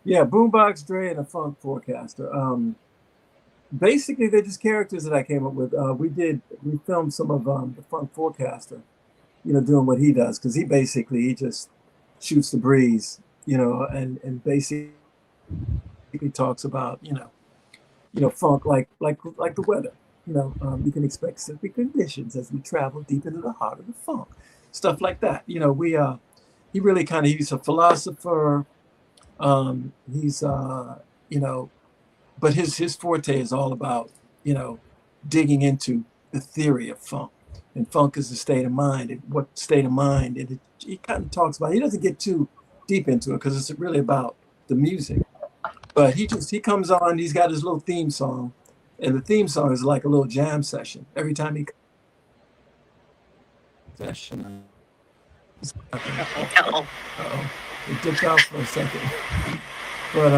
Yeah, Boombox Dre and the Funk Forecaster. Basically, they're just characters that I came up with. We filmed some of the Funk Forecaster, doing what he does, because he just shoots the breeze, and basically talks about funk like the weather. You can expect specific conditions as we travel deep into the heart of the funk, stuff like that. He really he's a philosopher. He's but his forte is all about digging into the theory of funk, and funk is the state of mind, and what state of mind, and he kind of talks about. He doesn't get too deep into it because it's really about the music, but he comes on. He's got his little theme song, and the theme song is like a little jam session every time he session. Uh-oh. It dipped out for a second. But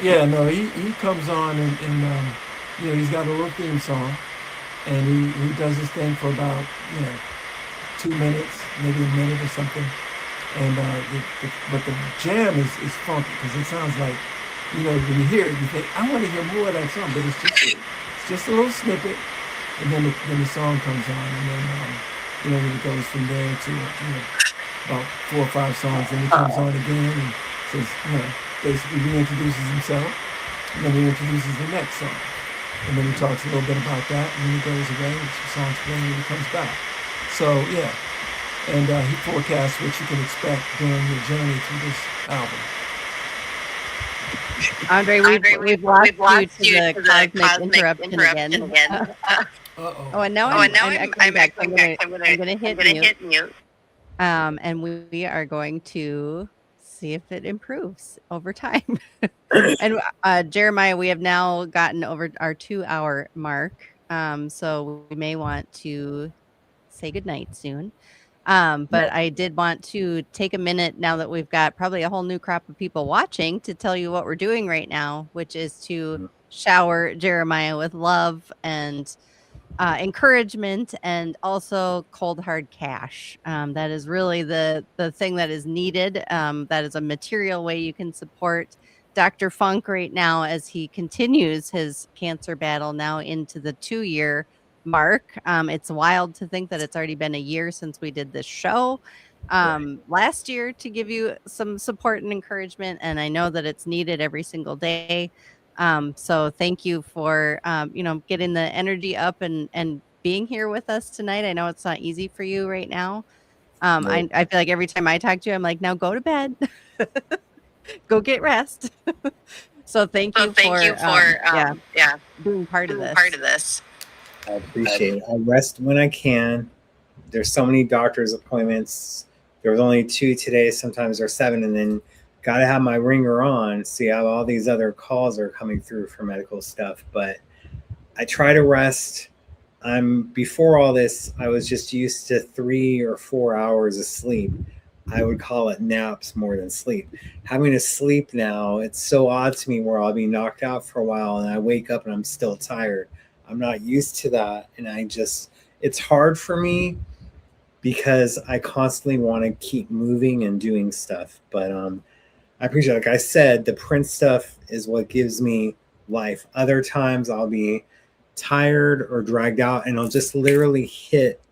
no, he comes on and he's got a little theme song, and he does his thing for about 2 minutes, maybe a minute or something. And but the jam is funky because it sounds like when you hear it, you think I want to hear more of that song, but it's just a little snippet, and then the song comes on, and then it goes from there to about 4 or 5 songs, and he comes on again and says, basically reintroduces himself, and then he introduces the next song, and then he talks a little bit about that, and then he goes away, and the song's playing, and he comes back. So and he forecasts what you can expect during your journey through this album. Andre, we've lost you to the cosmic interruption again. Uh-oh. Oh, and now I'm back. I'm gonna hit mute. And we are going to see if it improves over time. And Jeremiah, we have now gotten over our 2-hour mark. So we may want to say goodnight soon. But I did want to take a minute now that we've got probably a whole new crop of people watching to tell you what we're doing right now, which is to shower Jeremiah with love and encouragement, and also cold hard cash. That is really the thing that is needed. That is a material way you can support Dr. Funk right now as he continues his cancer battle now into the 2-year mark. It's wild to think that it's already been a year since we did this show last year to give you some support and encouragement, and I know that it's needed every single day. So thank you for getting the energy up and being here with us tonight. I know it's not easy for you right now. I feel like every time I talk to you, I'm like, now go to bed, go get rest. So thank you for being part of this. I appreciate it. I rest when I can. There's so many doctor's appointments. There was only 2 today. Sometimes there's 7, and then got to have my ringer on. See how all these other calls are coming through for medical stuff. But I try to rest. Before all this, I was just used to 3 or 4 hours of sleep. I would call it naps more than sleep. Having to sleep now, it's so odd to me where I'll be knocked out for a while and I wake up and I'm still tired. I'm not used to that. And it's hard for me because I constantly want to keep moving and doing stuff. But I appreciate it. Like I said, the print stuff is what gives me life. Other times I'll be tired or dragged out and I'll just literally hit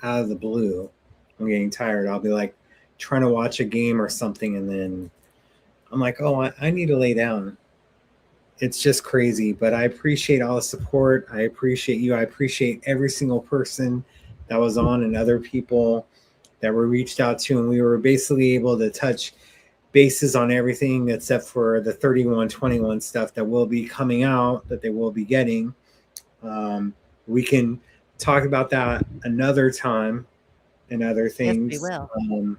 out of the blue. I'm getting tired. I'll be like trying to watch a game or something, and then I'm like, oh, I need to lay down. It's just crazy, but I appreciate all the support. I appreciate you. I appreciate every single person that was on and other people that were reached out to, and we were basically able to touch bases on everything except for the 3121 stuff that will be coming out, that they will be getting. We can talk about that another time and other things. Yes, we will.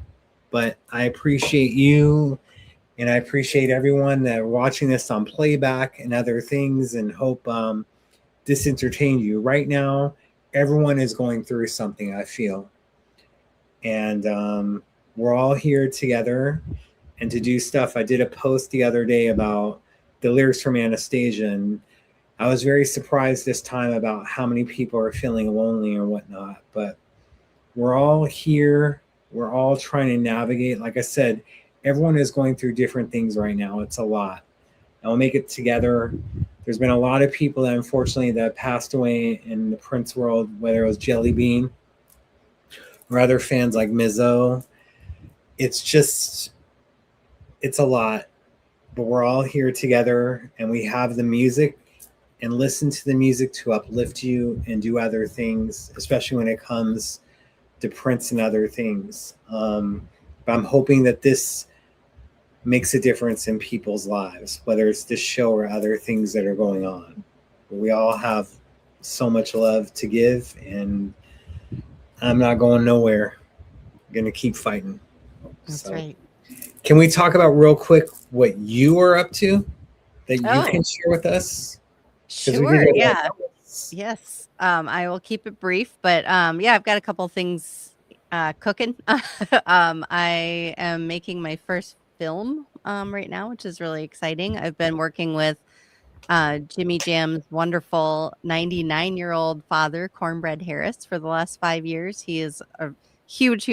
But I appreciate you, and I appreciate everyone that watching this on playback and other things, and hope this entertained you. Right now, everyone is going through something, I feel. And we're all here together. and to do stuff. I did a post the other day about the lyrics from Anastasia, and I was very surprised this time about how many people are feeling lonely or whatnot. But we're all here. We're all trying to navigate. Like I said, everyone is going through different things right now. It's a lot. And we'll make it together. There's been a lot of people that unfortunately that passed away in the Prince world, whether it was Jelly Bean or other fans like Mizzo. It's a lot. But we're all here together, and we have the music, and listen to the music to uplift you and do other things, especially when it comes to Prince and other things. But I'm hoping that this makes a difference in people's lives, whether it's this show or other things that are going on. But we all have so much love to give, and I'm not going nowhere. I'm going to keep fighting. That's right. Can we talk about real quick what you are up to that you can share with us? Sure. Yeah. Yes. I will keep it brief, but yeah, I've got a couple things cooking. I am making my first film right now, which is really exciting. I've been working with Jimmy Jam's wonderful 99-year-old father, Cornbread Harris, for the last 5 years. He is a huge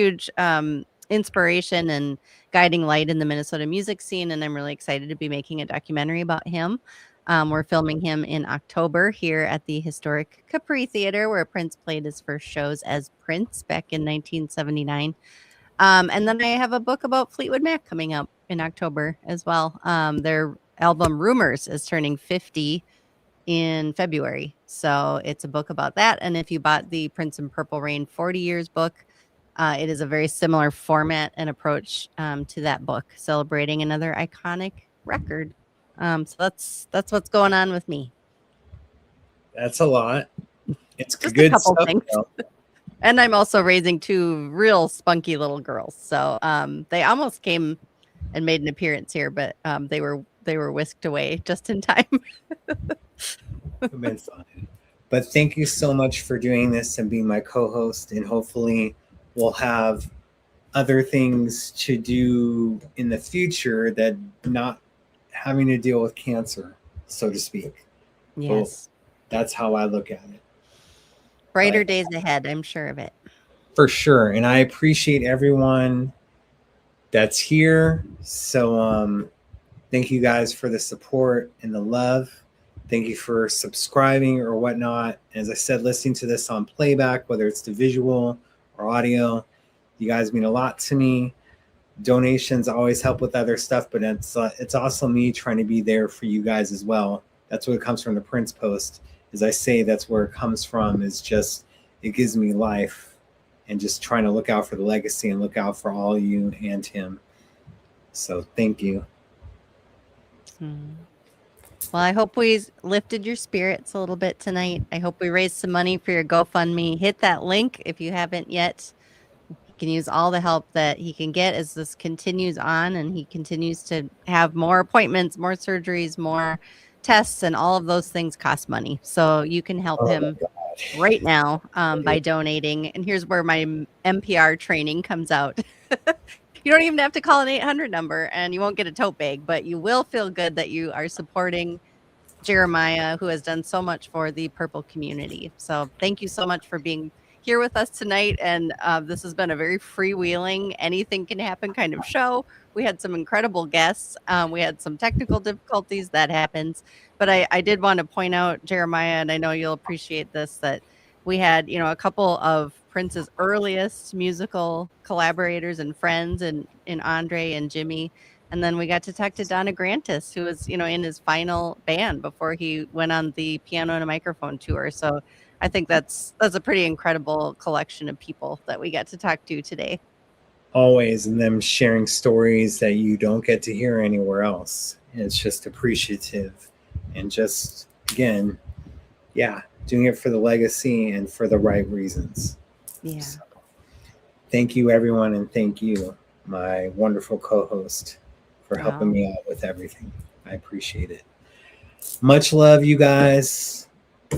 inspiration and guiding light in the Minnesota music scene, and I'm really excited to be making a documentary about him. We're filming him in October here at the historic Capri Theater, where Prince played his first shows as Prince back in 1979. And then I have a book about Fleetwood Mac coming up in October as well. Their album Rumors is turning 50 in February. So it's a book about that. And if you bought the Prince and Purple Rain 40 Years book, it is a very similar format and approach to that book, celebrating another iconic record. So that's what's going on with me. That's a lot. It's just good a couple stuff, things. And I'm also raising 2 real spunky little girls. So they almost came and made an appearance here, but they were whisked away just in time. It's been fun. But thank you so much for doing this and being my co-host, and hopefully we'll have other things to do in the future that not having to deal with cancer, so to speak. Yes. So that's how I look at it. Brighter days ahead, I'm sure of it. For sure. And I appreciate everyone that's here. So thank you guys for the support and the love. Thank you for subscribing or whatnot. As I said, listening to this on playback, whether it's the visual or audio, you guys mean a lot to me. Donations always help with other stuff, but it's also me trying to be there for you guys as well. That's what comes from the Prince post. As I say, that's where it comes from, is just, it gives me life, and just trying to look out for the legacy and look out for all you and him. So thank you. Well, I hope we lifted your spirits a little bit tonight. I hope we raised some money for your GoFundMe. Hit that link if you haven't yet. He can use all the help that he can get as this continues on, and he continues to have more appointments, more surgeries, more tests, and all of those things cost money. So you can help him right now by donating. And here's where my NPR training comes out. You don't even have to call an 800 number, and you won't get a tote bag, but you will feel good that you are supporting Jeremiah, who has done so much for the Purple community. So thank you so much for being here with us tonight. And this has been a very freewheeling, anything can happen kind of show. We had some incredible guests. We had some technical difficulties. That happens. But I did want to point out, Jeremiah, and I know you'll appreciate this, that we had, a couple of Prince's earliest musical collaborators and friends in Andre and Jimmy. And then we got to talk to Donna Grantis, who was, in his final band before he went on the piano and a microphone tour. So I think that's a pretty incredible collection of people that we got to talk to today. Always, and them sharing stories that you don't get to hear anywhere else. And it's just appreciative, and just, again, doing it for the legacy and for the right reasons. Yeah. So, thank you, everyone, and thank you, my wonderful co-host, for helping me out with everything. I appreciate it. Much love, you guys.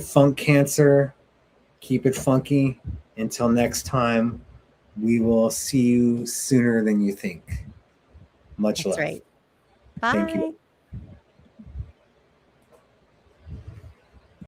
Funk Cancer. Keep it funky. Until next time, we will see you sooner than you think. Much That's love. right. Thank you. Bye.